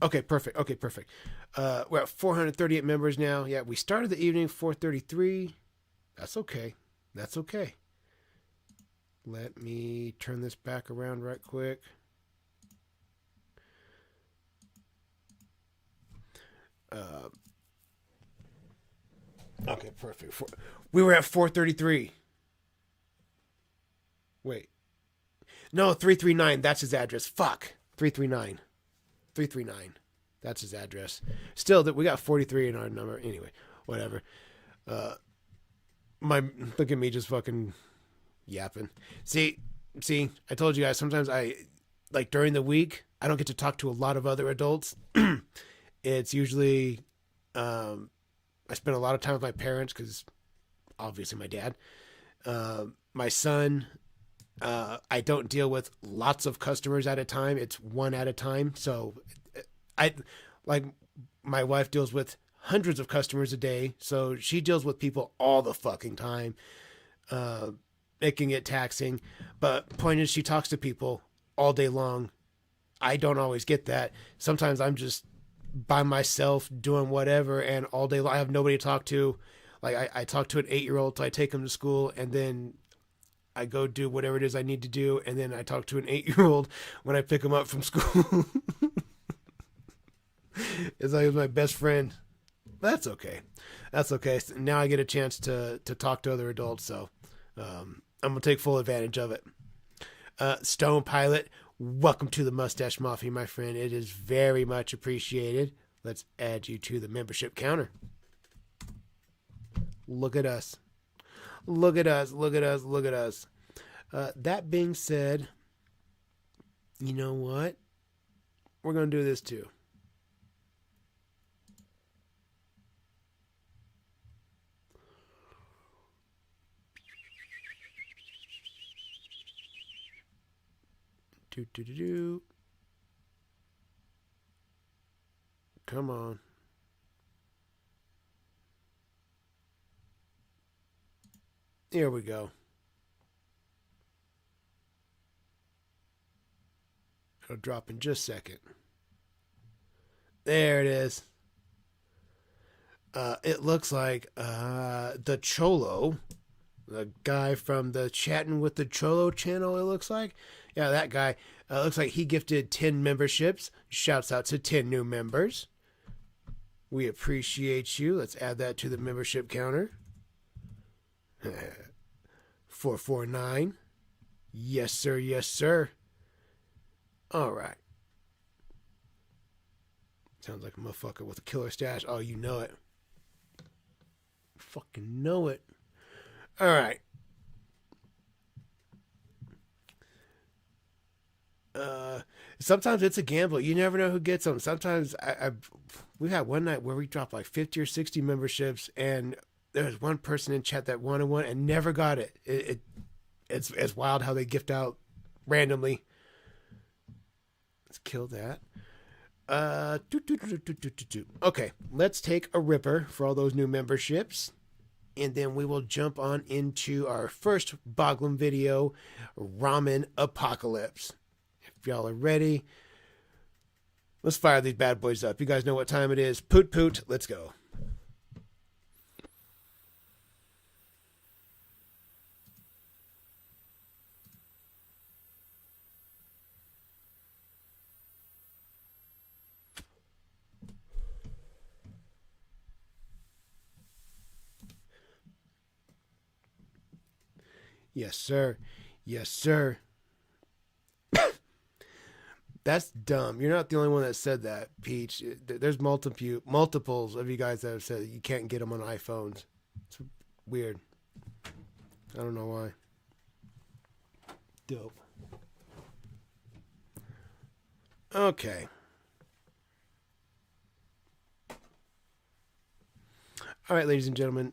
Okay, perfect. We're at 438 members now. Yeah, we started the evening 433. That's okay. Let me turn this back around right quick. Okay, perfect. We were at 433. Wait. No, 339. That's his address. Fuck. 339. That's his address. Still, that we got 43 in our number. Anyway, whatever. Look at me just fucking yapping. See, I told you guys, sometimes like during the week, I don't get to talk to a lot of other adults. It's usually, I spend a lot of time with my parents because obviously my dad, my son. I don't deal with lots of customers at a time. It's one at a time. So my wife deals with hundreds of customers a day. So she deals with people all the fucking time, making it taxing. But point is, she talks to people all day long. I don't always get that. Sometimes I'm just by myself doing whatever, and all day long I have nobody to talk to. Like I talk to an 8-year-old till I take him to school, and then I go do whatever it is I need to do, and then I talk to an 8-year-old when I pick him up from school. It's like my best friend. That's okay. So now I get a chance to talk to other adults, so I'm going to take full advantage of it. Stone Pilot, Welcome to the Mustache Mafia, my friend. It is very much appreciated. Let's add you to the membership counter. Look at us. Look at us. Look at us. Look at us. That being said, you know what? We're going to do this too. Do. Come on. Here we go. It'll drop in just a second. There it is. It looks like the Cholo, the guy from the Chatting with the Cholo channel, it looks like. Yeah, that guy. Looks like he gifted 10 memberships. Shouts out to 10 new members. We appreciate you. Let's add that to the membership counter. 449. Yes, sir. Yes, sir. All right. Sounds like a motherfucker with a killer stash. Oh, you know it. Fucking know it. All right. Sometimes it's a gamble. You never know who gets them. Sometimes we had one night where we dropped like 50 or 60 memberships, and there was one person in chat that wanted one and never got it. It's wild how they gift out randomly. Let's kill that. Okay, let's take a ripper for all those new memberships, and then we will jump on into our first Boglum video, Ramen Apocalypse. If y'all are ready, let's fire these bad boys up. You guys know what time it is. Poot poot, let's go. Yes, sir. Yes, sir. That's dumb. You're not the only one that said that, Peach. There's multiples of you guys that have said you can't get them on iPhones. It's weird. I don't know why. Dope. Okay. All right, ladies and gentlemen.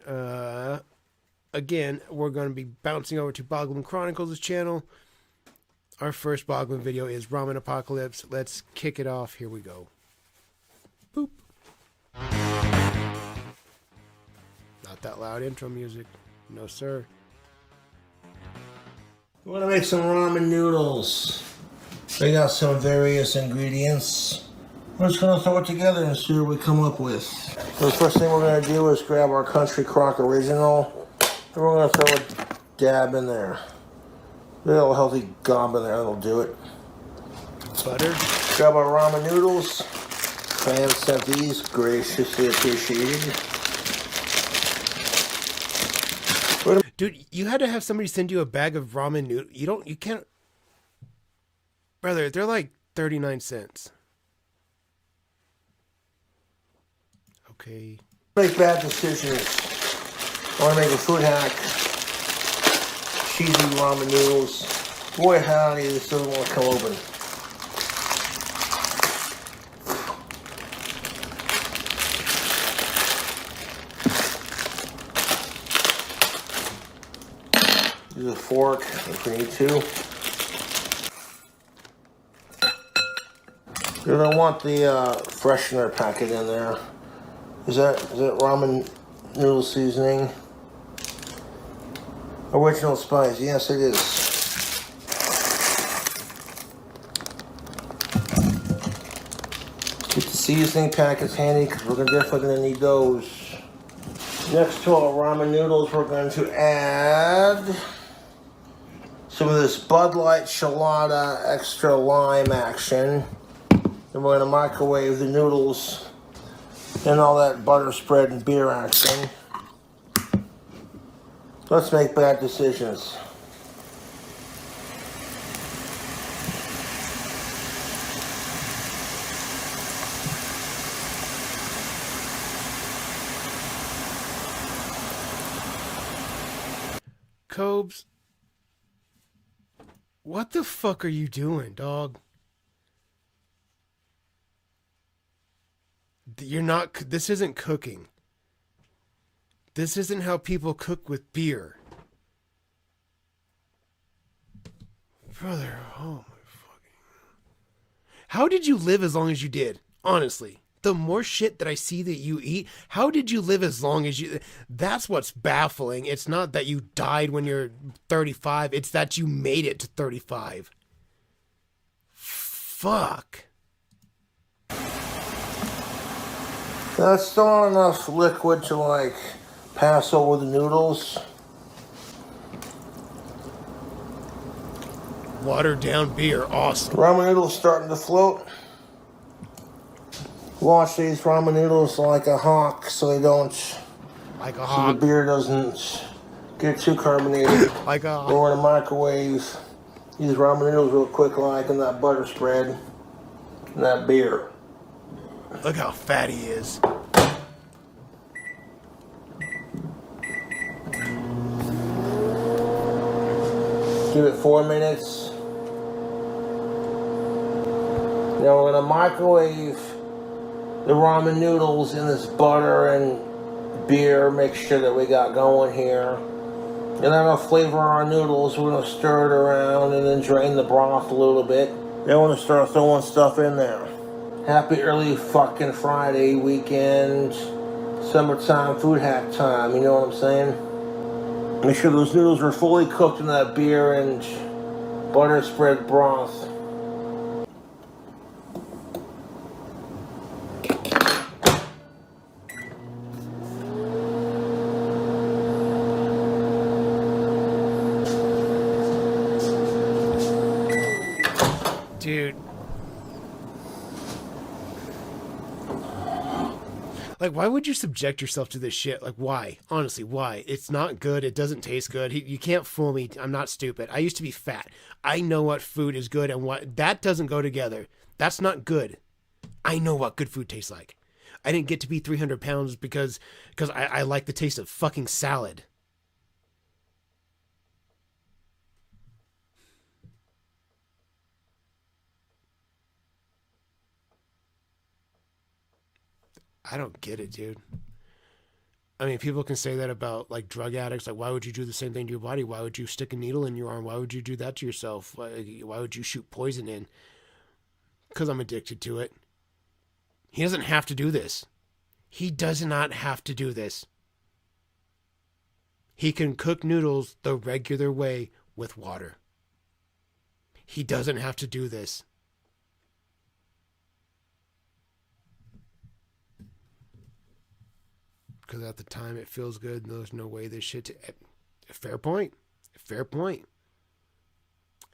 Again, we're going to be bouncing over to Boglum Chronicles' channel. Our first Boglum video is Ramen Apocalypse. Let's kick it off. Here we go. Boop. Not that loud intro music. No, sir. We're going to make some ramen noodles. We got some various ingredients. We're just going to throw it together and see what we come up with. So the first thing we're going to do is grab our Country Crock Original. And we're going to throw a dab in there. A little healthy gob in there, that'll do it. Butter. Grab our ramen noodles. Fans sent these, graciously appreciated. Dude, you had to have somebody send you a bag of ramen noodles. You can't. Brother, they're like 39 cents. Okay. Make bad decisions. I want to make a food hack. Cheesy ramen noodles. Boy howdy, this doesn't want to come open. Use a fork if we need to. You're going to want the freshener packet in there. Is that ramen noodle seasoning? Original spice, yes it is. Keep the seasoning packets handy because we're definitely going to need those. Next to our ramen noodles, we're going to add some of this Bud Light Chelada Extra Lime action. Then we're going to microwave the noodles and all that butter spread and beer action. Let's make bad decisions. Cobes, what the fuck are you doing, dog? You're not. This isn't cooking. This isn't how people cook with beer. Brother, oh my fucking... How did you live as long as you did? Honestly. The more shit that I see that you eat, how did you live as long as you... That's what's baffling. It's not that you died when you're 35. It's that you made it to 35. Fuck. That's still not enough liquid to, like, pass over the noodles. Watered down beer, awesome. Ramen noodles starting to float. Wash these ramen noodles like a hawk so they don't... Like a so hawk. the beer doesn't get too carbonated. Like a hawk. Or in a microwave. These ramen noodles real quick like in that butter spread. And that beer. Look how fat he is. Give it 4 minutes. Now we're gonna microwave the ramen noodles in this butter and beer mixture that we got going here. And then I'll flavor our noodles. We're gonna stir it around and then drain the broth a little bit. Then we're gonna start throwing stuff in there. Happy early fucking Friday weekend. Summertime food hack time, you know what I'm saying? Make sure those noodles are fully cooked in that beer and butter spread broth. Dude. Like, why would you subject yourself to this shit? Like, why? Honestly, why? It's not good. It doesn't taste good. You can't fool me. I'm not stupid. I used to be fat. I know what food is good and what... That doesn't go together. That's not good. I know what good food tastes like. I didn't get to be 300 pounds because I like the taste of fucking salad. I don't get it, dude. I mean, people can say that about, like, drug addicts. Like, why would you do the same thing to your body? Why would you stick a needle in your arm? Why would you do that to yourself? Why would you shoot poison in? Because I'm addicted to it. He doesn't have to do this. He does not have to do this. He can cook noodles the regular way with water. He doesn't have to do this. Because at the time it feels good and there's no way this shit... Fair point. Fair point.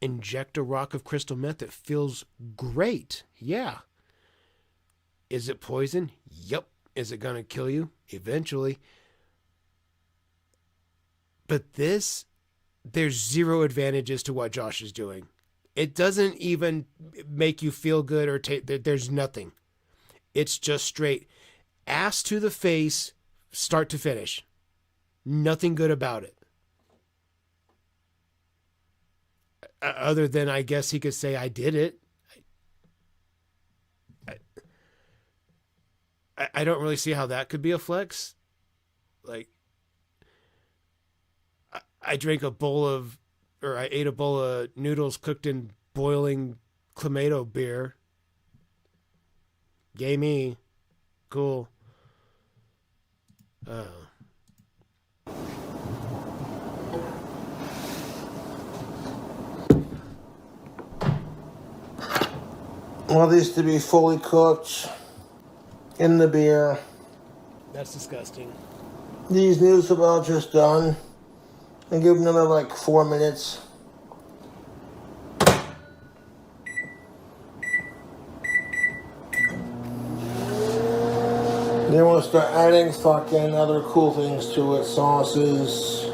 Inject a rock of crystal meth that feels great. Yeah. Is it poison? Yep. Is it going to kill you? Eventually. But this... There's zero advantages to what Josh is doing. It doesn't even make you feel good or there's nothing. It's just straight ass to the face... Start to finish. Nothing good about it. Other than, I guess he could say, I did it. I don't really see how that could be a flex. Like, I ate a bowl of noodles cooked in boiling clamato beer. Yay me. Cool. Oh. Want these to be fully cooked in the beer. That's disgusting. These noodles are about just done. And give them another like 4 minutes. Then we'll start adding fucking other cool things to it, sauces.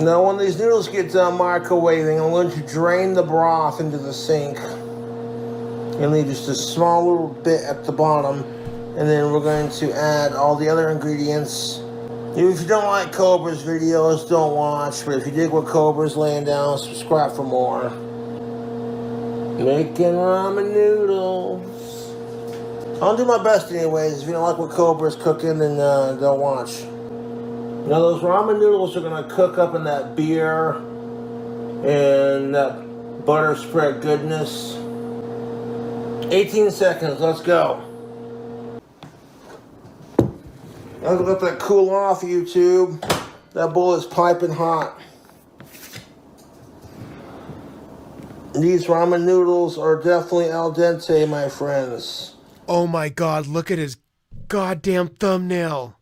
Now when these noodles get done microwaving, I'm going to drain the broth into the sink. And leave just a small little bit at the bottom. And then we're going to add all the other ingredients If you don't like Cobra's videos, don't watch. But if you dig what Cobra's laying down, subscribe for more. Making ramen noodles. I'll do my best anyways. If you don't like what Cobra's cooking, then don't watch. Now those ramen noodles are gonna cook up in that beer and that butter spread goodness. 18 seconds, let's go. I'll let that cool off, YouTube. That bowl is piping hot. These ramen noodles are definitely al dente, my friends. Oh my God, look at his goddamn thumbnail.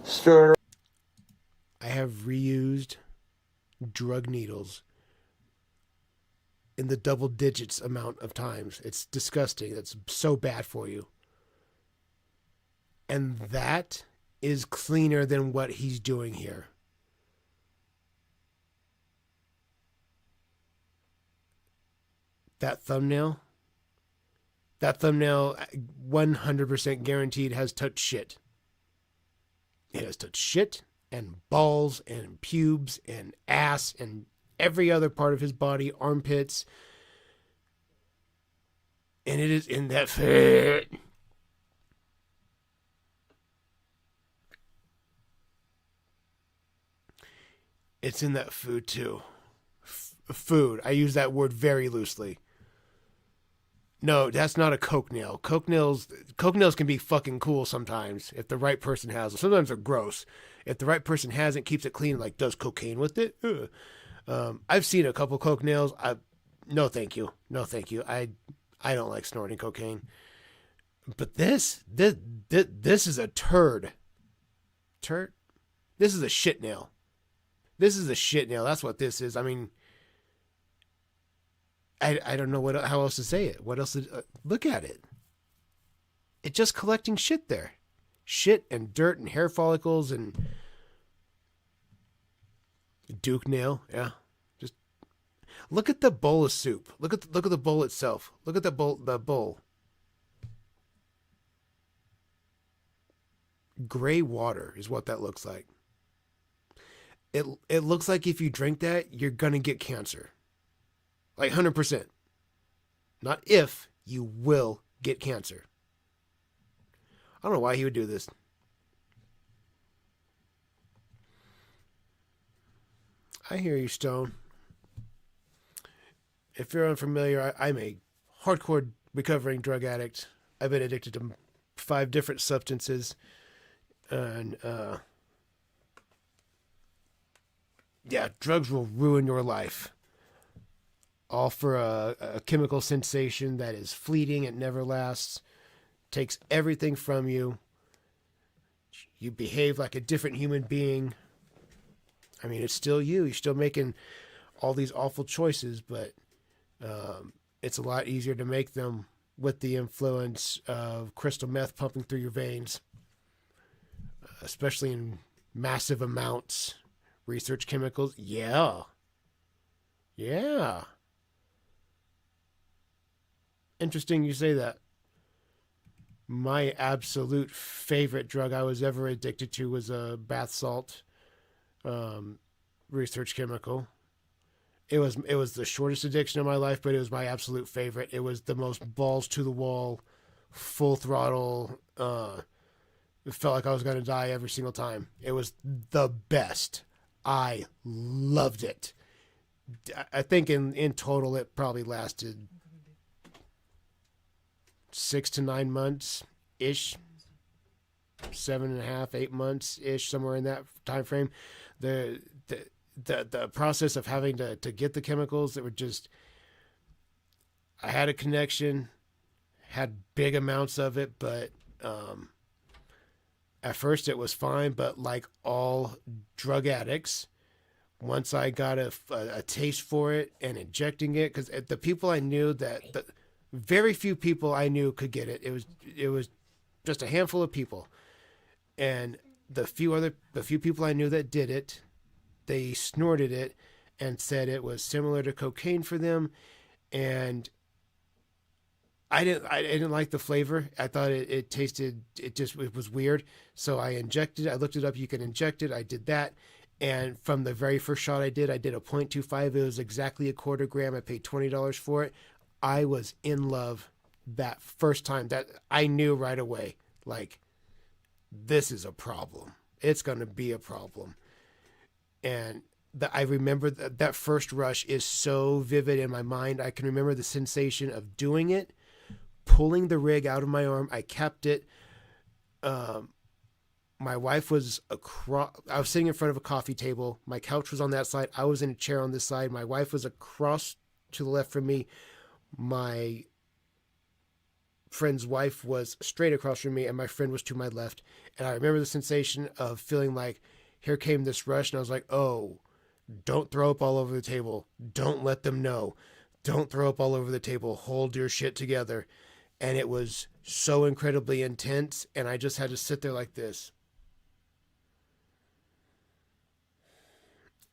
Stir. I have reused drug needles in the double digits amount of times. It's disgusting. That's so bad for you. And that is cleaner than what he's doing here. That thumbnail 100% guaranteed has touched shit. It has touched shit and balls and pubes and ass and every other part of his body, armpits. And it is in that fit. It's in that food too. Food. I use that word very loosely. No, that's not a coke nail. Coke nails can be fucking cool sometimes if the right person has them. Sometimes they're gross. If the right person has it, keeps it clean, like does cocaine with it. I've seen a couple coke nails. No, thank you. No, thank you. I don't like snorting cocaine. But this is a turd. This is a shit nail. This is a shit nail. That's what this is. I mean, I don't know how else to say it. What else? Look at it. It's just collecting shit there. Shit and dirt and hair follicles and Duke nail. Yeah. Just look at the bowl of soup. Look at the bowl itself. Look at the bowl. Gray water is what that looks like. It looks like if you drink that, you're gonna get cancer. Like 100%. Not if, you will get cancer. I don't know why he would do this. I hear you, Stone. If you're unfamiliar, I'm a hardcore recovering drug addict. I've been addicted to 5 different substances. And, yeah, drugs will ruin your life. All for a chemical sensation that is fleeting, it never lasts, takes everything from you. You behave like a different human being. I mean, it's still you. You're still making all these awful choices, but it's a lot easier to make them with the influence of crystal meth pumping through your veins, especially in massive amounts. Research chemicals. Yeah. Interesting you say that. My absolute favorite drug I was ever addicted to was a bath salt research chemical. It was the shortest addiction of my life, but it was my absolute favorite. It was the most balls to the wall, full throttle. It felt like I was going to die every single time. It was the best. I loved it. I think in total it probably lasted 6 to 9 months ish, 7.5, 8 months ish, somewhere in that time frame. The process of having to get the chemicals that were just, I had a connection, had big amounts of it, but at first it was fine. But like all drug addicts, once I got a taste for it and injecting it, because the people I knew that Very few people I knew could get it. It was just a handful of people, and the few people I knew that did it, they snorted it and said it was similar to cocaine for them, and I didn't like the flavor. I thought it was weird. So I injected it. I looked it up. You can inject it. I did that. And from the very first shot I did a 0.25. It was exactly a quarter gram. I paid $20 for it. I was in love that first time. That I knew right away, like, this is a problem. It's going to be a problem. And I remember that first rush is so vivid in my mind. I can remember the sensation of doing it, pulling the rig out of my arm. I kept it. My wife was across. I was sitting in front of a coffee table. My couch was on that side. I was in a chair on this side. My wife was across to the left from me. My friend's wife was straight across from me, and my friend was to my left. And I remember the sensation of feeling like here came this rush, and I was like, oh, don't throw up all over the table. Don't let them know. Don't throw up all over the table. Hold your shit together. And it was so incredibly intense, and I just had to sit there like this.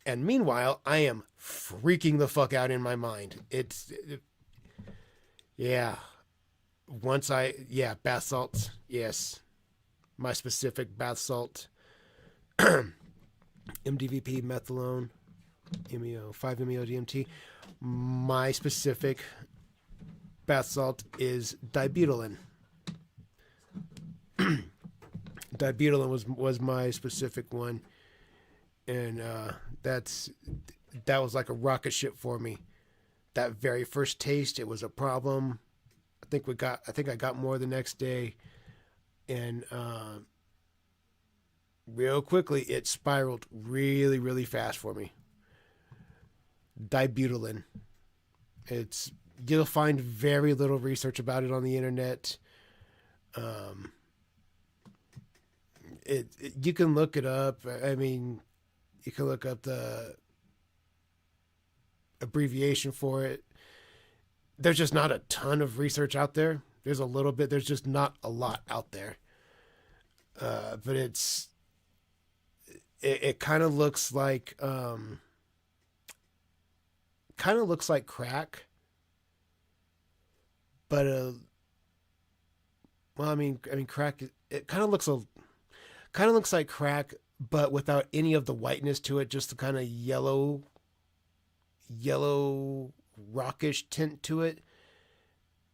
And meanwhile, I am freaking the fuck out in my mind. Yeah. Bath salts. Yes. My specific bath salt. MDVP, methylone, MEO, 5-MeO-DMT. My specific bath salt is dibutylin. Dibutylin was my specific one. And that was like a rocket ship for me. That very first taste, it was a problem. I think I got more the next day, and real quickly it spiraled really, really fast for me. Dibutylin. You'll find very little research about it on the internet. You can look it up. I mean, you can look up the abbreviation for it. There's just not a ton of research out there. There's a little bit. There's just not a lot out there. But it kind of looks like crack. But crack. It kind of looks like crack, but without any of the whiteness to it. Just the kind of yellow rockish tint to it,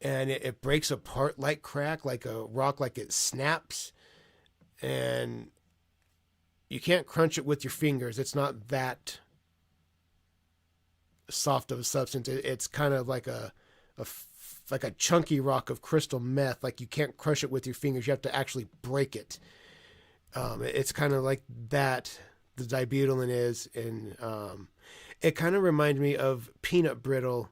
and it breaks apart like crack, like a rock, like it snaps, and you can't crunch it with your fingers. It's not that soft of a substance. It's kind of like a chunky rock of crystal meth. Like, you can't crush it with your fingers. You have to actually break it. It's kind of like that, the dibutylin is, and it kind of reminded me of peanut brittle,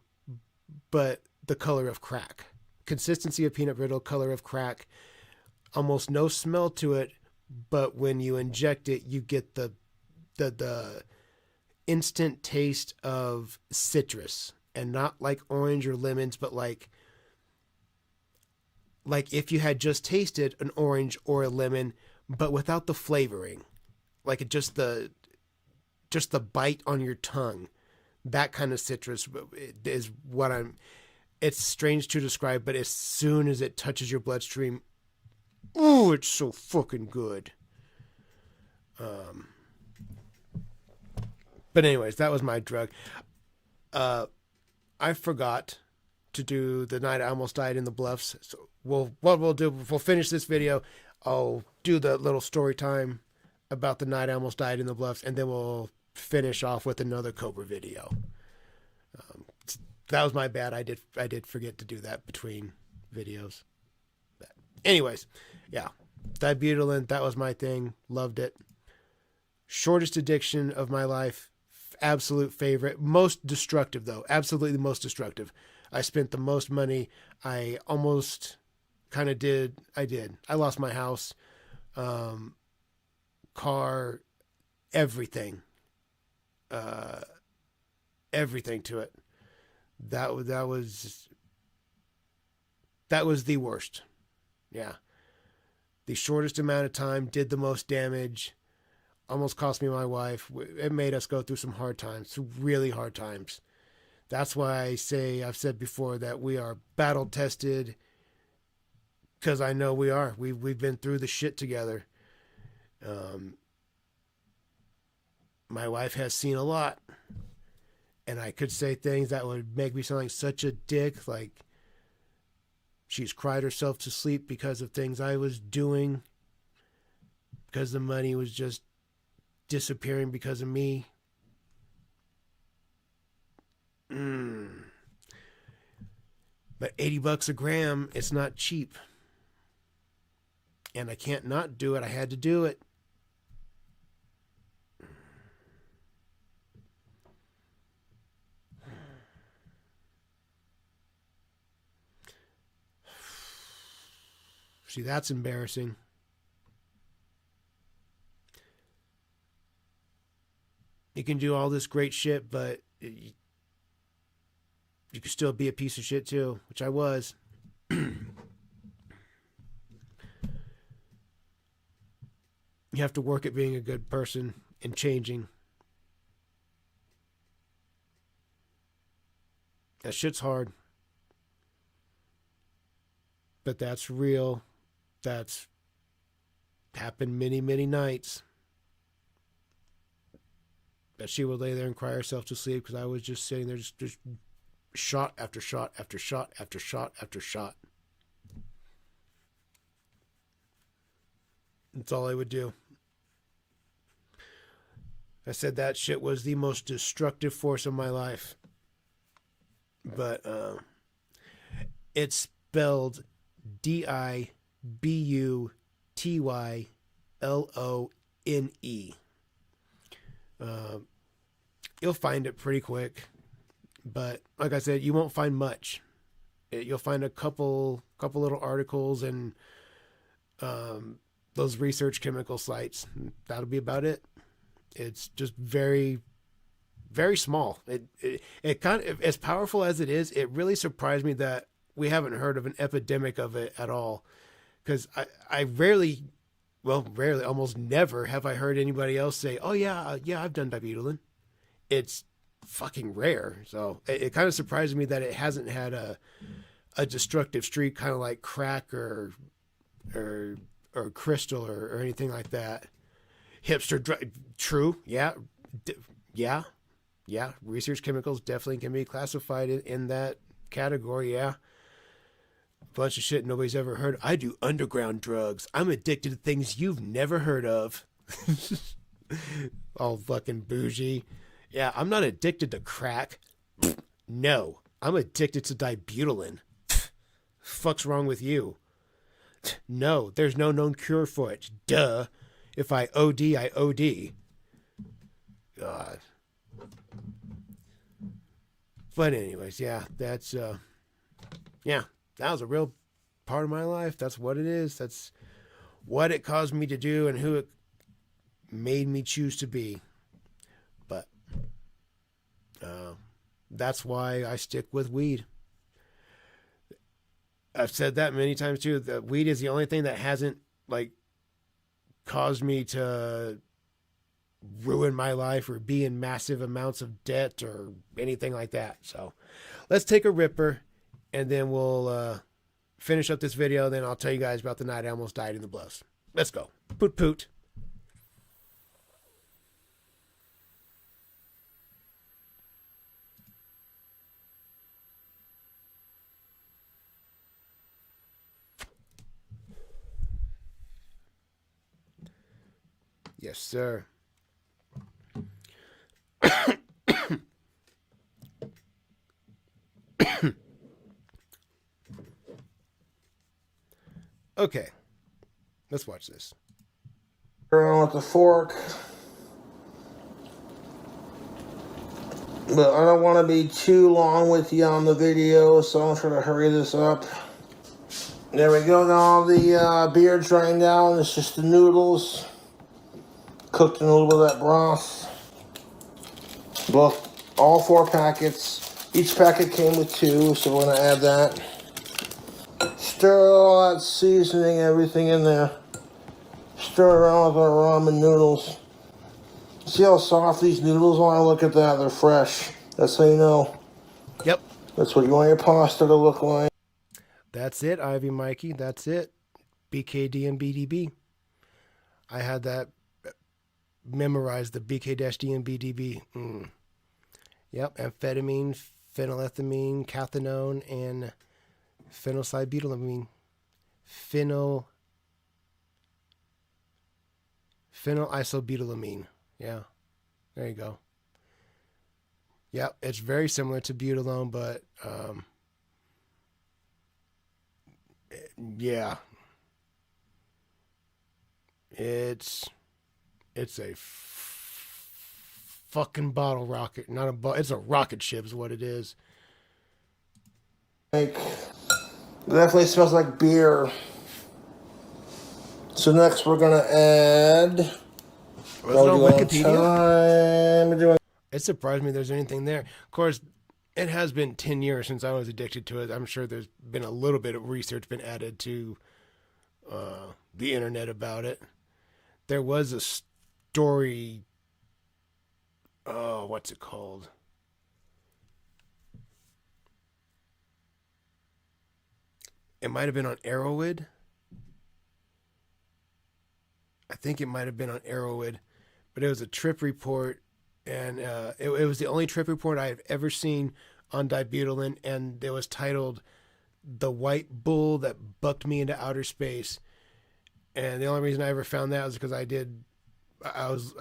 but the color of crack. Consistency of peanut brittle, color of crack. Almost no smell to it, but when you inject it, you get the instant taste of citrus, and not like orange or lemons, but like if you had just tasted an orange or a lemon, but without the flavoring, like just the bite on your tongue. That kind of citrus is what it's strange to describe, but as soon as it touches your bloodstream, ooh, it's so fucking good. But anyways, that was my drug. I forgot to do the night I almost died in the Bluffs. So what we'll do, we'll finish this video. I'll do the little story time about the night I almost died in the Bluffs, and then we'll finish off with another Cobra video. That was my bad. I did forget to do that between videos. But anyways, yeah, dibutylin, that was my thing. Loved it. Shortest addiction of my life. Absolute favorite. Most destructive, though. Absolutely the most destructive. I spent the most money. I almost kind of did. I did. I lost my house, car, everything. Everything to it. That was that was the worst. Yeah. The shortest amount of time, did the most damage, almost cost me my wife. It made us go through some hard times, some really hard times. That's why I've said before that we are battle tested, because I know we are. We've been through the shit together. My wife has seen a lot, and I could say things that would make me sound like such a dick, like she's cried herself to sleep because of things I was doing, because the money was just disappearing because of me. But $80 a gram, it's not cheap. And I can't not do it. I had to do it. See, that's embarrassing. You can do all this great shit, but you can still be a piece of shit too, which I was. You have to work at being a good person and changing. That shit's hard. But that's real. That's happened many, many nights. That she would lay there and cry herself to sleep because I was just sitting there just shot after shot after shot after shot after shot. That's all I would do. I said that shit was the most destructive force of my life. But it's spelled DIBUTYLONE. You'll find it pretty quick. But like I said, you won't find much. You'll find a couple little articles and those research chemical sites. That'll be about it. It's just very, very small. It kind of, as powerful as it is, it really surprised me that we haven't heard of an epidemic of it at all. Because I rarely, almost never have I heard anybody else say, oh yeah, I've done dibutylin. It's fucking rare. So it kind of surprised me that it hasn't had a destructive streak, kind of like crack or crystal or anything like that. Hipster true. Yeah. Research chemicals definitely can be classified in that category. Yeah. Bunch of shit nobody's ever heard. I do underground drugs. I'm addicted to things you've never heard of. All fucking bougie. Yeah, I'm not addicted to crack. No, I'm addicted to dibutylin. Fuck's wrong with you? No, there's no known cure for it. Duh. If I OD, I OD. God. But anyways, yeah, that's that was a real part of my life. That's what it is. That's what it caused me to do and who it made me choose to be. But that's why I stick with weed. I've said that many times too. That weed is the only thing that hasn't caused me to ruin my life or be in massive amounts of debt or anything like that. So let's take a ripper and then we'll finish up this video. Then I'll tell you guys about the night I almost died in the bluffs. Let's go. Poot poot. Yes, sir. Okay, let's watch this. Around with the fork. But I don't want to be too long with you on the video, so I'm trying to hurry this up. There we go. Now all the beer drained down. It's just the noodles. Cooked in a little bit of that broth. All 4 packets. Each packet came with 2, so we're going to add that. Stir all that seasoning, everything in there. Stir it around with our ramen noodles. See how soft these noodles are? Look at that, they're fresh. That's how you know. Yep. That's what you want your pasta to look like. That's it, Ivy Mikey. That's it. BKD and BDB. I had that memorized, the BK-D and BDB. Yep, amphetamine, phenylethamine, cathinone, and phenylcybutylamine. Phenylisobutylamine. Yeah, there you go. Yep, it's very similar to butylone, but yeah, it's a fucking bottle rocket, not a it's a rocket ship is what it is. Like, definitely smells like beer. So next we're gonna add. Was it on Wikipedia? It surprised me there's anything there. Of course, it has been 10 years since I was addicted to it. I'm sure there's been a little bit of research been added to the internet about it. There was a story. Oh, what's it called? It might have been on Arrowhead. I think it might have been on Arrowhead, but it was a trip report, and it was the only trip report I have ever seen on dibutylin, and it was titled "The White Bull That Bucked Me into Outer Space." And the only reason I ever found that was because I was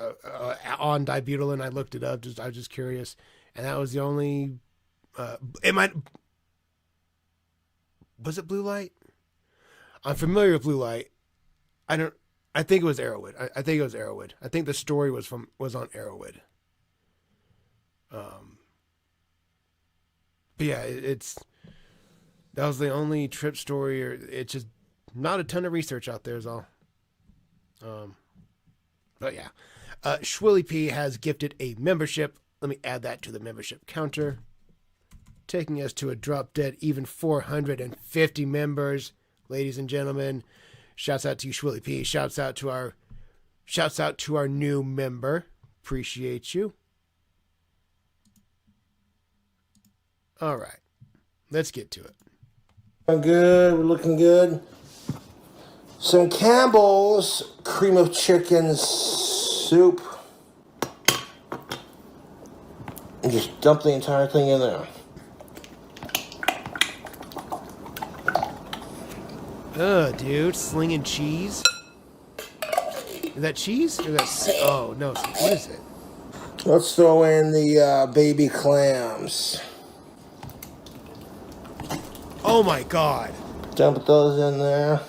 on dibutylin. I looked it up. I was just curious, and that was the only. Was it Blue Light? I'm familiar with Blue Light. I think it was Arrowhead. I think it was Arrowhead. I think the story was on Arrowhead. But yeah, that was the only trip story, or it's just not a ton of research out there is all. But yeah, Schwilly P has gifted a membership. Let me add that to the membership counter, taking us to a drop dead even 450 members, ladies and gentlemen. Shouts out to you, Schwilly P. Shouts out to our new member. Appreciate you. All right, let's get to it. Good, we're looking good. Some Campbell's cream of chicken soup. And just dump the entire thing in there. Dude, slinging cheese. Is that cheese? Or oh, no. What is it? Let's throw in the baby clams. Oh my God. Dump those in there.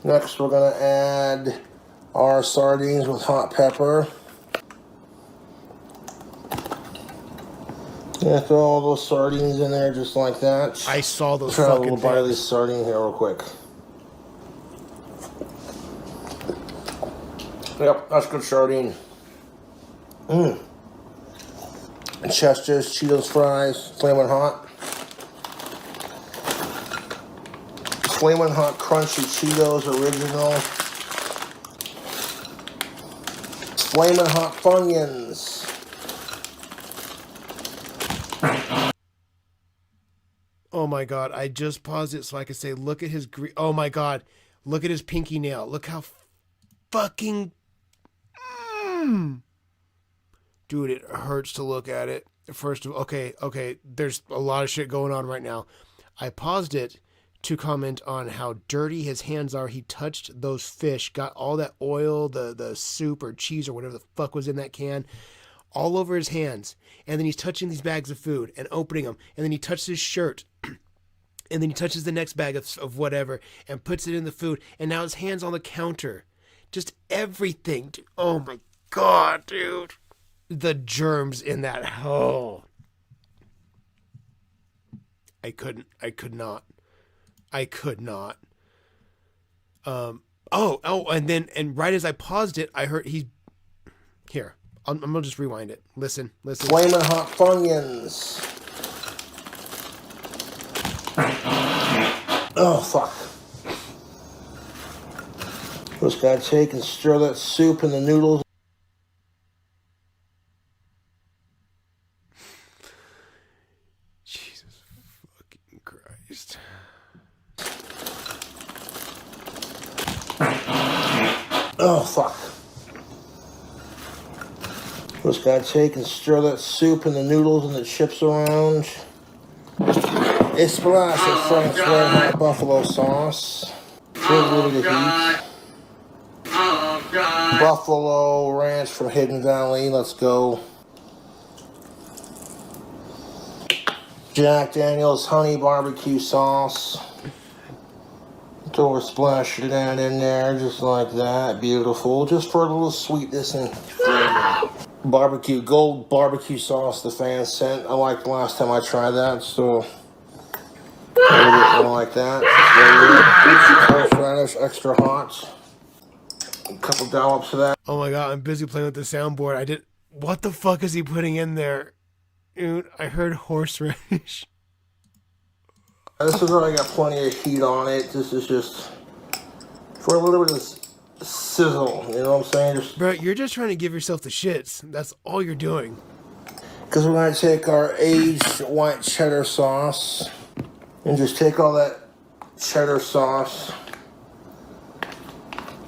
Next, we're going to add our sardines with hot pepper. Yeah, throw all those sardines in there just like that. I saw those fucking fucking things. Try a little bite of this sardine here real quick. Yep, that's good sardine. Chester's Cheetos fries, flaming hot. Flaming hot crunchy Cheetos original. Flaming hot Funyuns. Oh my God, I just paused it so I could say, look at his oh my God, look at his pinky nail. Look how fucking dude, it hurts to look at it. First of okay, there's a lot of shit going on right now. I paused it to comment on how dirty his hands are. He touched those fish, got all that oil, the soup or cheese or whatever the fuck was in that can, all over his hands. And then he's touching these bags of food and opening them. And then he touches his shirt. And then he touches the next bag of whatever and puts it in the food. And now his hand's on the counter. Just everything. Oh my God, dude. The germs in that hole. I could not. And right as I paused it, I heard here. I'm gonna just rewind it. Listen. Flaming hot Funyuns. Oh, fuck. Just gotta take and stir that soup and the noodles. Jesus fucking Christ. Oh, fuck. Just gotta take and stir that soup and the noodles and the chips around. A splash of Frank's Red Hot Buffalo sauce. For a little bit of heat. Buffalo Ranch from Hidden Valley. Let's go. Jack Daniel's Honey Barbecue Sauce. Throw a splash of that in there, just like that. Beautiful. Just for a little sweetness and flavor. Barbecue, gold barbecue sauce the fans sent. I liked the last time I tried that, so a little bit more like that. Horseradish, extra hot. A couple dollops of that. Oh my god, I'm busy playing with the soundboard. What the fuck is he putting in there? Dude, I heard horseradish. This has already got plenty of heat on it. This is just for a little bit of sizzle, you know what I'm saying? Bro, you're just trying to give yourself the shits. That's all you're doing. Because we're going to take our aged white cheddar sauce and just take all that cheddar sauce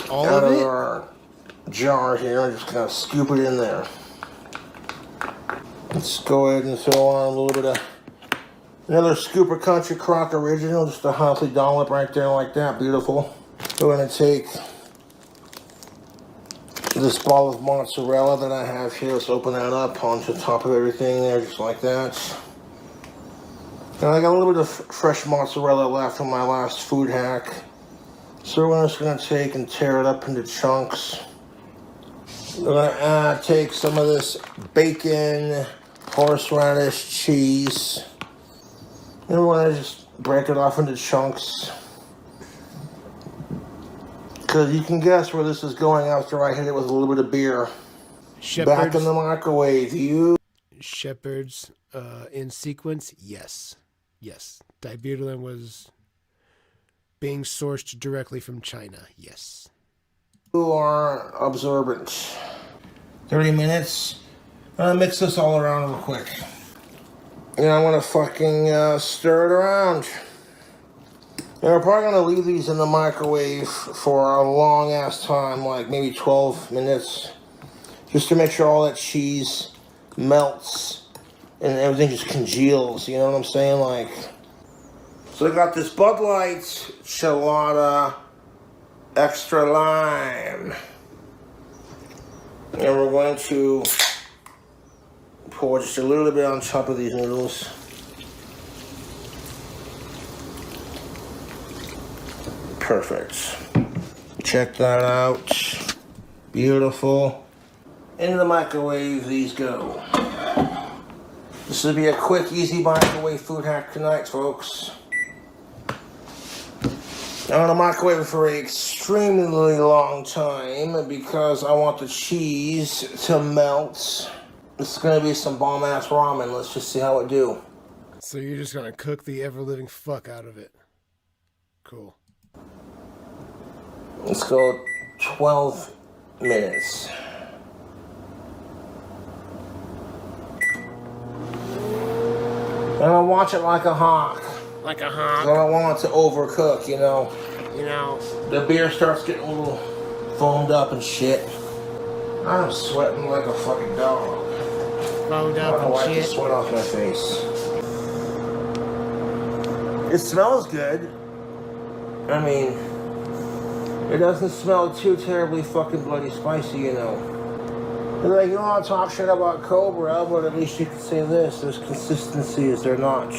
out of our jar here and just kind of scoop it in there. Let's go ahead and throw on a little bit of another scoop of Country Crock Original, just a healthy dollop right there like that. Beautiful. We're going to take this ball of mozzarella that I have here. Let's open that up onto the top of everything there, just like that. And I got a little bit of fresh mozzarella left from my last food hack. So we're just going to take and tear it up into chunks. We're going to take some of this bacon, horseradish, cheese. And we're going to just break it off into chunks. Because you can guess where this is going after I hit it with a little bit of beer. Back in the microwave, Shepherd's in sequence, yes. Yes. Dibutylin was being sourced directly from China, yes. You are observant. 30 minutes. I'm going to mix this all around real quick. And I'm going to fucking stir it around. And we're probably going to leave these in the microwave for a long ass time, like maybe 12 minutes. Just to make sure all that cheese melts and everything just congeals, you know what I'm saying? Like, so I got this Bud Light Chelada Extra Lime. And we're going to pour just a little bit on top of these noodles. Perfect. Check that out. Beautiful. Into the microwave these go. This will be a quick, easy microwave food hack tonight, folks. I'm going to microwave for an extremely long time because I want the cheese to melt. This is going to be some bomb-ass ramen. Let's just see how it do. So you're just going to cook the ever-living fuck out of it. Cool. Let's go 12 minutes. And I'll watch it like a hawk. Like a hawk. I don't want it to overcook, you know. You know. The beer starts getting a little foamed up and shit. I'm sweating like a fucking dog. Foamed up and wipe shit. the sweat off my face. It smells good. I mean, it doesn't smell too terribly fucking bloody spicy, you know. They're like, you don't want to talk shit about Cobra, but at least you can say this. There's consistency, is there not?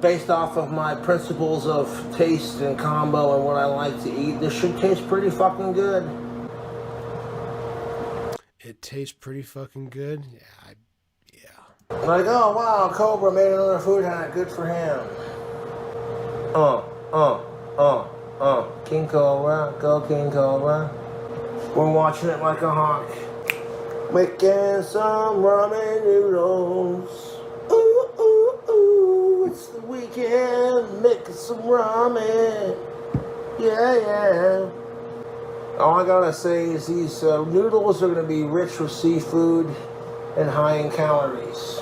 Based off of my principles of taste and combo and what I like to eat, this should taste pretty fucking good. It tastes pretty fucking good? Yeah. Like, oh wow, Cobra made another food hack. Good for him. King Cobra, go King Cobra. We're watching it like a hawk. Making some ramen noodles. Ooh, ooh, ooh, it's the weekend. Making some ramen. Yeah. All I gotta say is these noodles are gonna be rich with seafood and high in calories.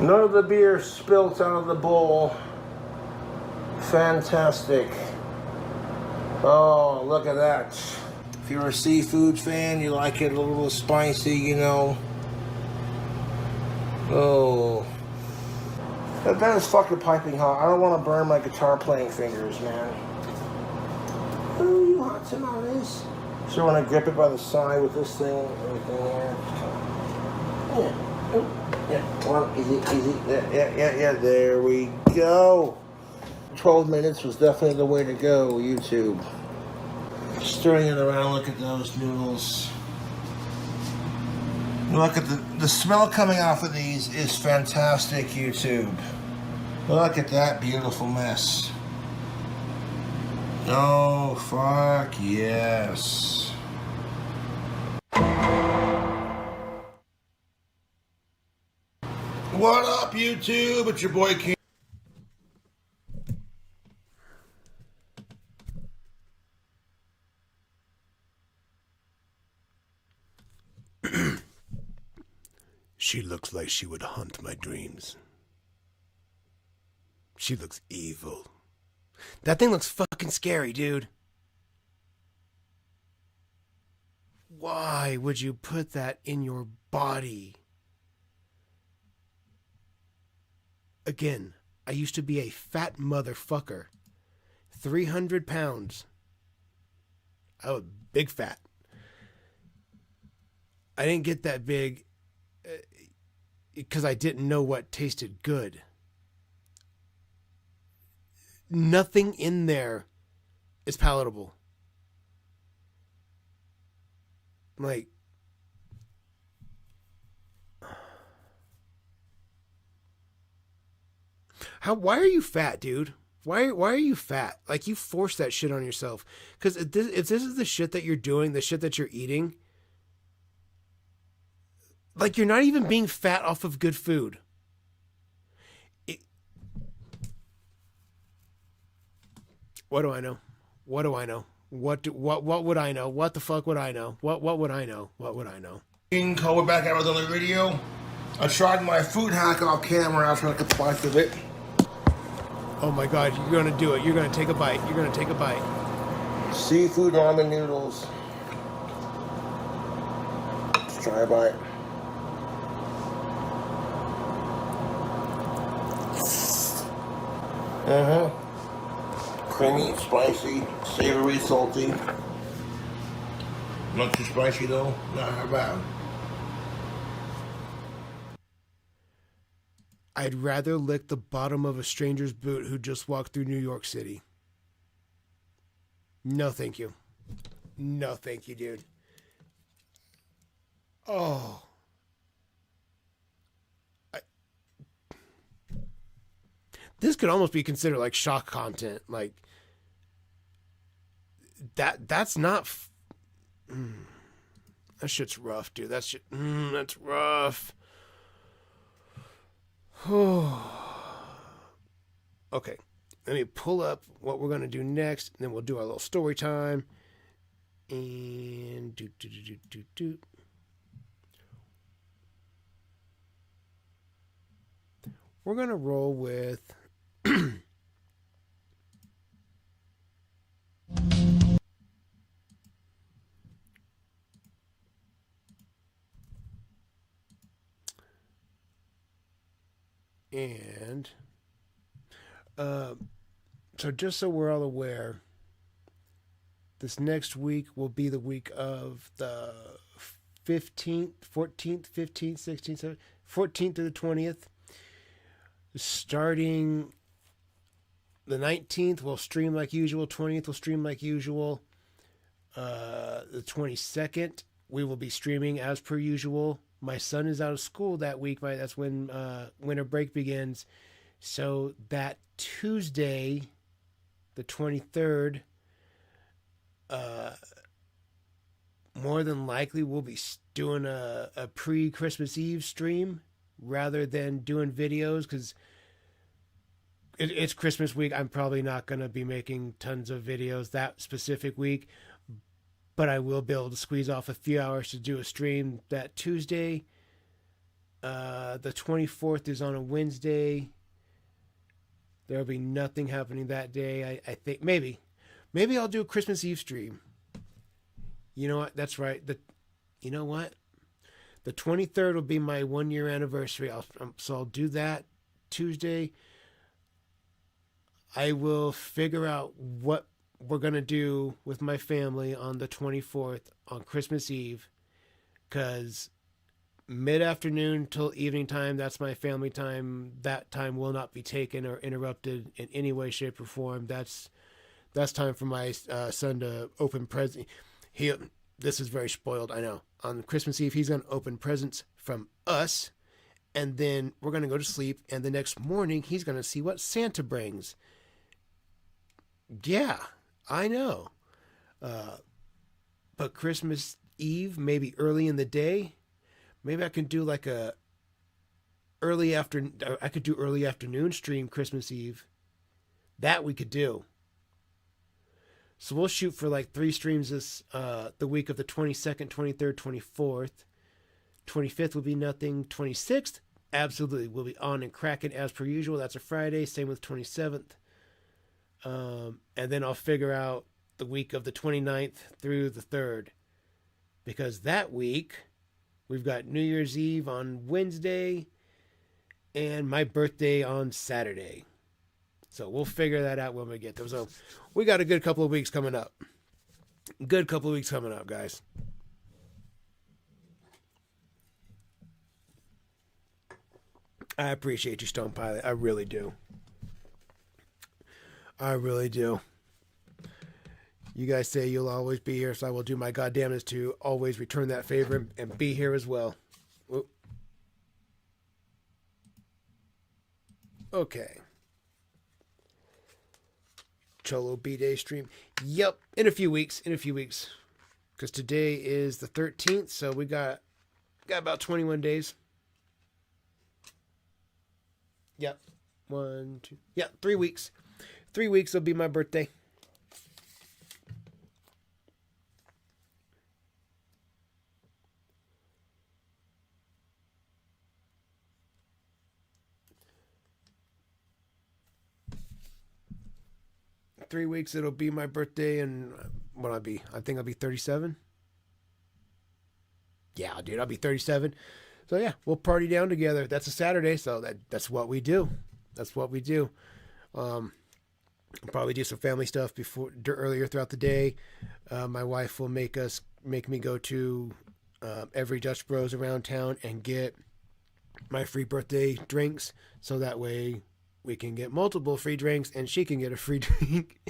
None of the beer spilt out of the bowl. Fantastic. Oh, look at that. If you're a seafood fan, you like it a little spicy, you know. Oh. That is fucking piping hot. I don't want to burn my guitar playing fingers, man. Oh, you want some of this? So when I grip it by the side with this thing, everything there. Yeah, come on, easy. Yeah, there we go. 12 minutes was definitely the way to go, YouTube. Stirring it around, look at those noodles. Look at the smell coming off of these is fantastic, YouTube. Look at that beautiful mess. Oh, fuck yes. What up, YouTube? It's your boy King. She looks like she would haunt my dreams. She looks evil. That thing looks fucking scary, dude. Why would you put that in your body? Again, I used to be a fat motherfucker. 300 pounds. I was big fat. I didn't get that big because I didn't know what tasted good. Nothing in there is palatable. Like, why are you fat, dude? Why are you fat? Like, you force that shit on yourself. Because if this is the shit that you're doing, the shit that you're eating, like, you're not even being fat off of good food. What do I know? What do I know? What would I know? What the fuck would I know? What would I know? What would I know? King Cole, we're back out with another video. I tried my food hack off camera. I was trying to comply with it. Oh my god, you're gonna do it. You're gonna take a bite. You're gonna take a bite. Seafood ramen noodles. Let's try a bite. Creamy, spicy, savory, salty. Not too spicy though. Not bad. I'd rather lick the bottom of a stranger's boot who just walked through New York City. No, thank you. No, thank you, dude. Oh. This could almost be considered like shock content. Like, that's not... That shit's rough, dude. That's rough. Okay, let me pull up what we're gonna do next, and then we'll do our little story time. And we're gonna roll with and so just so we're all aware, this next week will be the week of the 15th, 14th, 15th, 16th, 17th, 14th to the 20th. Starting the 19th, we'll stream like usual. 20th, we'll stream like usual. The 22nd, we will be streaming as per usual. My son is out of school that week. That's when winter break begins. So that Tuesday, the 23rd, more than likely we'll be doing a pre-Christmas Eve stream rather than doing videos, because it's Christmas week. I'm probably not going to be making tons of videos that specific week, but I will be able to squeeze off a few hours to do a stream that Tuesday. The 24th is on a Wednesday. There'll be nothing happening that day. I think maybe I'll do a Christmas Eve stream. You know what? That's right. You know what? The 23rd will be my 1 year anniversary. So I'll do that Tuesday. I will figure out what we're going to do with my family on the 24th on Christmas Eve, because mid-afternoon till evening time, that's my family time. That time will not be taken or interrupted in any way, shape, or form. That's time for my son to open presents. This is very spoiled, I know. On Christmas Eve, he's going to open presents from us, and then we're going to go to sleep, and the next morning, he's going to see what Santa brings. Yeah, I know. But Christmas Eve, maybe early in the day, maybe I can do like I could do early afternoon stream Christmas Eve. That we could do. So we'll shoot for like 3 streams this the week of the 22nd, 23rd, 24th. 25th will be nothing. 26th, absolutely, we'll be on and cracking as per usual. That's a Friday. Same with 27th. And then I'll figure out the week of the 29th through the 3rd. Because that week, we've got New Year's Eve on Wednesday and my birthday on Saturday. So we'll figure that out when we get there. So we got a good couple of weeks coming up. Good couple of weeks coming up, guys. I appreciate you, Stone Pilot. I really do. I really do. You guys say you'll always be here, so I will do my goddamnedest to always return that favor and be here as well. Oop. Okay. Cholo B-Day stream. Yep, in a few weeks. Because today is the 13th, so we got about 21 days. Yep. 1, 2. Yeah, 3 weeks. 3 weeks will be my birthday. Three weeks it'll be my birthday, and what I'll be, I think I'll be 37. Yeah, dude, I'll be 37. So yeah, we'll party down together. That's a Saturday, so that's what we do. That's what we do. I'll probably do some family stuff earlier throughout the day. My wife will make me go to every Dutch Bros around town and get my free birthday drinks, so that way we can get multiple free drinks and she can get a free drink.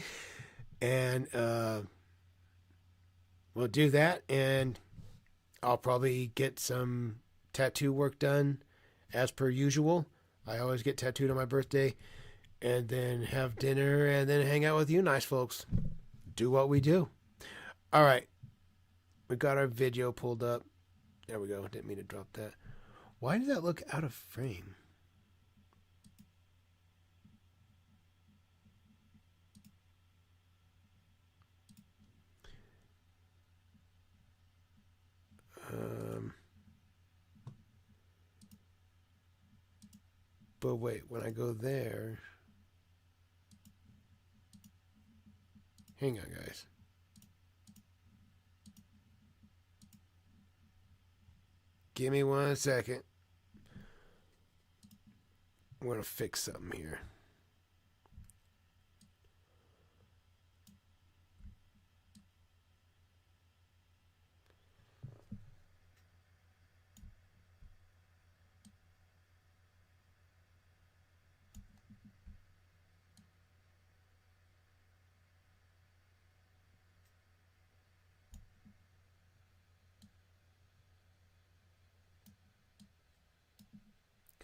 And we'll do that, and I'll probably get some tattoo work done as per usual. I always get tattooed on my birthday, and then have dinner and then hang out with you nice folks. Do what we do. All right. We got our video pulled up. There we go. Didn't mean to drop that. Why did that look out of frame? But wait, when I go there, hang on, guys. Give me 1 second. I'm going to fix something here.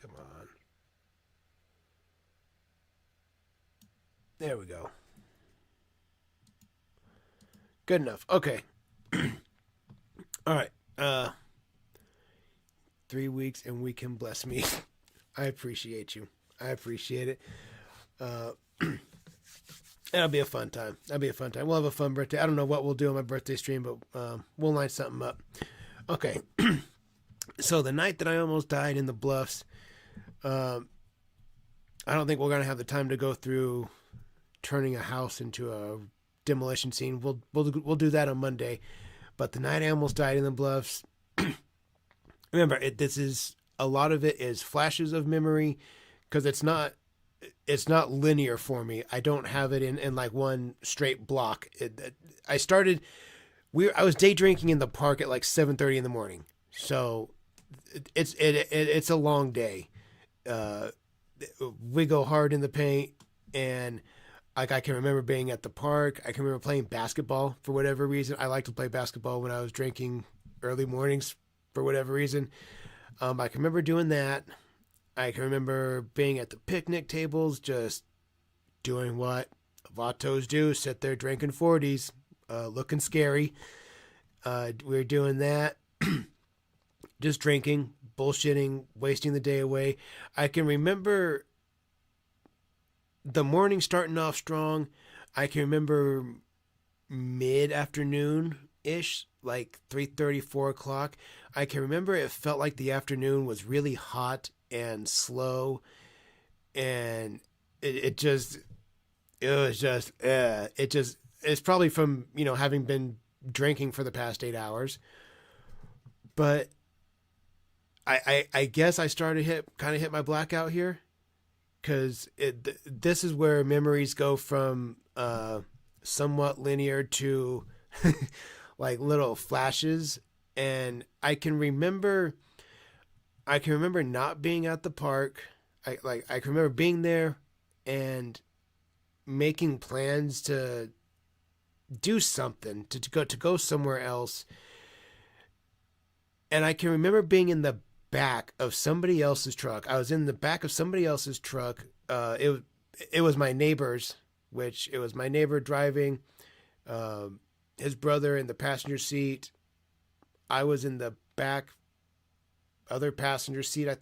Come on. There we go. Good enough. Okay. All right. 3 weeks and we can bless me. I appreciate you. I appreciate it. That'll be a fun time. We'll have a fun birthday. I don't know what we'll do on my birthday stream, but we'll line something up. Okay. So the night that I almost died in the Bluffs, I don't think we're going to have the time to go through turning a house into a demolition scene. We'll do that on Monday. But the night I almost died in the Bluffs, remember, this is a lot of it is flashes of memory because it's not linear for me. I don't have it in like one straight block. I was day drinking in the park at like 7:30 in the morning. So it's a long day. We go hard in the paint, and like I can remember being at the park. I can remember playing basketball for whatever reason. I like to play basketball when I was drinking early mornings for whatever reason. I can remember doing that. I can remember being at the picnic tables, just doing what Vatos do, sit there drinking 40s, looking scary. We were doing that, just drinking, bullshitting, wasting the day away. I can remember the morning starting off strong. I can remember mid-afternoon-ish, like 3:30, 4 o'clock. I can remember it felt like the afternoon was really hot and slow, and it's probably from, having been drinking for the past 8 hours. But I guess I started hit my blackout here, because this is where memories go from somewhat linear to like little flashes. And I can remember not being at the park. I can remember being there and making plans to do something, to go somewhere else. And I can remember being in the back of somebody else's truck. I was in the back of somebody else's truck. It was my neighbor's, which it was my neighbor driving, his brother in the passenger seat. I was in the back, other passenger seat. I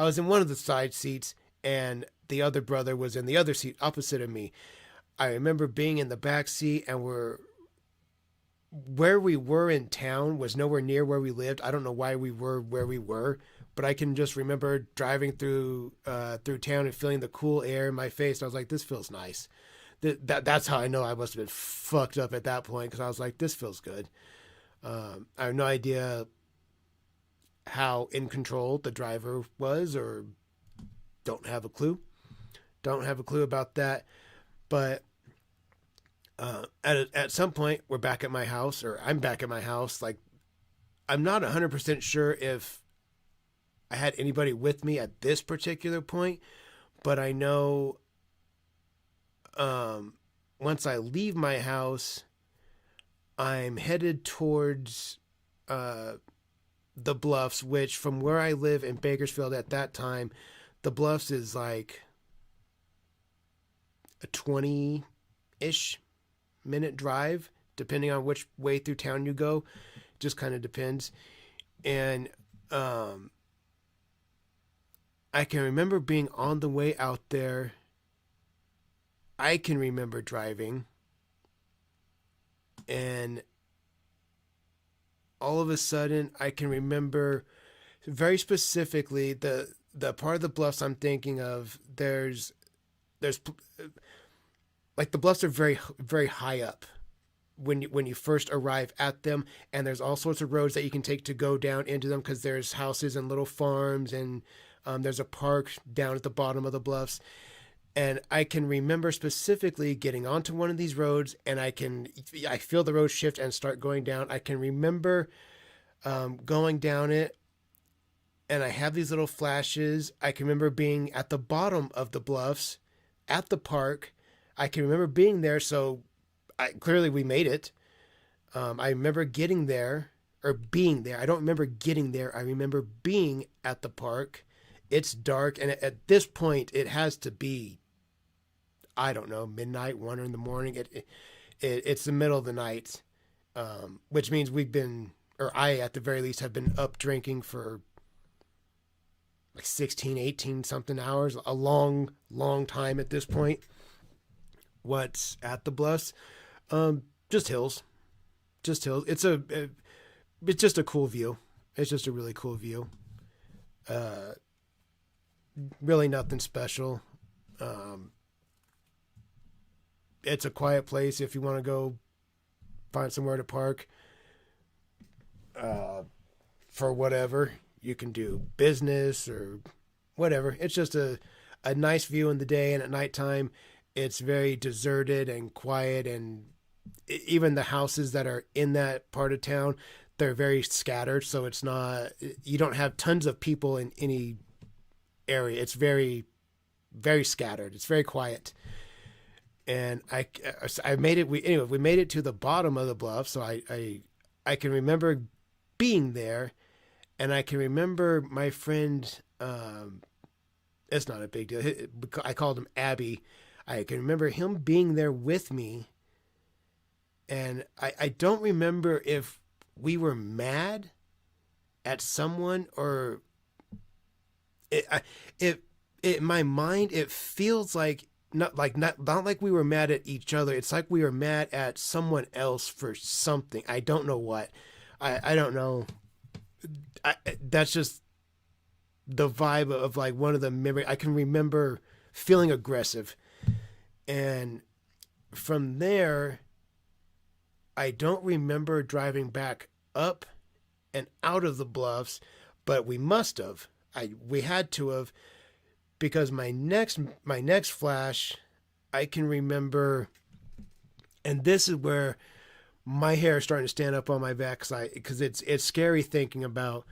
was in one of the side seats, and the other brother was in the other seat opposite of me. I remember being in the back seat, and where we were in town was nowhere near where we lived. I don't know why we were where we were, but I can just remember driving through town and feeling the cool air in my face. I was like, this feels nice. That's how I know I must have been fucked up at that point, because I was like, this feels good. I have no idea how in control the driver was, or don't have a clue about that. But at some point, we're back at my house, or I'm back at my house. Like, I'm not 100% sure if I had anybody with me at this particular point, but I know once I leave my house, I'm headed towards the Bluffs, which from where I live in Bakersfield at that time, the Bluffs is like a 20-ish minute drive, depending on which way through town you go. Just kind of depends. And I can remember being on the way out there. I can remember driving, and all of a sudden I can remember very specifically the part of the Bluffs I'm thinking of. There's like, the Bluffs are very, very high up when you first arrive at them, and there's all sorts of roads that you can take to go down into them, because there's houses and little farms, and there's a park down at the bottom of the Bluffs. And I can remember specifically getting onto one of these roads, and I feel the road shift and start going down. I can remember going down it, and I have these little flashes. I can remember being at the bottom of the Bluffs at the park. I can remember being there, so clearly we made it. I remember getting there, or being there. I don't remember getting there. I remember being at the park. It's dark, and at this point, it has to be, I don't know, midnight, 1 in the morning. It's the middle of the night, which means we've been or I at the very least have been up drinking for like 16, 18 something hours, a long, long time at this point. What's at the bluffs? Just hills. Just hills. It's just a cool view. It's just a really cool view. Really nothing special. It's a quiet place if you want to go find somewhere to park. For whatever. You can do business or whatever. It's just a nice view in the day, and at nighttime it's very deserted and quiet, and even the houses that are in that part of town, they're very scattered, so it's not, you don't have tons of people in any area. It's very, very scattered. It's very quiet. And I made it, we made it to the bottom of the bluff, so I can remember being there, and I can remember my friend, it's not a big deal, I called him Abby. I can remember him being there with me, and I don't remember if we were mad at someone or in my mind it feels like not like we were mad at each other. It's like we were mad at someone else for something. I don't know what. I don't know. That's just the vibe of like one of the memory. I can remember feeling aggressive. And from there, I don't remember driving back up and out of the bluffs, but we must have. We had to have, because my next flash, I can remember, and this is where my hair is starting to stand up on my back because it's scary thinking about.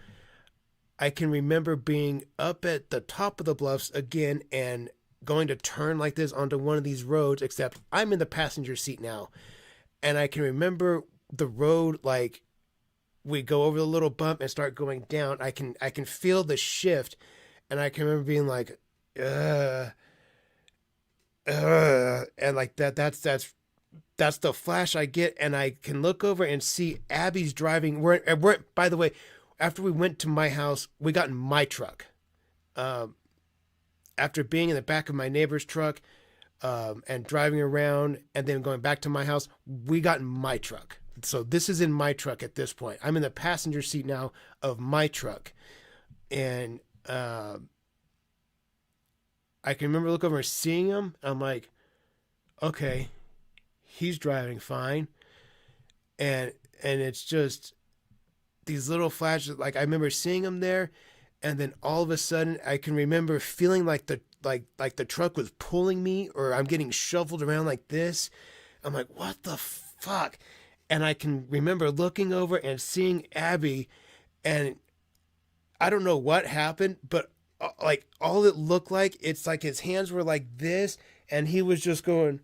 I can remember being up at the top of the bluffs again and going to turn like this onto one of these roads, except I'm in the passenger seat now. And I can remember the road, like we go over the little bump and start going down. I can feel the shift, and I can remember being like, and like that's the flash I get, and I can look over and see Abby's driving. We're by the way, after we went to my house, we got in my truck. After being in the back of my neighbor's truck, and driving around and then going back to my house, we got in my truck. So this is in my truck at this point. I'm in the passenger seat now of my truck. And I can remember looking over and seeing him. I'm like, okay, he's driving fine. And it's just these little flashes. Like I remember seeing him there, and then all of a sudden I can remember feeling like the truck was pulling me, or I'm getting shuffled around like this. I'm like, what the fuck? And I can remember looking over and seeing Abby, and I don't know what happened, but like all it looked like, it's like his hands were like this, and he was just going,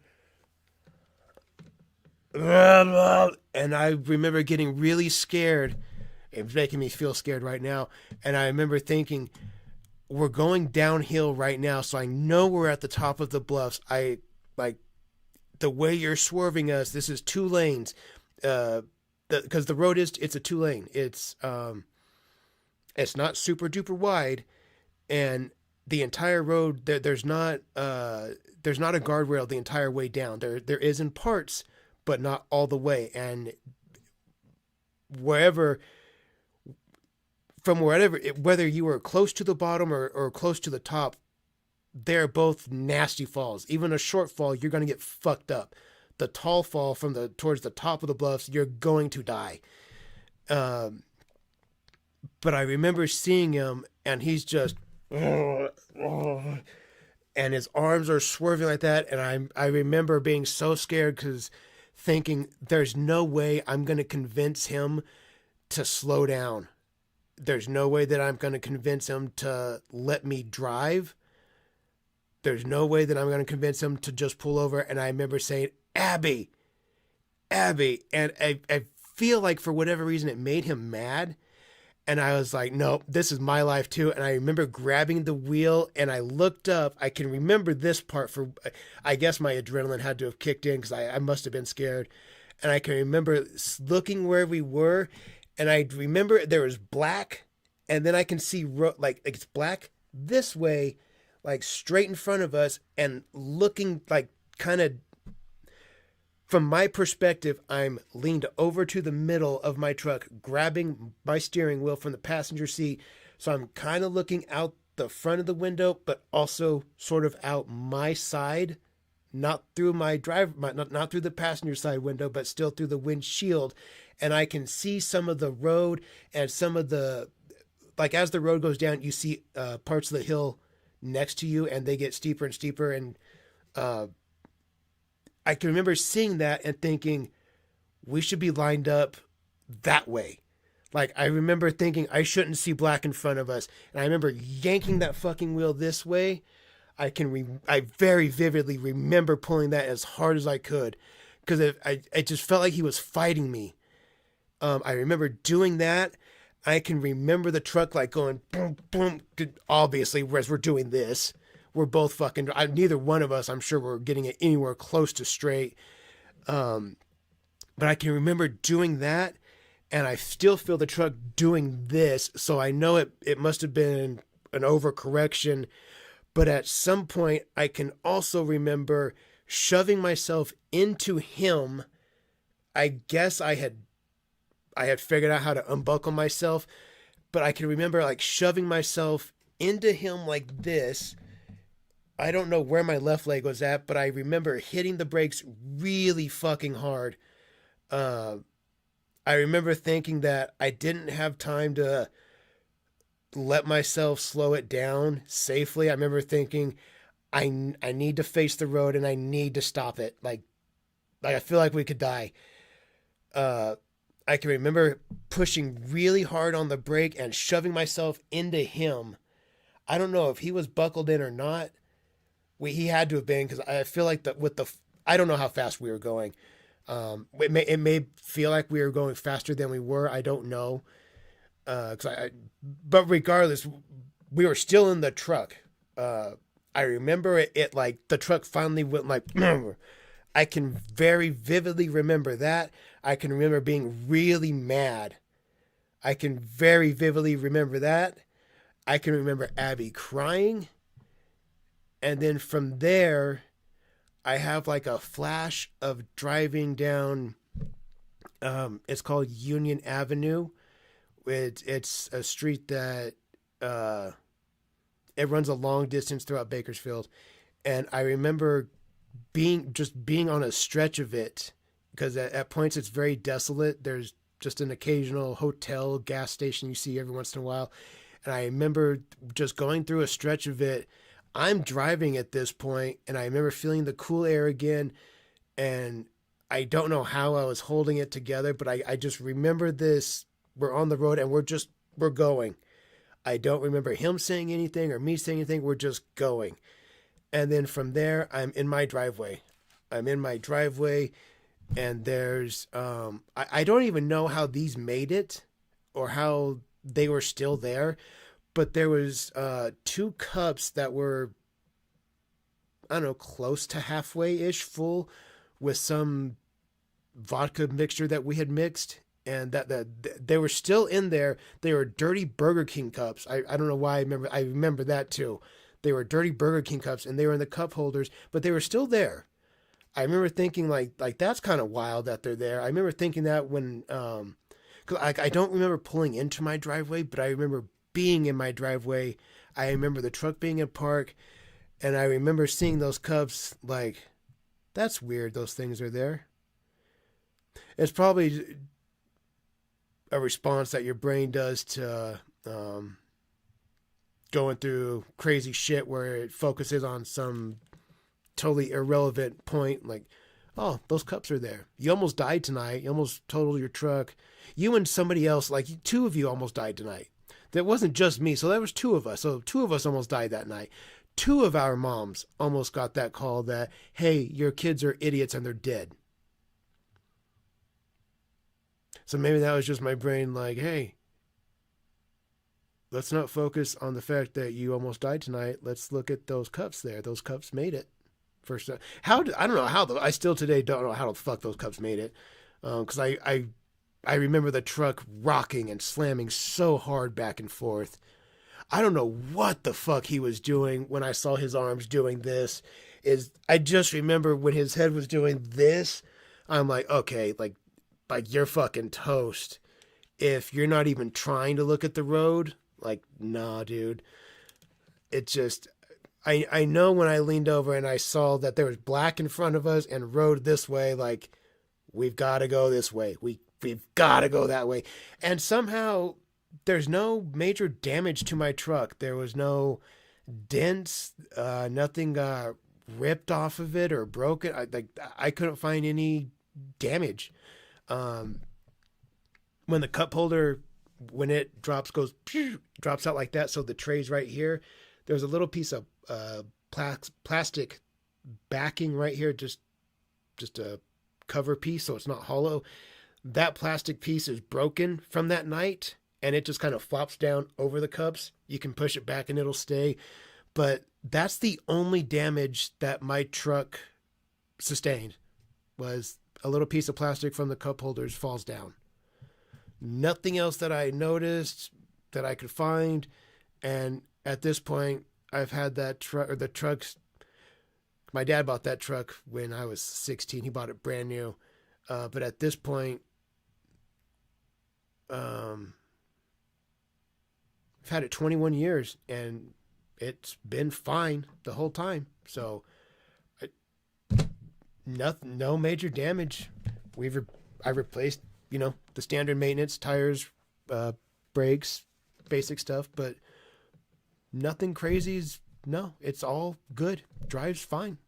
and I remember getting really scared. It's making me feel scared right now. And I remember thinking, we're going downhill right now, so I know we're at the top of the bluffs. I like the way you're swerving us. This is 2 lanes, because the road it's a 2-lane. It's not super duper wide, and the entire road there's not a guardrail the entire way down. There is in parts, but not all the way. And whether you were close to the bottom or close to the top, they're both nasty falls. Even a short fall, you're going to get fucked up. The tall fall towards the top of the bluffs, you're going to die. But I remember seeing him, and he's just, and his arms are swerving like that. And I remember being so scared because thinking, there's no way I'm going to convince him to slow down. There's no way that I'm going to convince him to let me drive. There's no way that I'm going to convince him to just pull over. And I remember saying, Abby. And I feel like for whatever reason, it made him mad. And I was like, no, this is my life too. And I remember grabbing the wheel, and I looked up. I can remember this part I guess my adrenaline had to have kicked in because I must have been scared. And I can remember looking where we were, And I remember there was black, and then I can see like it's black this way, like straight in front of us, and looking like kind of from my perspective, I'm leaned over to the middle of my truck, grabbing my steering wheel from the passenger seat. So I'm kind of looking out the front of the window, but also sort of out my side, not through not through the passenger side window, but still through the windshield. And I can see some of the road and some of the, like as the road goes down, you see parts of the hill next to you, and they get steeper and steeper. And I can remember seeing that and thinking, we should be lined up that way. Like, I remember thinking I shouldn't see black in front of us. And I remember yanking that fucking wheel this way. I very vividly remember pulling that as hard as I could, because it just felt like he was fighting me. I remember doing that. I can remember the truck like going boom, boom. Obviously, as we're doing this, we're both fucking, neither one of us, I'm sure, we're getting it anywhere close to straight. But I can remember doing that, and I still feel the truck doing this. So I know it must have been an overcorrection. But at some point, I can also remember shoving myself into him. I guess I had figured out how to unbuckle myself, but I can remember like shoving myself into him like this. I don't know where my left leg was at, but I remember hitting the brakes really fucking hard. I remember thinking that I didn't have time to let myself slow it down safely. I remember thinking I need to face the road and I need to stop it. Like I feel like we could die. I can remember pushing really hard on the brake and shoving myself into him. I don't know if he was buckled in or not. He had to have been, because I feel like I don't know how fast we were going. It may feel like we were going faster than we were. I don't know. But regardless, we were still in the truck. I remember it like the truck finally went like, I can very vividly remember that. I can remember being really mad. I can very vividly remember that. I can remember Abby crying. And then from there, I have like a flash of driving down, it's called Union Avenue. It's a street that it runs a long distance throughout Bakersfield. And I remember being on a stretch of it, because at points it's very desolate. There's just an occasional hotel, gas station you see every once in a while. And I remember just going through a stretch of it. I'm driving at this point, and I remember feeling the cool air again. And I don't know how I was holding it together, but I just remember this. We're on the road and we're going. I don't remember him saying anything or me saying anything. We're just going. And then from there, I'm in my driveway. And there's, I don't even know how these made it or how they were still there, but there was 2 cups that were, I don't know, close to halfway-ish full with some vodka mixture that we had mixed. And that they were still in there. They were dirty Burger King cups. I don't know why I remember that too. They were dirty Burger King cups, and they were in the cup holders, but they were still there. I remember thinking like that's kind of wild that they're there. I remember thinking that when, cause I don't remember pulling into my driveway, but I remember being in my driveway. I remember the truck being in park, and I remember seeing those cups like, that's weird. Those things are there. It's probably a response that your brain does to going through crazy shit where it focuses on some totally irrelevant point, like, oh, those cups are there. You almost died tonight. You almost totaled your truck. You and somebody else, like 2 of you almost died tonight. That wasn't just me. So that was 2 of us. So 2 of us almost died that night. 2 of our moms almost got that call that, hey, your kids are idiots and they're dead. So maybe that was just my brain like, hey, let's not focus on the fact that you almost died tonight. Let's look at those cups there. Those cups made it. First, I don't know how, I still today don't know how the fuck those cups made it. Because I I remember the truck rocking and slamming so hard back and forth. I don't know what the fuck he was doing when I saw his arms doing this. I just remember when his head was doing this, I'm like, okay, like you're fucking toast. If you're not even trying to look at the road, like, nah, dude. It just, I know when I leaned over and I saw that there was black in front of us and road this way, like, we've got to go this way. We've got to go that way. And somehow there's no major damage to my truck. There was no dents, nothing ripped off of it or broken. I couldn't find any damage. When the cup holder, when it drops out like that, so the tray's right here, there's a little piece of plastic backing right here, just a cover piece so it's not hollow. That plastic piece is broken from that night, and it just kind of flops down over the cups. You can push it back and it'll stay. But that's the only damage that my truck sustained, was a little piece of plastic from the cup holders falls down. Nothing else that I noticed that I could find. And at this point, I've had that truck, or the trucks. My dad bought that truck when I was 16. He bought it brand new. But at this point, I've had it 21 years and it's been fine the whole time. So no major damage. I replaced, the standard maintenance, tires, brakes, basic stuff, but nothing crazy. No, it's all good. Drives fine.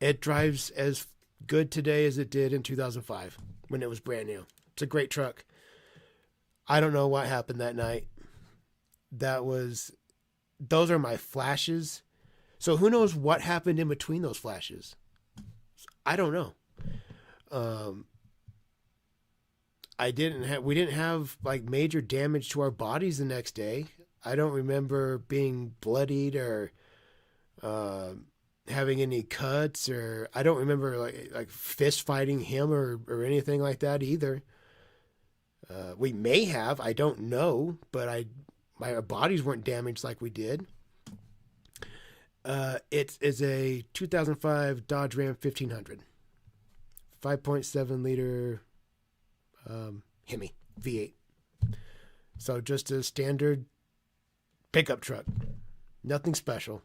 It drives as good today as it did in 2005 when it was brand new. It's a great truck. I don't know what happened that night. Those are my flashes. So who knows what happened in between those flashes? I don't know. We didn't have like major damage to our bodies the next day. I don't remember being bloodied or having any cuts, or I don't remember like fist fighting him or anything like that either. We may have, I don't know, but our bodies weren't damaged like we did. It is a 2005 Dodge Ram 1500, 5.7 liter Hemi V8. So just a standard pickup truck, nothing special.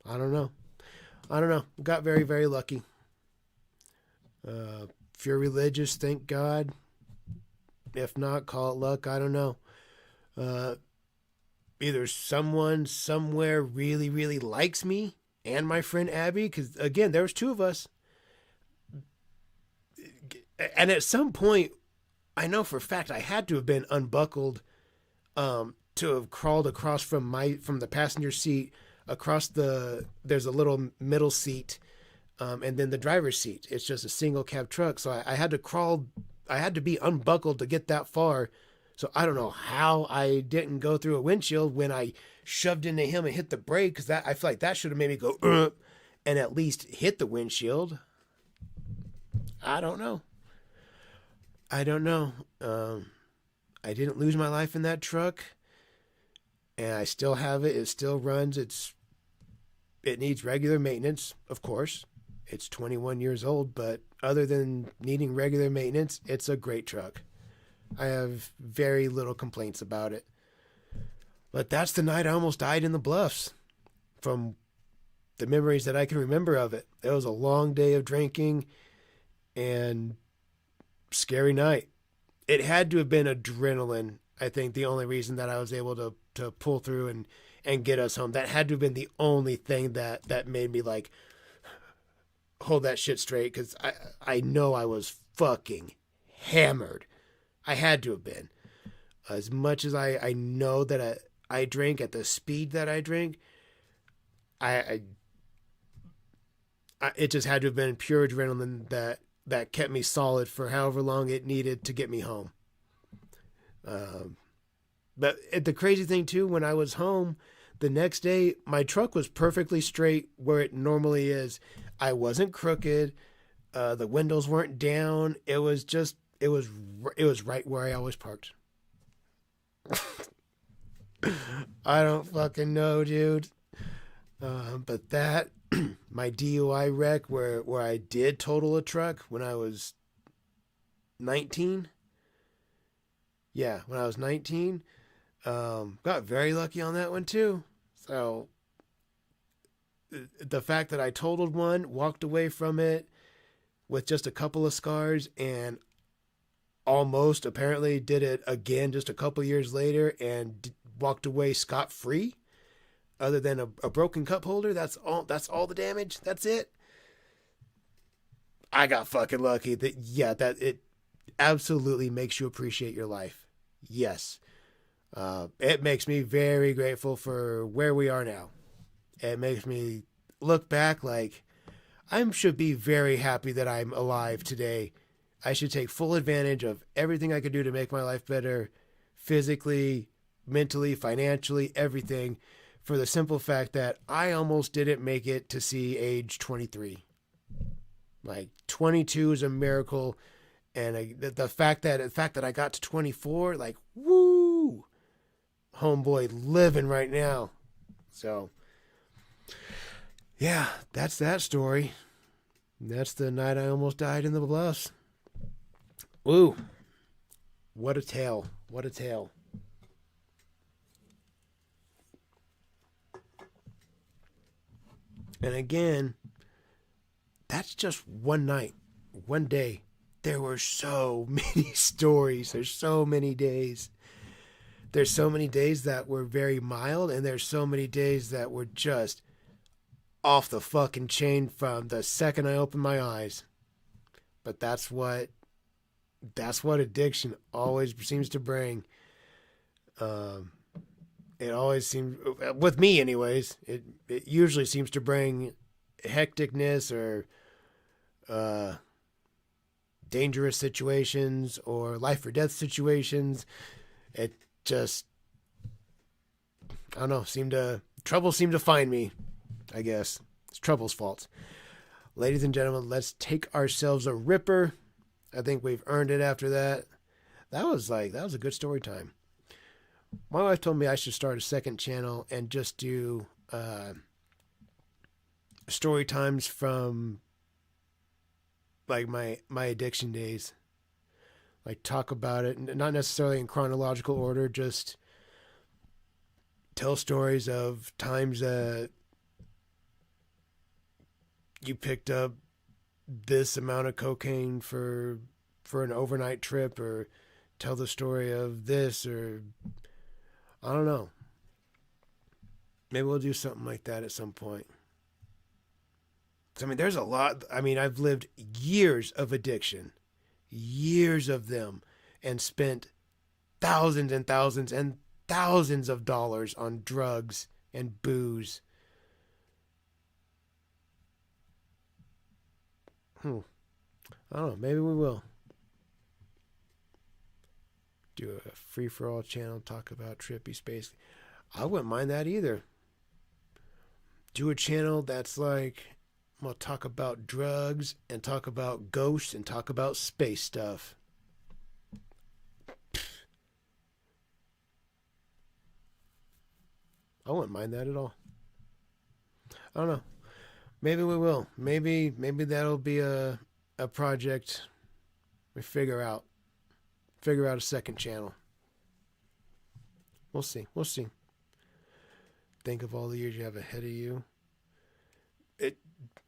I don't know. Got very, very lucky. If you're religious, thank God. If not, call it luck. I don't know. Either someone somewhere really, really likes me and my friend Abby, because again, there was two of us. And at some point, I know for a fact I had to have been unbuckled to have crawled across from the passenger seat across there's a little middle seat, and then the driver's seat. It's just a single cab truck. So I had to crawl. I had to be unbuckled to get that far. So I don't know how I didn't go through a windshield when I shoved into him and hit the brake, because I feel like that should have made me go and at least hit the windshield. I don't know. I didn't lose my life in that truck, and I still have it. It still runs. It needs regular maintenance, of course. It's 21 years old, but other than needing regular maintenance, it's a great truck. I have very little complaints about it. But that's the night I almost died in the Bluffs, from the memories that I can remember of it. It was a long day of drinking and scary night. It had to have been adrenaline, I think, the only reason that I was able to pull through and get us home. That had to have been the only thing that made me like hold that shit straight, because I know I was fucking hammered. I had to have been. As much as I know that I drink at the speed that I drink, it just had to have been pure adrenaline that kept me solid for however long it needed to get me home. But the crazy thing too, when I was home the next day, my truck was perfectly straight where it normally is. I wasn't crooked. The windows weren't down. It was right where I always parked. I don't fucking know, dude. But that, my DUI wreck where I did total a truck when I was 19. Yeah, when I was 19. Got very lucky on that one too. So the fact that I totaled one, walked away from it with just a couple of scars, and almost apparently did it again just a couple years later and walked away scot-free, other than a broken cup holder. That's all the damage. That's it. I got fucking lucky. That it absolutely makes you appreciate your life. Yes. It makes me very grateful for where we are now. It makes me look back like I should be very happy that I'm alive today. I should take full advantage of everything I could do to make my life better, physically, mentally, financially, everything, for the simple fact that I almost didn't make it to see age 23. Like 22 is a miracle, and the fact that I got to 24, like, woo, homeboy living right now. So yeah, that's that story. That's the night I almost died in the bluffs. Woo. What a tale. What a tale. And again, that's just one night, one day. There were so many stories. There's so many days. There's so many days that were very mild, and there's so many days that were just off the fucking chain from the second I opened my eyes. But that's what addiction always seems to bring. It always seems, with me anyways, it usually seems to bring hecticness or dangerous situations or life or death situations. It just, I don't know, trouble seemed to find me, I guess. It's trouble's fault. Ladies and gentlemen, let's take ourselves a ripper. I think we've earned it after that. That was a good story time. My wife told me I should start a second channel and just do story times from like my addiction days. Like talk about it, not necessarily in chronological order, just tell stories of times that you picked up this amount of cocaine for an overnight trip, or tell the story of this, or I don't know. Maybe we'll do something like that at some point. I mean, there's a lot. I mean, I've lived years of addiction, years of them, and spent thousands and thousands and thousands of dollars on drugs and booze. I don't know. Maybe we will do a free-for-all channel, talk about trippy space. I wouldn't mind that either. Do a channel that's like, I'm going to talk about drugs and talk about ghosts and talk about space stuff. I wouldn't mind that at all. I don't know. Maybe we will. Maybe that'll be a project we figure out a second channel. We'll see. Think of all the years you have ahead of you.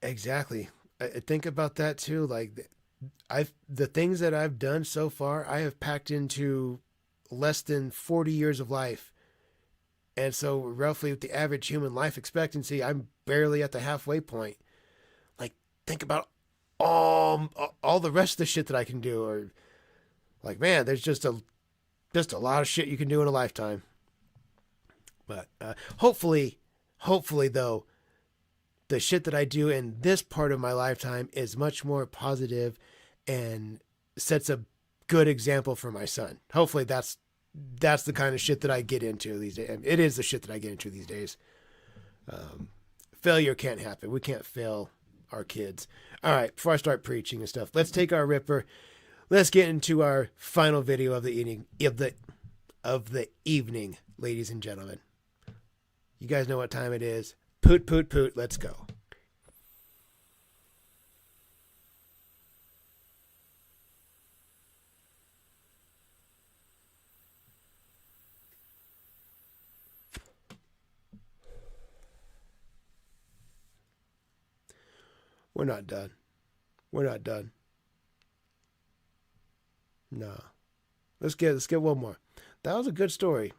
Exactly. I think about that too. Like the things that I've done so far, I have packed into less than 40 years of life. And so roughly with the average human life expectancy, I'm barely at the halfway point. Like, think about all the rest of the shit that I can do. Or like, man, there's just a lot of shit you can do in a lifetime. But hopefully though, the shit that I do in this part of my lifetime is much more positive and sets a good example for my son. Hopefully that's the kind of shit that I get into these days. It is the shit that I get into these days. Failure can't happen. We can't fail our kids. All right, before I start preaching and stuff, let's take our ripper. Let's get into our final video of the evening, ladies and gentlemen. You guys know what time it is. Poot, poot, poot. Let's go. We're not done. We're not done. No. Let's get one more. That was a good story.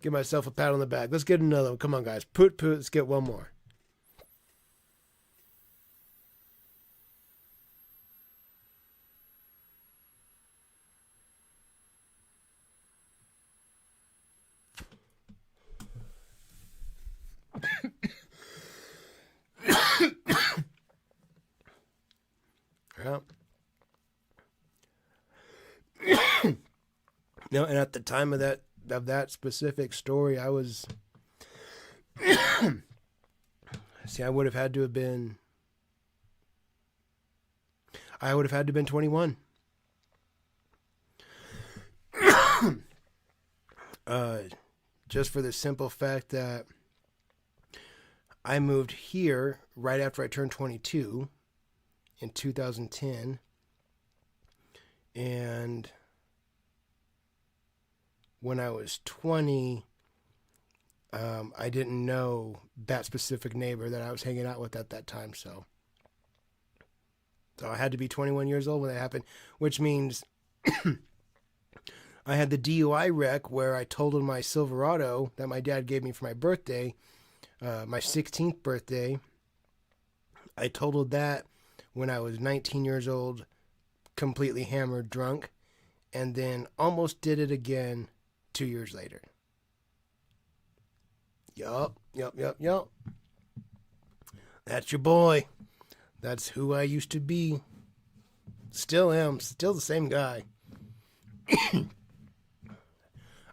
Give myself a pat on the back. Let's get another one. Come on, guys. Poot, poot. Let's get one more. Yeah. No, and at the time of that specific story, I was see, I would have had to have been 21. Just for the simple fact that I moved here right after I turned 22 in 2010, and when I was 20, I didn't know that specific neighbor that I was hanging out with at that time, so I had to be 21 years old when that happened, which means I had the DUI wreck where I totaled my Silverado that my dad gave me for my birthday, my 16th birthday. I totaled that when I was 19 years old, completely hammered, drunk, and then almost did it again 2 years later. Yup. That's your boy. That's who I used to be. Still am. Still the same guy.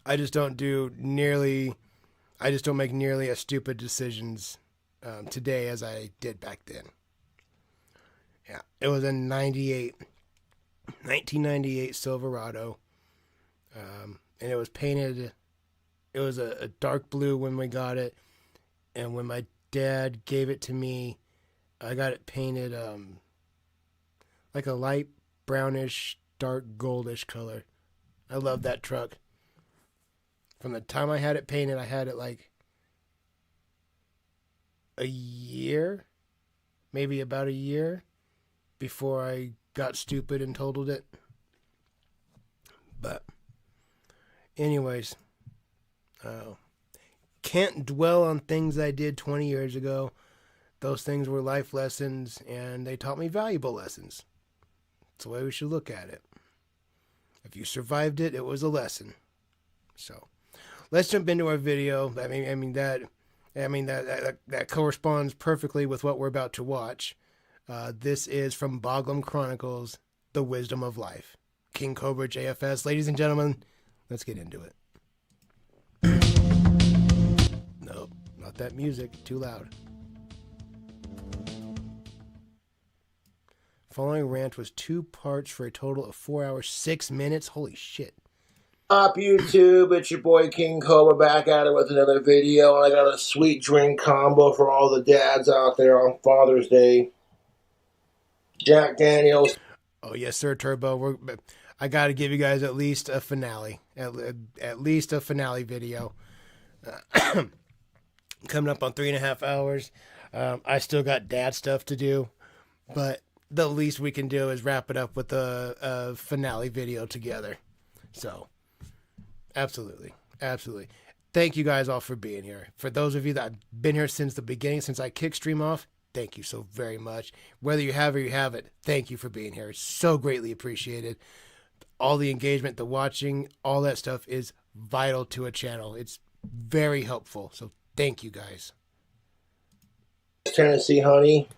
I just don't make nearly as stupid decisions today as I did back then. Yeah, it was a 1998 Silverado. And it was painted, it was a dark blue when we got it. And when my dad gave it to me, I got it painted like a light brownish, dark goldish color. I love that truck. From the time I had it painted, I had it like a year, maybe about a year, before I got stupid and totaled it. But anyways, can't dwell on things I did 20 years ago. Those things were life lessons, and they taught me valuable lessons. That's the way we should look at it. If you survived it, it was a lesson. So let's jump into our video. That corresponds perfectly with what we're about to watch. This is from Boglum Chronicles, The Wisdom of Life. King Cobra JFS. Ladies and gentlemen, let's get into it. Nope, not that music. Too loud. Following rant was 2 parts for a total of 4 hours, 6 minutes. Holy shit. Up YouTube, it's your boy King Cobra back at it with another video, and I got a sweet drink combo for all the dads out there on Father's Day. Jack Daniels. Oh yes, sir, Turbo. I got to give you guys at least a finale, at least a finale video. Coming up on 3.5 hours. I still got dad stuff to do, but the least we can do is wrap it up with a finale video together. So, absolutely. Thank you guys all for being here. For those of you that have been here since the beginning, since I kicked stream off, thank you so very much. Whether you have or you haven't, thank you for being here. It's so greatly appreciated. All the engagement, the watching, all that stuff is vital to a channel. It's very helpful. So thank you guys. Tennessee honey.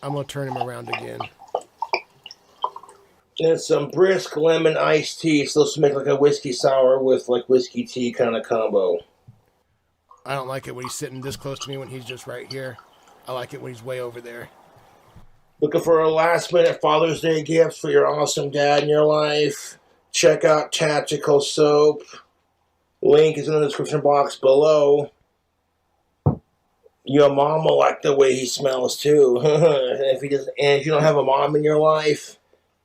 I'm going to turn him around again. And some brisk lemon iced tea. It's supposed to make like a whiskey sour with like whiskey tea kind of combo. I don't like it when he's sitting this close to me when he's just right here. I like it when he's way over there. Looking for a last-minute Father's Day gift for your awesome dad in your life? Check out Tactical Soap. Link is in the description box below. Your mom will like the way he smells too. And if you don't have a mom in your life,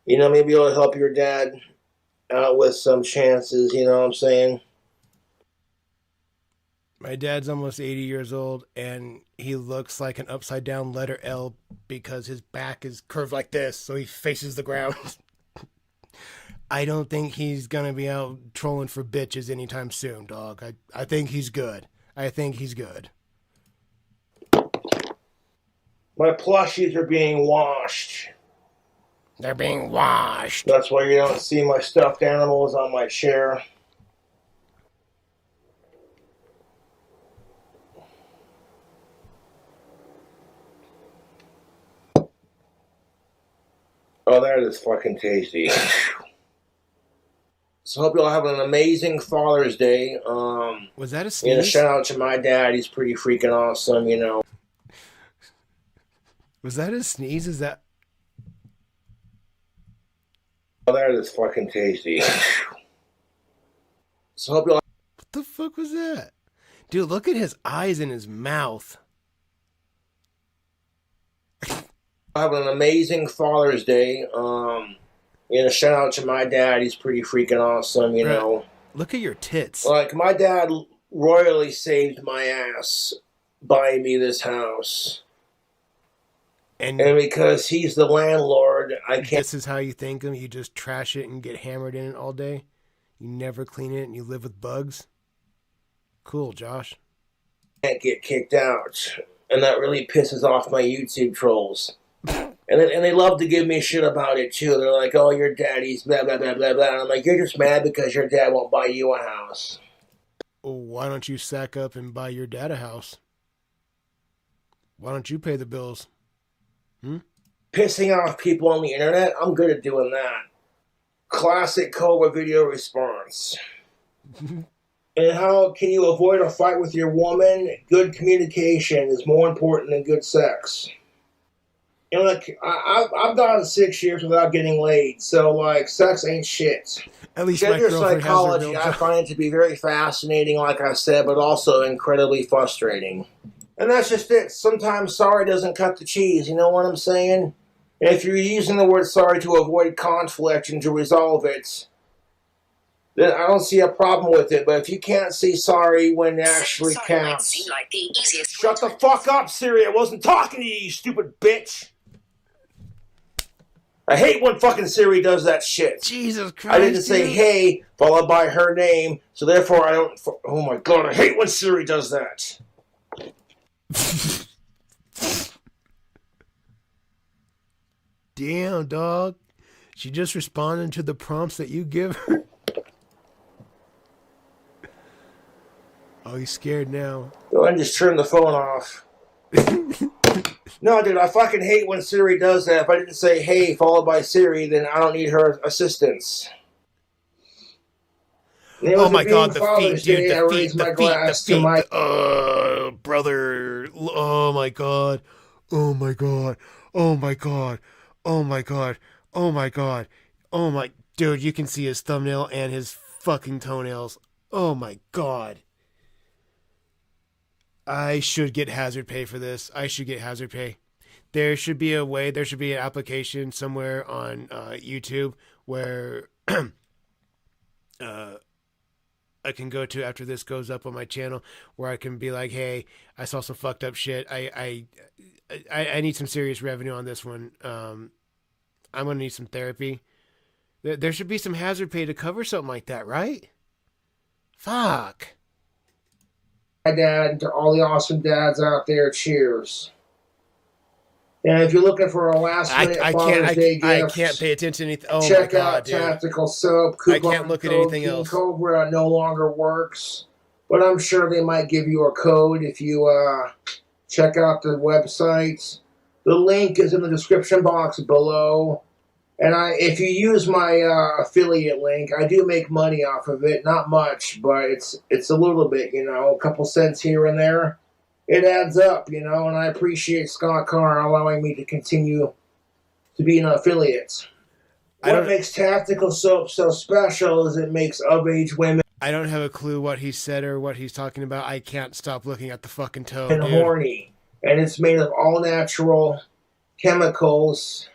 you know, maybe it'll help your dad out with some chances. You know what I'm saying? My dad's almost 80 years old, and he looks like an upside-down letter L because his back is curved like this, so he faces the ground. I don't think he's going to be out trolling for bitches anytime soon, dog. I think he's good. I think he's good. My plushies are being washed. They're being washed. That's why you don't see my stuffed animals on my chair. Oh, that is fucking tasty. So hope you all have an amazing Father's Day. Was that a sneeze? You know, shout out to my dad. He's pretty freaking awesome, you know. Was that a sneeze? Is that... Oh, that is fucking tasty. So hope you all... What the fuck was that? Dude, look at his eyes and his mouth. Have an amazing Father's Day. You know, shout out to my dad. He's pretty freaking awesome, you know. Look at your tits. Like, my dad royally saved my ass buying me this house. And because he's the landlord, I can't... This is how you thank him? You just trash it and get hammered in it all day? You never clean it and you live with bugs? Cool, Josh. Can't get kicked out. And that really pisses off my YouTube trolls. And they love to give me shit about it, too. They're like, oh, your daddy's blah, blah, blah, blah, blah. And I'm like, you're just mad because your dad won't buy you a house. Well, why don't you sack up and buy your dad a house? Why don't you pay the bills? Pissing off people on the internet? I'm good at doing that. Classic Cobra video response. And how can you avoid a fight with your woman? Good communication is more important than good sex. You know, like, I've gone 6 years without getting laid, so, like, sex ain't shit. At least Gender psychology, I find it to be very fascinating, like I said, but also incredibly frustrating. And that's just it. Sometimes sorry doesn't cut the cheese, you know what I'm saying? And if you're using the word sorry to avoid conflict and to resolve it, then I don't see a problem with it. But if you can't say sorry when it actually counts... Like the easiest Shut the fuck up, Siri. I wasn't talking to you, you stupid bitch. I hate when fucking Siri does that shit. Jesus Christ. I didn't say hey, followed by her name, so therefore I don't... Oh my god, I hate when Siri does that. Damn, dog. She just responded to the prompts that you give her. Oh, he's scared now. Go ahead and just turn the phone off. No, dude, I fucking hate when Siri does that. If I didn't say hey, followed by Siri, then I don't need her assistance. Oh my god, the feet, dude, the feet. Brother. Oh my god. Oh my god. Oh my god. Oh my god. Oh my god. Oh my... Dude, you can see his thumbnail and his fucking toenails. Oh my god. I should get hazard pay for this. I should get hazard pay. There should be a way, there should be an application somewhere on YouTube where I can go to after this goes up on my channel, where I can be like, hey, I saw some fucked up shit. I need some serious revenue on this one. I'm going to need some therapy. There should be some hazard pay to cover something like that, right? Fuck. My dad, and to all the awesome dads out there, cheers. And if you're looking for a last-minute Father's Day gift, I can't pay attention to anything. Oh check my god, out dude. Tactical Soap. I can't look at anything King else. Cobra no longer works, but I'm sure they might give you a code if you check out the website. The link is in the description box below. And if you use my affiliate link, I do make money off of it. Not much, but it's a little bit, a couple cents here and there. It adds up, and I appreciate Scott Carr allowing me to continue to be an affiliate. What makes tactical soap so special is it makes of-age women I don't have a clue what he said or what he's talking about. I can't stop looking at the fucking toe, and dude. horny. And it's made of all natural chemicals.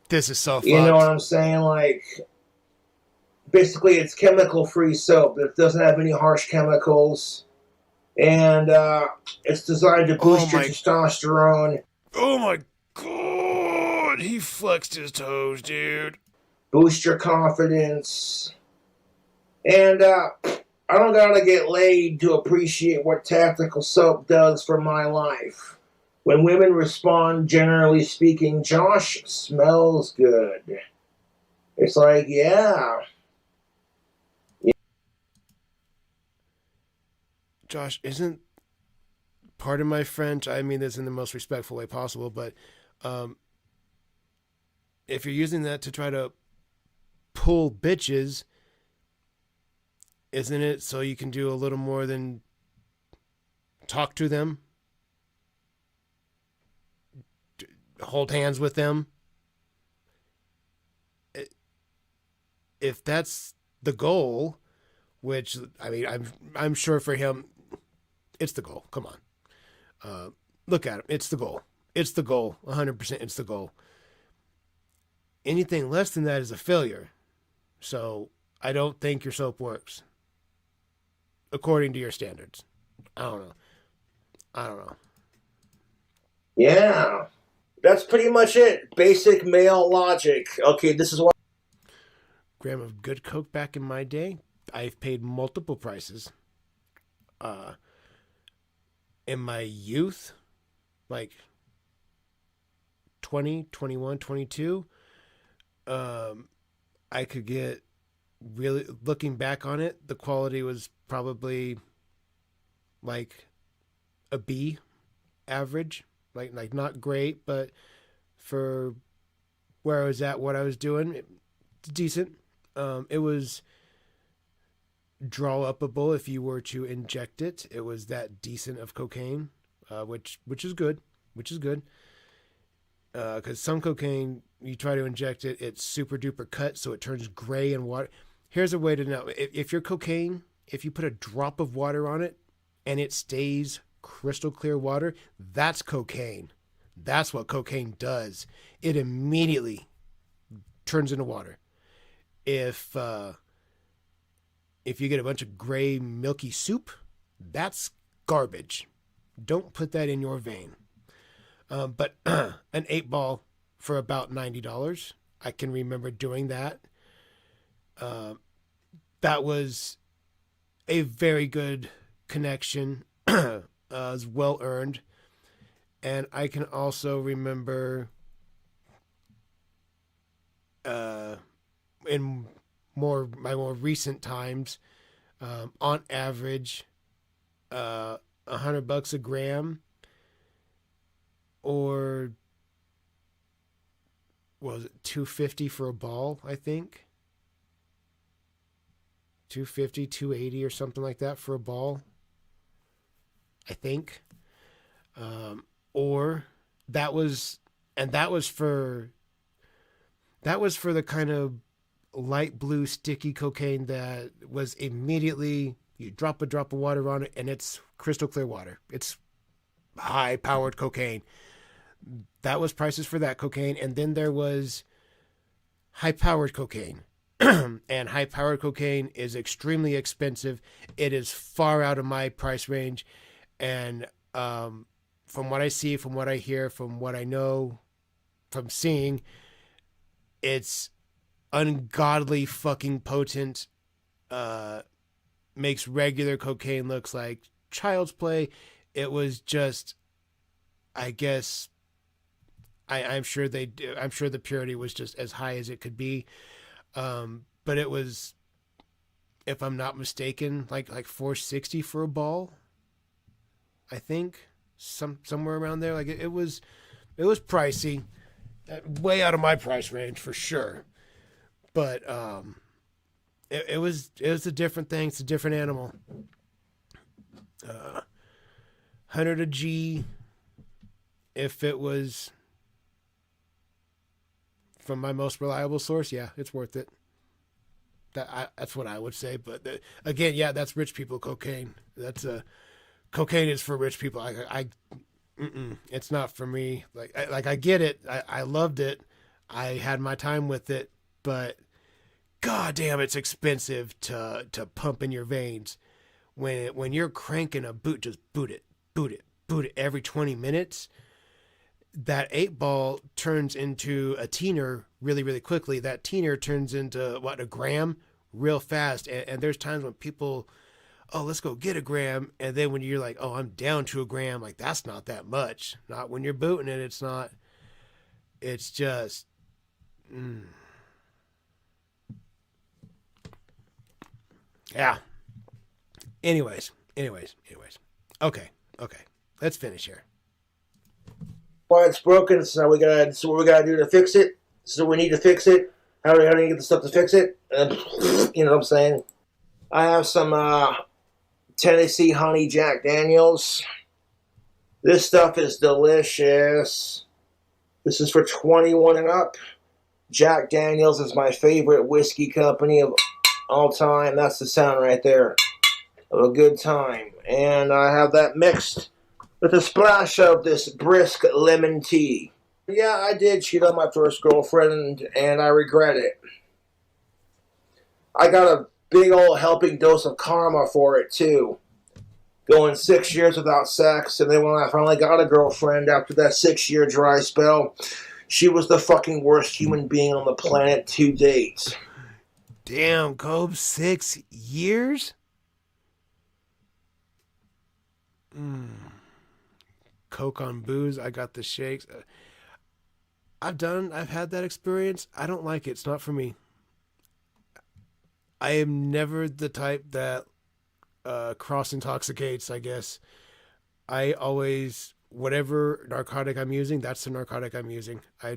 This is so fucked. You know what I'm saying? Like, basically it's chemical-free soap. It doesn't have any harsh chemicals. And it's designed to boost your testosterone. Oh my god, he flexed his toes, dude. Boost your confidence. And I don't gotta get laid to appreciate what tactical soap does for my life. When women respond, generally speaking, Josh smells good. It's like, yeah. Josh, isn't part of my French, I mean this in the most respectful way possible, but if you're using that to try to pull bitches, isn't it so you can do a little more than talk to them? Hold hands with them? If that's the goal, which, I mean, I'm sure for him, it's the goal. Come on. Look at him. It's the goal. It's the goal. 100% it's the goal. Anything less than that is a failure. So I don't think your soap works. According to your standards. I don't know. Yeah. That's pretty much it. Basic male logic. Okay, this is what... Gram of good coke back in my day. I've paid multiple prices. In my youth, like 20, 21, 22, I could get, really, looking back on it, the quality was probably like a B average, like not great, but for where I was at, what I was doing, it's decent. It was draw upable if you were to inject it. It was that decent of cocaine, which is good, because some cocaine, you try to inject it, it's super duper cut, so it turns gray and water. Here's a way to know if your cocaine, if you put a drop of water on it and it stays crystal clear water, that's cocaine. That's what cocaine does. It immediately turns into water. If you get a bunch of gray, milky soup, that's garbage. Don't put that in your vein. But an 8-ball for about $90. I can remember doing that. That was a very good connection. It was well earned. And I can also remember in my more recent times, on average, $100 a gram, or what was it, $250 for a ball? I think $250, $280 or something like that for a ball. I think, or that was for the kind of light blue sticky cocaine that was immediately, you drop a drop of water on it and it's crystal clear water. It's high powered cocaine. That was prices for that cocaine. And then there was high powered cocaine. And high powered cocaine is extremely expensive. It is far out of my price range. And from what I see, from what I hear, from what I know, from seeing, it's ungodly fucking potent. Makes regular cocaine looks like child's play. It was just, I guess, I'm sure the purity was just as high as it could be. But it was, if I'm not mistaken, like $460 for a ball. I think somewhere around there. Like it was pricey. way out of my price range for sure. But it was a different thing. It's a different animal. 100 a G. If it was from my most reliable source, yeah, it's worth it. That's what I would say. But again, yeah, that's rich people cocaine. That's cocaine is for rich people. It's not for me. I get it. I loved it. I had my time with it, but god damn, it's expensive to pump in your veins. When you're cranking a boot, just boot it every 20 minutes. That 8-ball turns into a teener really, really quickly. That teener turns into a gram real fast. And there's times when people, oh, let's go get a gram. And then when you're like, oh, I'm down to a gram, like that's not that much. Not when you're booting it. It's not, it's just, yeah. Anyways. Okay. Let's finish here. Why it's broken, so what we gotta do to fix it. So we need to fix it. How do you get the stuff to fix it? You know what I'm saying? I have some Tennessee Honey Jack Daniels. This stuff is delicious. This is for 21 and up. Jack Daniels is my favorite whiskey company of all time. That's the sound right there of a good time. And I have that mixed with a splash of this brisk lemon tea. Yeah, I did cheat on my first girlfriend, and I regret it. I got a big old helping dose of karma for it, too. Going 6 years without sex, and then when I finally got a girlfriend after that 6-year dry spell, she was the fucking worst human being on the planet to date. Damn, Cobe, 6 years? Coke on booze. I got the shakes. I've had that experience. I don't like it. It's not for me. I am never the type that cross intoxicates, I guess. I always, whatever narcotic I'm using, that's the narcotic I'm using. I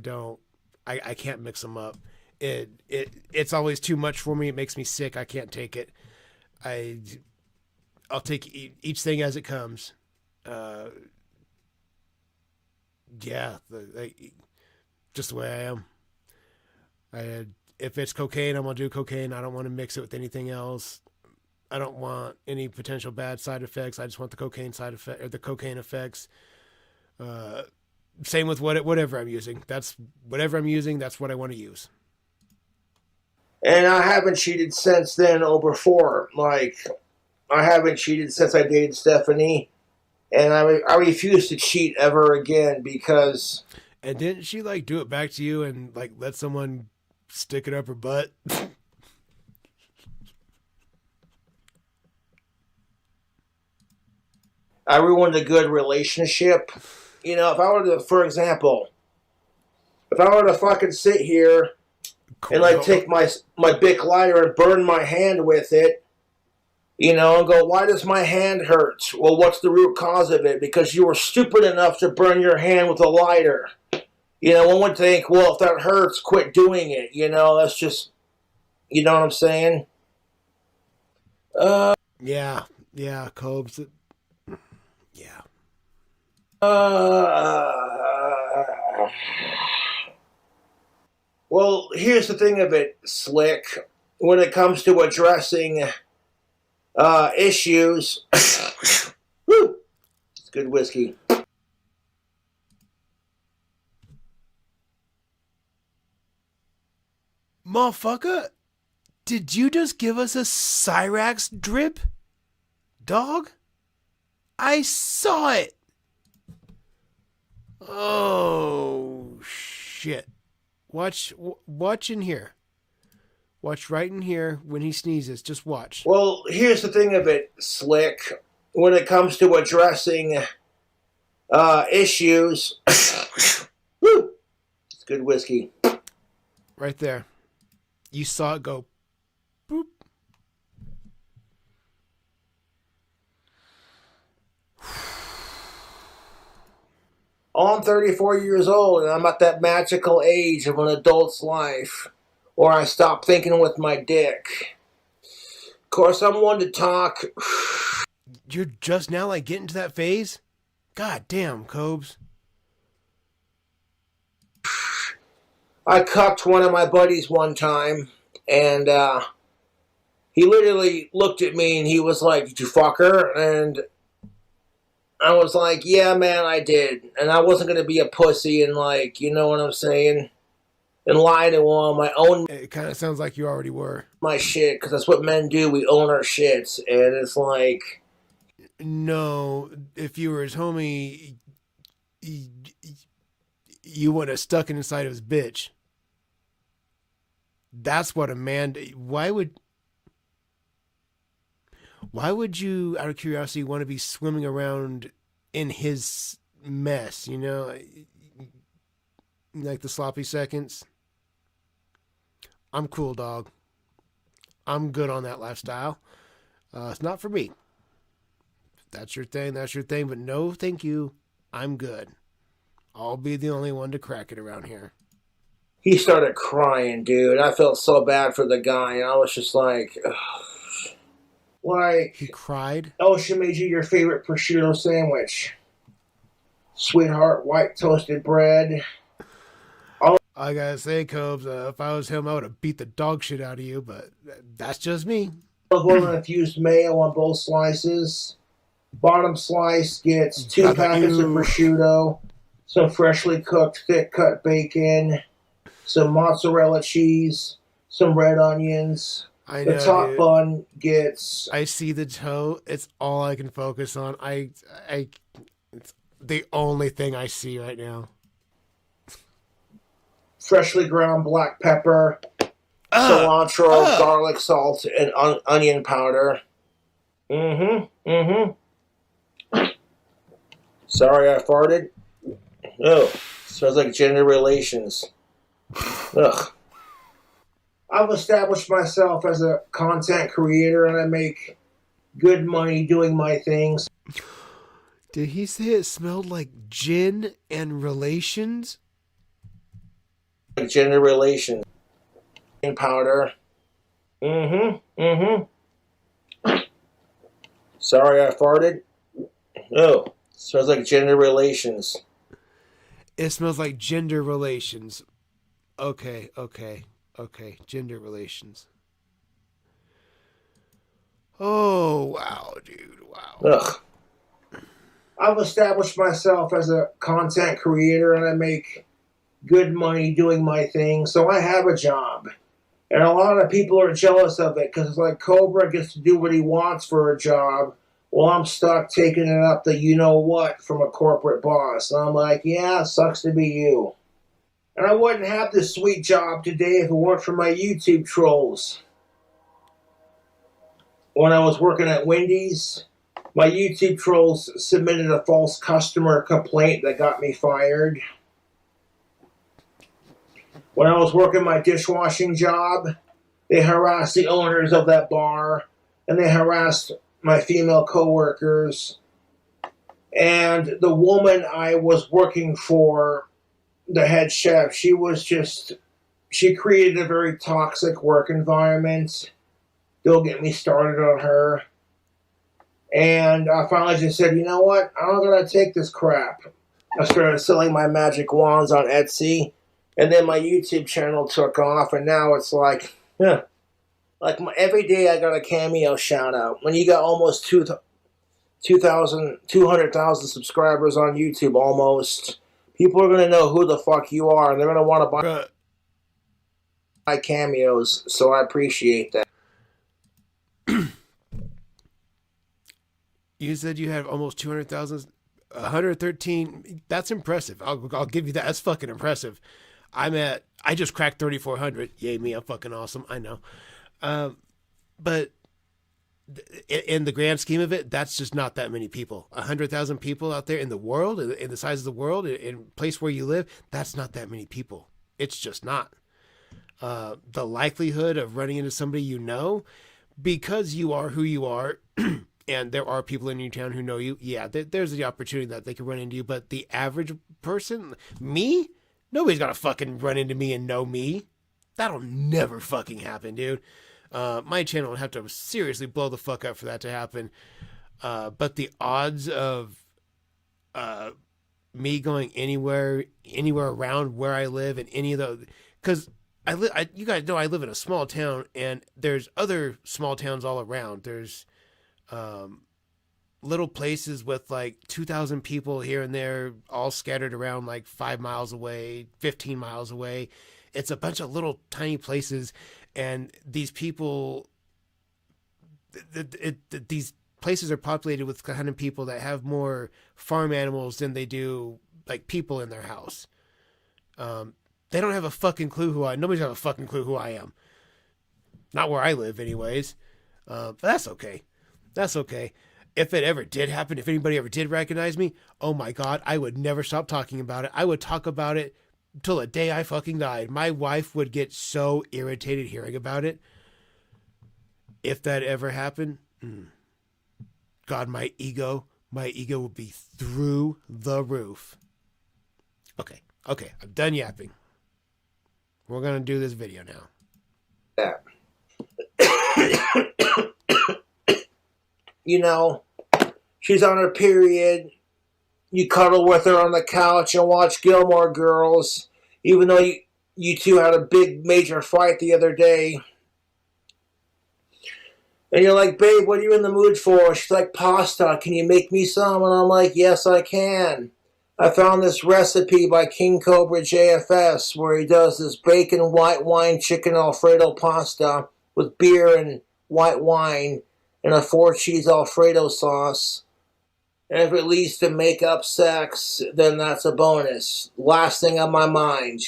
can't mix them up. It's always too much for me. It makes me sick. I can't take it. I'll take each thing as it comes. Yeah, just the way I am. If it's cocaine, I'm gonna do cocaine. I don't want to mix it with anything else. I don't want any potential bad side effects. I just want the cocaine side effect or the cocaine effects. Same with whatever I'm using. That's whatever I'm using. That's what I want to use. And I haven't cheated since then or before. Like, I haven't cheated since I dated Stephanie. And I refuse to cheat ever again because... And didn't she, do it back to you and, let someone stick it up her butt? I ruined a good relationship. You know, if I were to, for example, if I were to fucking sit here and, take my Bic lighter and burn my hand with it, you know, and go, why does my hand hurt? Well, what's the root cause of it? Because you were stupid enough to burn your hand with a lighter. You know, one would think, well, if that hurts, quit doing it. You know, that's just, you know what I'm saying? Yeah, Cobes. Yeah. Well, here's the thing of it, Slick. When it comes to addressing issues, woo, it's good whiskey. Motherfucker, did you just give us a Cyrax drip? Dog? I saw it. Oh, shit. Watch in here. Watch right in here when he sneezes. Just watch. Well, here's the thing of it, Slick. When it comes to addressing issues, woo, it's good whiskey. Right there. You saw it go boop. Oh, I'm 34 years old and I'm at that magical age of an adult's life where I stop thinking with my dick. Of course, I'm one to talk. You're just now like getting to that phase? God damn, Cobes. I cucked one of my buddies one time, and he literally looked at me and he was like, "Did you fuck her?" And I was like, "Yeah, man, I did." And I wasn't going to be a pussy and, like, you know what I'm saying? And lie to him. My own. It kind of sounds like you already were. My shit, because that's what men do. We own our shits. And it's like. No, if you were his homie, you would have stuck it inside of his bitch. That's what a man. Why would you, out of curiosity, want to be swimming around in his mess? You know, like the sloppy seconds. I'm cool, dog. I'm good on that lifestyle. It's not for me. That's your thing. That's your thing. But no, thank you. I'm good. I'll be the only one to crack it around here. He started crying, dude. I felt so bad for the guy, and I was just like, ugh. Like, he cried. Oh, she made you your favorite prosciutto sandwich, sweetheart, white toasted bread. I gotta say, Cobes, if I was him, I would have beat the dog shit out of you. But that's just me. Olive infused mayo on both slices. Bottom slice gets 2 packets of prosciutto, some freshly cooked thick cut bacon, some mozzarella cheese, some red onions. I know, the top dude. bun gets. I see the toe. It's all I can focus on. It's the only thing I see right now. Freshly ground black pepper, cilantro, garlic salt, and onion powder. Sorry, I farted. Oh, smells like gender relations. Ugh. I've established myself as a content creator and I make good money doing my things. Did he say it smelled like gin and relations? Like gender relations. Powder. Sorry, I farted. Oh, smells like gender relations. It smells like gender relations. Okay. Gender relations. Oh, wow, dude. Wow. Ugh. I've established myself as a content creator and I make good money doing my thing, so I have a job. And a lot of people are jealous of it because it's like Cobra gets to do what he wants for a job while I'm stuck taking it up the you-know-what from a corporate boss. And I'm like, yeah, sucks to be you. And I wouldn't have this sweet job today if it weren't for my YouTube trolls. When I was working at Wendy's, my YouTube trolls submitted a false customer complaint that got me fired. When I was working my dishwashing job, they harassed the owners of that bar, and they harassed my female coworkers. And the woman I was working for, the head chef, she created a very toxic work environment. Don't get me started on her. And I finally just said, you know what? I'm not going to take this crap. I started selling my magic wands on Etsy. And then my YouTube channel took off. And now it's like, every day I got a cameo shout out. When you got almost 200,000 subscribers on YouTube almost, people are going to know who the fuck you are. And they're going to want to buy cameos. So I appreciate that. You said you have almost 200,000, 113. That's impressive. I'll give you that. That's fucking impressive. I just cracked 3,400. Yay me, I'm fucking awesome. I know. But in the grand scheme of it, that's just not that many people. 100,000 people out there in the world, in the size of the world, in a place where you live, that's not that many people. It's just not. The likelihood of running into somebody you know, because you are who you are, and there are people in your town who know you, yeah, there's the opportunity that they can run into you. But the average person, me, nobody's gonna fucking run into me and know me. That'll never fucking happen, dude. My channel would have to seriously blow the fuck up for that to happen. But the odds of me going anywhere around where I live and any of those, because you guys know I live in a small town, and there's other small towns all around. There's little places with like 2,000 people here and there, all scattered around like 5 miles away, 15 miles away. It's a bunch of little tiny places, and these people, these places are populated with kind of people that have more farm animals than they do like people in their house. They don't have a fucking clue nobody's got a fucking clue who I am. Not where I live anyways. But that's okay. That's okay. If it ever did happen, if anybody ever did recognize me, oh my God, I would never stop talking about it. I would talk about it till the day I fucking died. My wife would get so irritated hearing about it. If that ever happened, God, my ego would be through the roof. Okay, I'm done yapping. We're gonna do this video now. You know, she's on her period. You cuddle with her on the couch and watch Gilmore Girls, even though you two had a big major fight the other day. And you're like, babe, what are you in the mood for? She's like, pasta. Can you make me some? And I'm like, yes, I can. I found this recipe by King Cobra JFS where he does this bacon, white wine, chicken Alfredo pasta with beer and white wine and a 4-cheese Alfredo sauce. And if it leads to make-up sex, then that's a bonus. Last thing on my mind.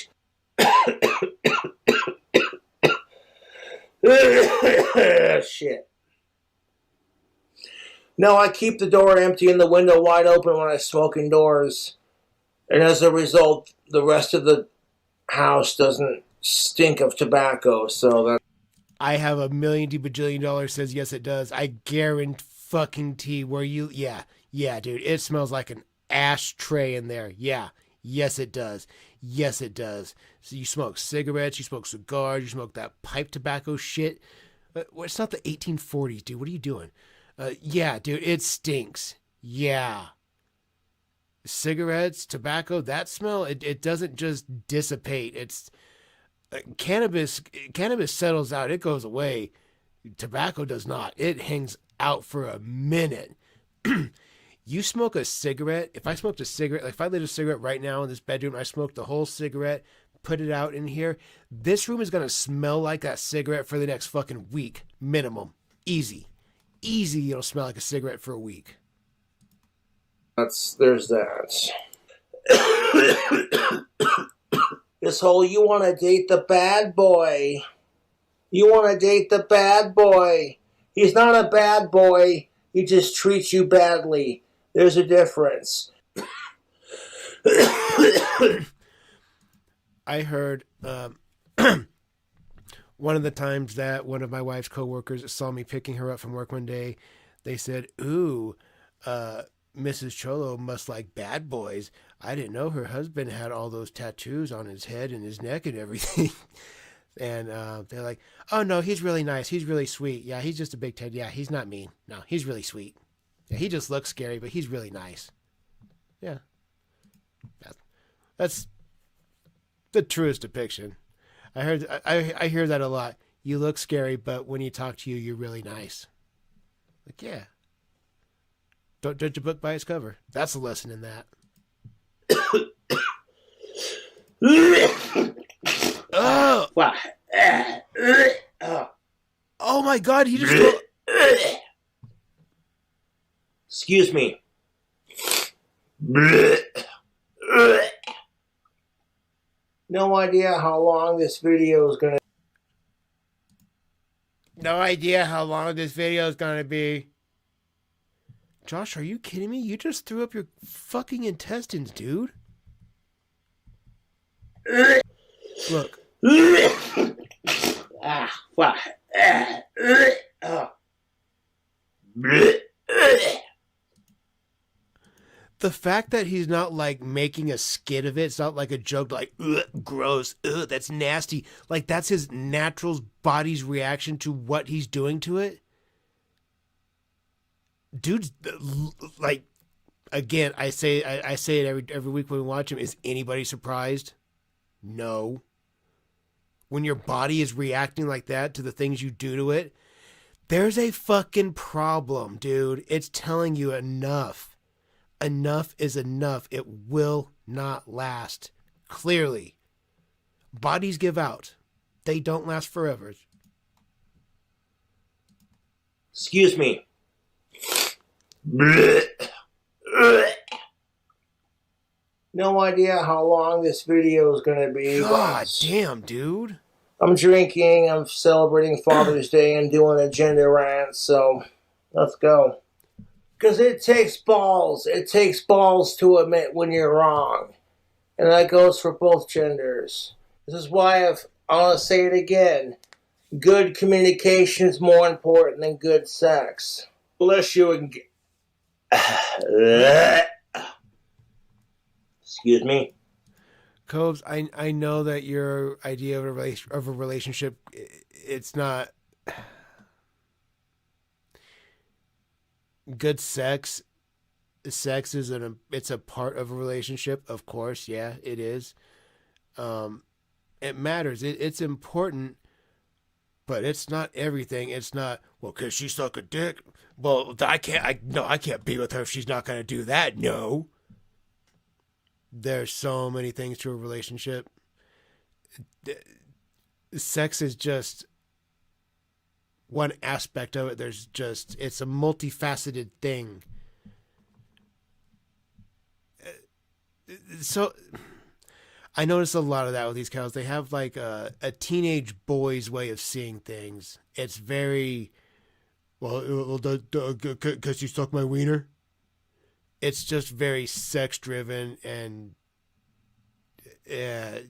Shit. No, I keep the door empty and the window wide open when I smoke indoors. And as a result, the rest of the house doesn't stink of tobacco. So that I have a $1,000,000 says yes it does. I guarantee where you yeah, dude, it smells like an ashtray in there. Yeah, yes it does. Yes it does. So you smoke cigarettes, you smoke cigars, you smoke that pipe tobacco shit. It's not the 1840s, dude. What are you doing? Yeah, dude, it stinks. Yeah. Cigarettes, tobacco, that smell, it doesn't just dissipate. It's cannabis settles out, it goes away. Tobacco does not. It hangs out for a minute. You smoke a cigarette, if I smoked a cigarette, like if I lit a cigarette right now in this bedroom, I smoked the whole cigarette, put it out in here, this room is going to smell like that cigarette for the next fucking week, minimum. Easy, it'll smell like a cigarette for a week. There's that. This whole you want to date the bad boy. You want to date the bad boy. He's not a bad boy. He just treats you badly. There's a difference. I heard one of the times that one of my wife's coworkers saw me picking her up from work one day, they said, ooh, Mrs. Cholo must like bad boys. I didn't know her husband had all those tattoos on his head and his neck and everything. And they're like, oh, no, he's really nice. He's really sweet. Yeah, he's just a big Ted. Yeah, he's not mean. No, he's really sweet. Yeah, he just looks scary, but he's really nice. Yeah. That's the truest depiction. I hear that a lot. You look scary, but when you talk to you, you're really nice. Like, yeah. Don't judge a book by its cover. That's the lesson in that. Oh! Wow. Oh my God, he just... Excuse me. No idea how long this video is going to... No idea how long this video is going to be. Josh, are you kidding me? You just threw up your fucking intestines, dude. Look. The fact that he's not like making a skit of it, it's not like a joke like, ugh, gross, ugh, that's nasty. Like that's his natural body's reaction to what he's doing to it. Dude's like, again, I say it every week when we watch him. Is anybody surprised? No. When your body is reacting like that to the things you do to it, there's a fucking problem, dude. It's telling you enough. Enough is enough. It will not last. Clearly. Bodies give out. They don't last forever. Excuse me. No idea how long this video is going to be. God damn, dude. I'm drinking, I'm celebrating Father's Day, and doing a gender rant, so let's go. Because it takes balls. It takes balls to admit when you're wrong. And that goes for both genders. This is why I want to say it again. Good communication is more important than good sex. Bless you and... Excuse me. Cobes, I know that your idea of a relationship, it's not... Good sex is it's a part of a relationship, of course. Yeah, it is. It matters. It's important, but it's not everything. It's not, well, cause she suck a dick. Well, I can't be with her if she's not gonna do that. No. There's so many things to a relationship. Sex is just one aspect of it. It's a multifaceted thing. So I notice a lot of that with these cows. They have like a teenage boy's way of seeing things. It's very, well, because you suck my wiener. It's just very sex driven, and it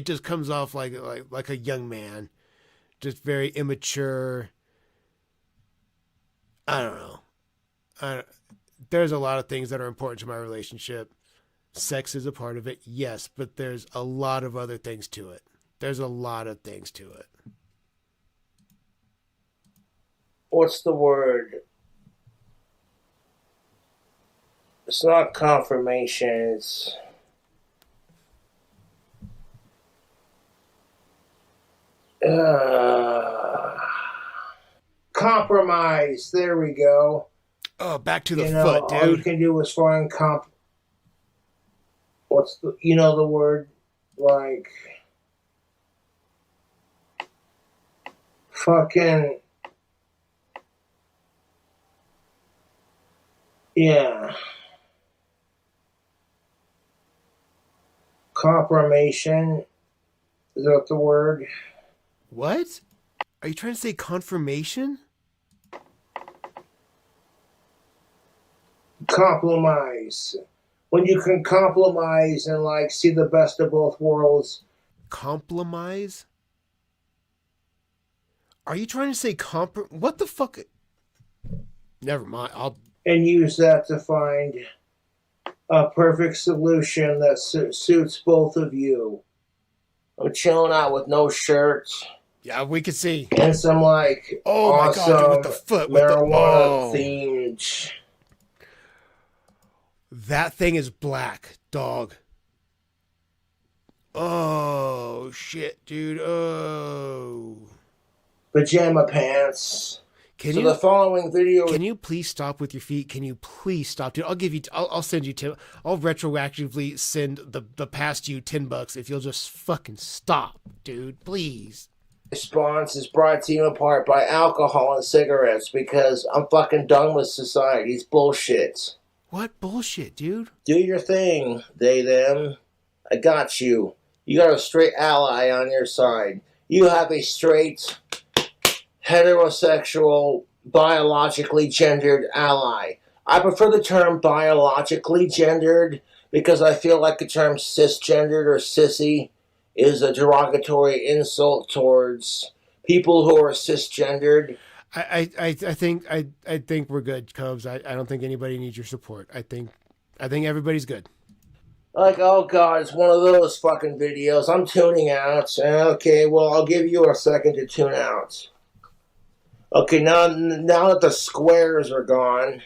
just comes off like a young man. Just very immature. I don't know. There's a lot of things that are important to my relationship. Sex is a part of it, yes, but there's a lot of other things to it. There's a lot of things to it. What's the word? It's not confirmation, it's... compromise. There we go. Oh, back to the foot, dude. All you can do is find what's the the word, like, fucking, yeah, confirmation. Is that the word? What? Are you trying to say confirmation? Compromise. When you can compromise and like see the best of both worlds. Compromise? Are you trying to say what the fuck? Never mind. And use that to find a perfect solution that suits both of you. I'm chilling out with no shirts. Yeah, we can see. And some like my God, dude, with the foot, marijuana themed. That thing is black, dog. Oh shit, dude. Oh. Pajama pants. The following video. Can you please stop with your feet? Can you please stop, dude? I'll send you 10. I'll retroactively send the past you $10 if you'll just fucking stop, dude. Please. Response is brought to you in part by alcohol and cigarettes because I'm fucking done with society's bullshit. What bullshit, dude? Do your thing, they, them. I got you. You got a straight ally on your side. You have a straight, heterosexual, biologically gendered ally. I prefer the term biologically gendered because I feel like the term cisgendered or sissy is a derogatory insult towards people who are cisgendered. I think we're good, Cubs. I don't think anybody needs your support. I think everybody's good. Like, oh god, it's one of those fucking videos. I'm tuning out. Okay, well, I'll give you a second to tune out. Okay, now that the squares are gone,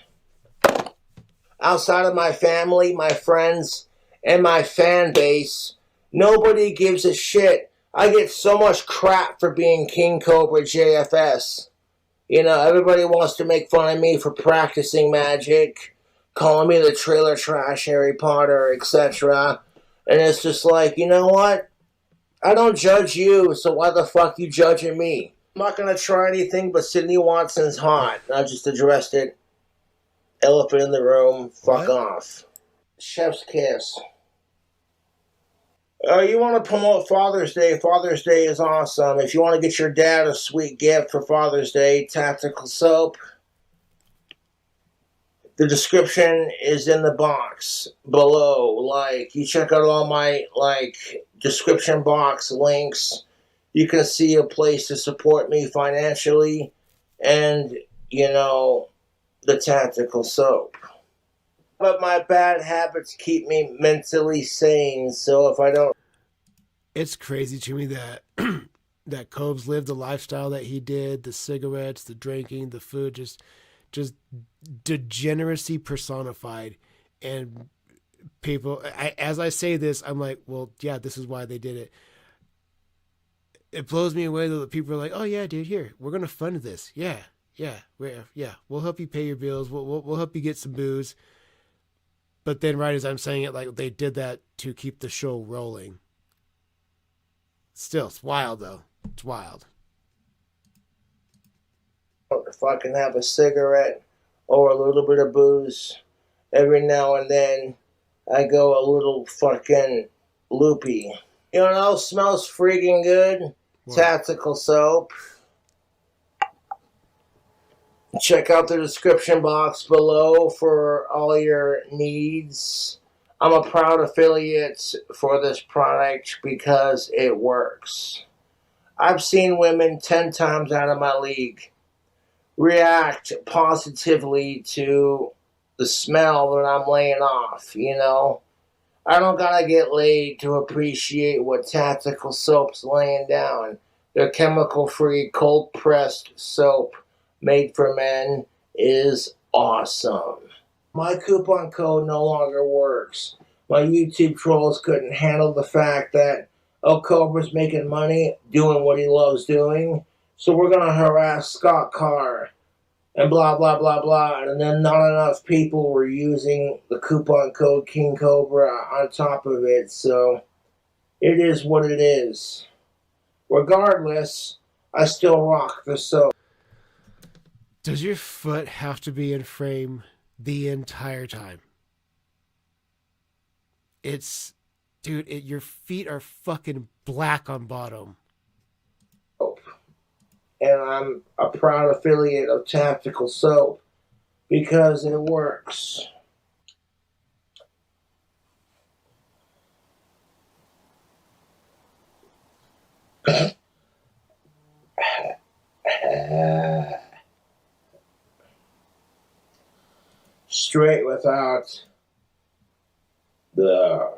outside of my family, my friends, and my fan base, nobody gives a shit. I get so much crap for being King Cobra JFS. You know, everybody wants to make fun of me for practicing magic, calling me the trailer trash Harry Potter, etc. And it's just like, you know what? I don't judge you, so why the fuck you judging me? I'm not gonna try anything but Sydney Watson's hot. I just addressed it. Elephant in the room. Fuck off. Chef's kiss. You want to promote Father's Day? Father's Day is awesome. If you want to get your dad a sweet gift for Father's Day, tactical soap. The description is in the box below. Like, you check out all my, description box links. You can see a place to support me financially. And, the tactical soap. But my bad habits keep me mentally sane, so if I don't... It's crazy to me that that Cobes lived the lifestyle that he did, the cigarettes, the drinking, the food, just degeneracy personified. And people, as I say this, I'm like, well, yeah, this is why they did it. It blows me away that people are like, oh yeah, dude, here, we're going to fund this. Yeah, we'll help you pay your bills. We'll help you get some booze. But then right as I'm saying it, like, they did that to keep the show rolling. Still, it's wild, though. It's wild. If I can have a cigarette or a little bit of booze, every now and then I go a little fucking loopy. Smells freaking good. What? Tactical soap. Check out the description box below for all your needs. I'm a proud affiliate for this product because it works. I've seen women 10 times out of my league react positively to the smell that I'm laying off, I don't gotta get laid to appreciate what tactical soap's laying down. Their chemical-free, cold-pressed soap made for men is awesome. My coupon code no longer works. My YouTube trolls couldn't handle the fact that Cobra's making money doing what he loves doing, so we're gonna harass Scott Carr and blah, blah, blah, blah. And then not enough people were using the coupon code King Cobra on top of it, so it is what it is. Regardless, I still rock the soap. Does your foot have to be in frame the entire time? Dude, your feet are fucking black on bottom. And I'm a proud affiliate of Tactical Soap because it works. Straight without the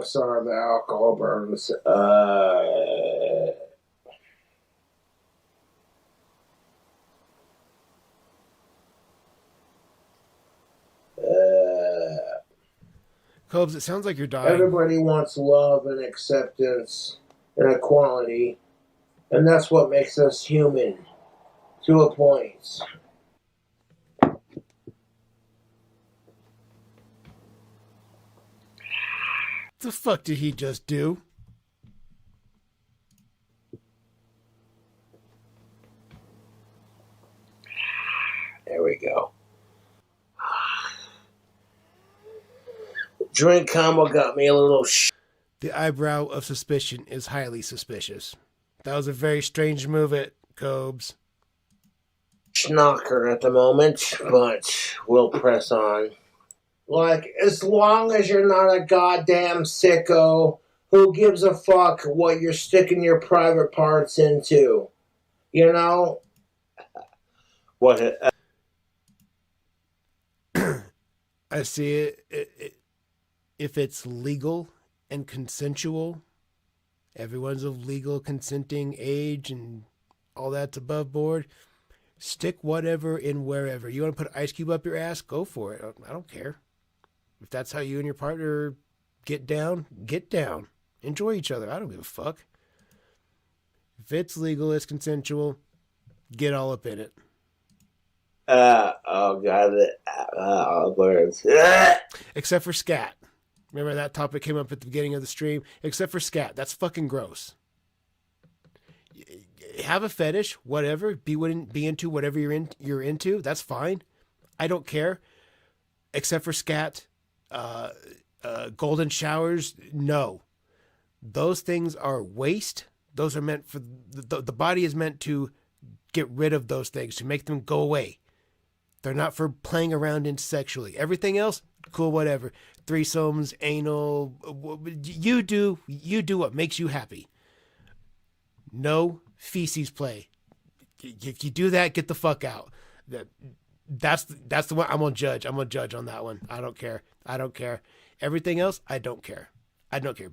sorry, the alcohol burns. Cobes, it sounds like you're dying. Everybody wants love and acceptance and equality, and that's what makes us human, to a point. What the fuck did he just do? There we go. Drink combo got me a little The eyebrow of suspicion is highly suspicious. That was a very strange move at Cobes. Schnocker at the moment, but we'll press on. Like, as long as you're not a goddamn sicko, who gives a fuck what you're sticking your private parts into? You know? What? I see it. If it's legal and consensual, everyone's of legal consenting age and all that's above board, stick whatever in wherever. You want to put an ice cube up your ass? Go for it. I don't care. If that's how you and your partner get down, get down. Enjoy each other. I don't give a fuck. If it's legal, it's consensual, get all up in it. Oh god, words. Except for scat. Remember that topic came up at the beginning of the stream? Except for scat. That's fucking gross. Have a fetish, whatever. Be into whatever you're into. That's fine. I don't care. Except for scat. Golden showers, no. Those things are waste. Those are meant for the body is meant to get rid of those things, to make them go away. They're not for playing around in sexually. Everything else, cool, whatever. Threesomes, anal, you do what makes you happy. No feces play. If you do that, get the fuck out. That's the one I'm gonna judge. I'm gonna judge on that one. I don't care. Everything else, I don't care.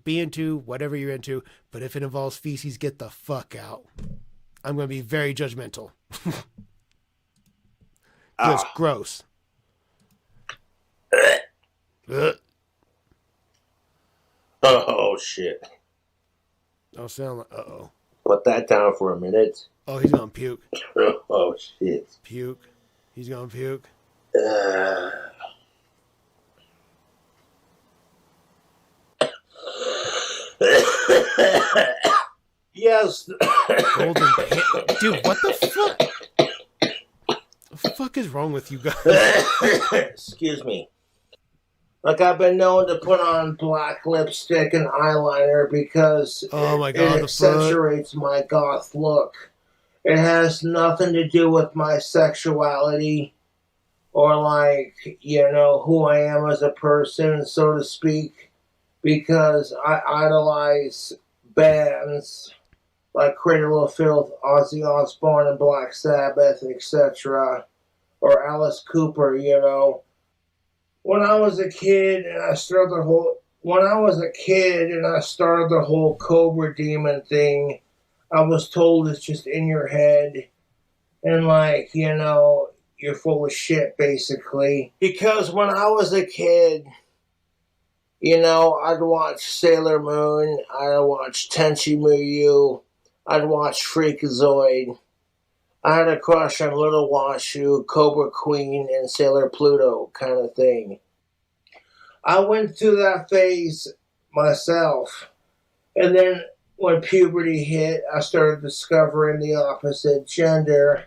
Be into whatever you're into, but if it involves feces, get the fuck out. I'm gonna be very judgmental. It's gross. Oh shit. Don't sound like uh-oh. Put that down for a minute. Oh, he's gonna puke. Oh shit. Puke. He's gonna puke. Yes. Golden dude, what the fuck? The fuck is wrong with you guys? Excuse me. Like, I've been known to put on black lipstick and eyeliner because oh my God, it accentuates my goth look. It has nothing to do with my sexuality or, like, who I am as a person, so to speak, because I idolize bands like Cradle of Filth, Ozzy Osbourne, and Black Sabbath, etc., or Alice Cooper, When I was a kid and I started the whole Cobra Demon thing, I was told it's just in your head. And you're full of shit, basically. Because when I was a kid, I'd watch Sailor Moon, I'd watch Tenchi Muyo, I'd watch Freakazoid. I had a crush on Little Washu, Cobra Queen, and Sailor Pluto kind of thing. I went through that phase myself. And then when puberty hit, I started discovering the opposite gender.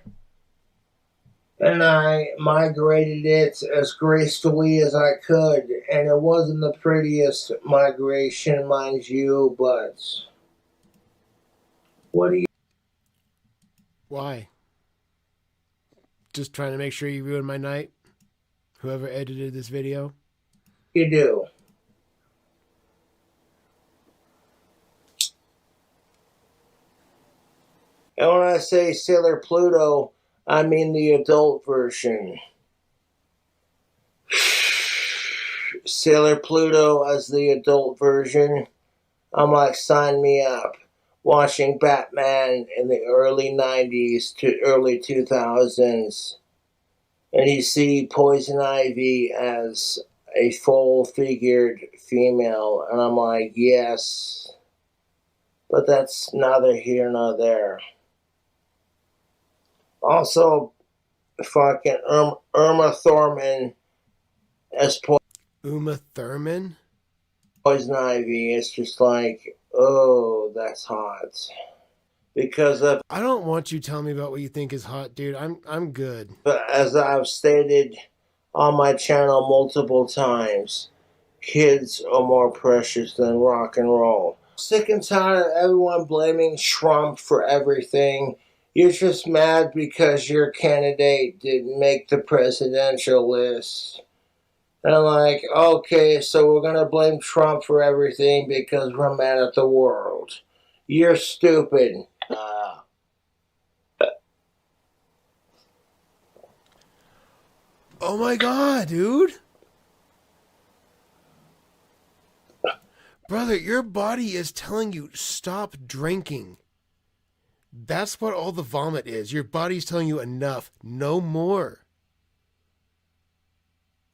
And I migrated it as gracefully as I could. And it wasn't the prettiest migration, mind you, but what do you... Why? Just trying to make sure you ruin my night? Whoever edited this video? You do. And when I say Sailor Pluto, I mean the adult version. Sailor Pluto as the adult version. I'm like, sign me up. Watching Batman in the early 90s to early 2000s. And you see Poison Ivy as a full-figured female. And I'm like, yes. But that's neither here nor there. Also, fucking Uma Thurman as Uma Thurman? Poison Ivy. It's just like, oh, that's hot. Because of... I don't want you telling me about what you think is hot, dude. I'm good. But as I've stated on my channel multiple times, kids are more precious than rock and roll. Sick and tired of everyone blaming Trump for everything. You're just mad because your candidate didn't make the presidential list. And I'm like, okay, so we're going to blame Trump for everything because we're mad at the world. You're stupid. Oh my God, dude. Brother, your body is telling you stop drinking. That's what all the vomit is. Your body's telling you enough, no more.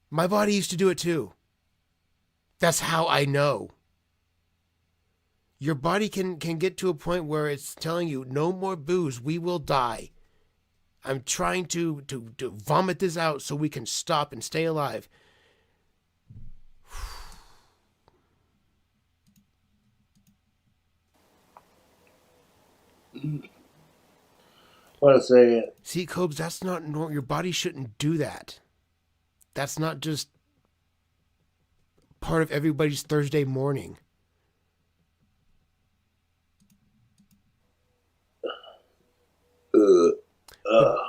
My body used to do it too. That's how I know. Your body can get to a point where it's telling you no more booze, we will die. I'm trying to vomit this out so we can stop and stay alive. What a second. See, Cobes, that's not normal. Your body shouldn't do that. That's not just part of everybody's Thursday morning.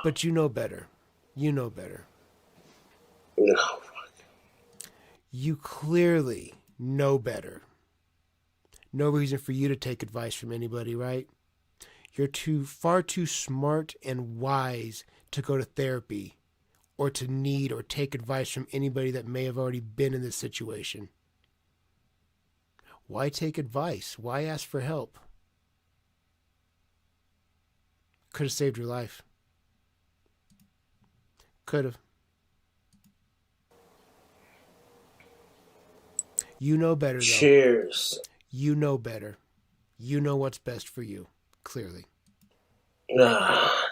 But you know better. You know better. No. You clearly know better. No reason for you to take advice from anybody, right? You're far too smart and wise to go to therapy or to need or take advice from anybody that may have already been in this situation. Why take advice? Why ask for help? Could have saved your life. Could have. You know better, though. Cheers. You know better. You know what's best for you, clearly. There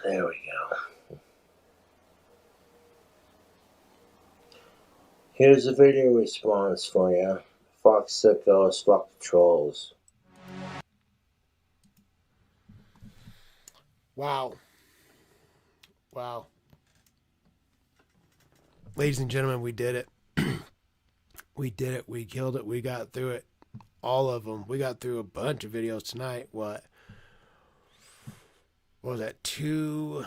we go. Here's a video response for you. Fuck sickos, fuck the trolls. Wow. Wow. Ladies and gentlemen, we did it. We did it. We killed it. We got through it. All of them. We got through a bunch of videos tonight. What was that? 2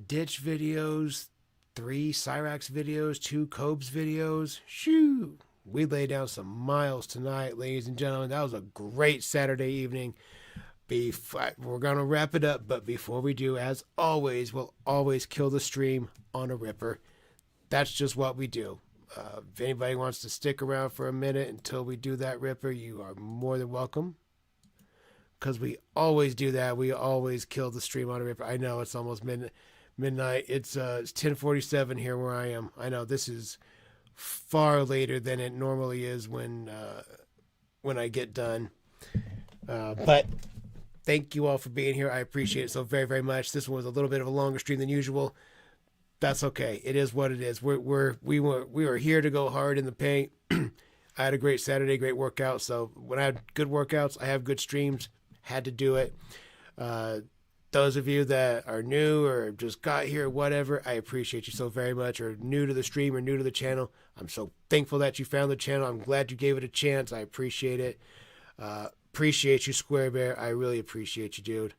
Ditch videos, 3 Cyrax videos, 2 Cobes videos. Shoo! We laid down some miles tonight, ladies and gentlemen. That was a great Saturday evening. We're going to wrap it up, but before we do, as always, we'll always kill the stream on a ripper. That's just what we do. If anybody wants to stick around for a minute until we do that ripper, you are more than welcome. Because we always do that. We always kill the stream on a ripper. I know it's almost midnight. It's 10:47 here where I am. I know this is far later than it normally is when I get done. But thank you all for being here. I appreciate it so very, very much. This one was a little bit of a longer stream than usual. That's okay. It is what it is. We were here to go hard in the paint. I had a great Saturday, great workout. So when I have good workouts, I have good streams. Had to do it. Those of you that are new or just got here, whatever, I appreciate you so very much. Or new to the stream or new to the channel, I'm so thankful that you found the channel. I'm glad you gave it a chance. I appreciate it. Appreciate you, Square Bear. I really appreciate you, dude.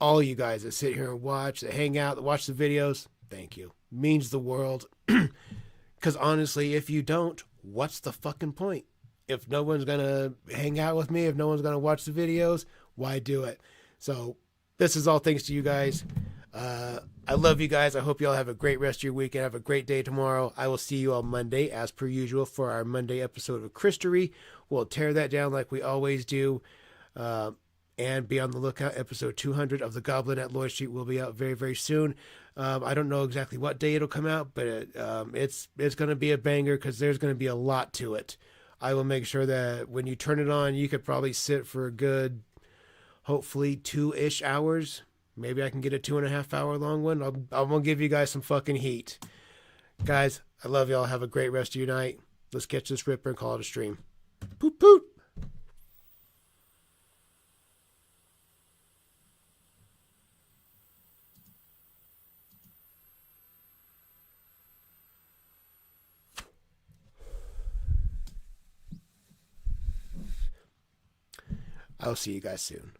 All you guys that sit here and watch, that hang out, that watch the videos, thank you. Means the world. Because honestly, if you don't, what's the fucking point? If no one's going to hang out with me, if no one's going to watch the videos, why do it? So this is all thanks to you guys. I love you guys. I hope you all have a great rest of your week and have a great day tomorrow. I will see you on Monday, as per usual, for our Monday episode of Christery. We'll tear that down like we always do. And be on the lookout. Episode 200 of The Goblin at Lloyd Street will be out very, very soon. I don't know exactly what day it'll come out, but it's going to be a banger because there's going to be a lot to it. I will make sure that when you turn it on, you could probably sit for a good, hopefully 2-ish hours. Maybe I can get a 2.5 hour long one. I'm going to give you guys some fucking heat. Guys, I love y'all. Have a great rest of your night. Let's catch this ripper and call it a stream. Poop, poop. I'll see you guys soon.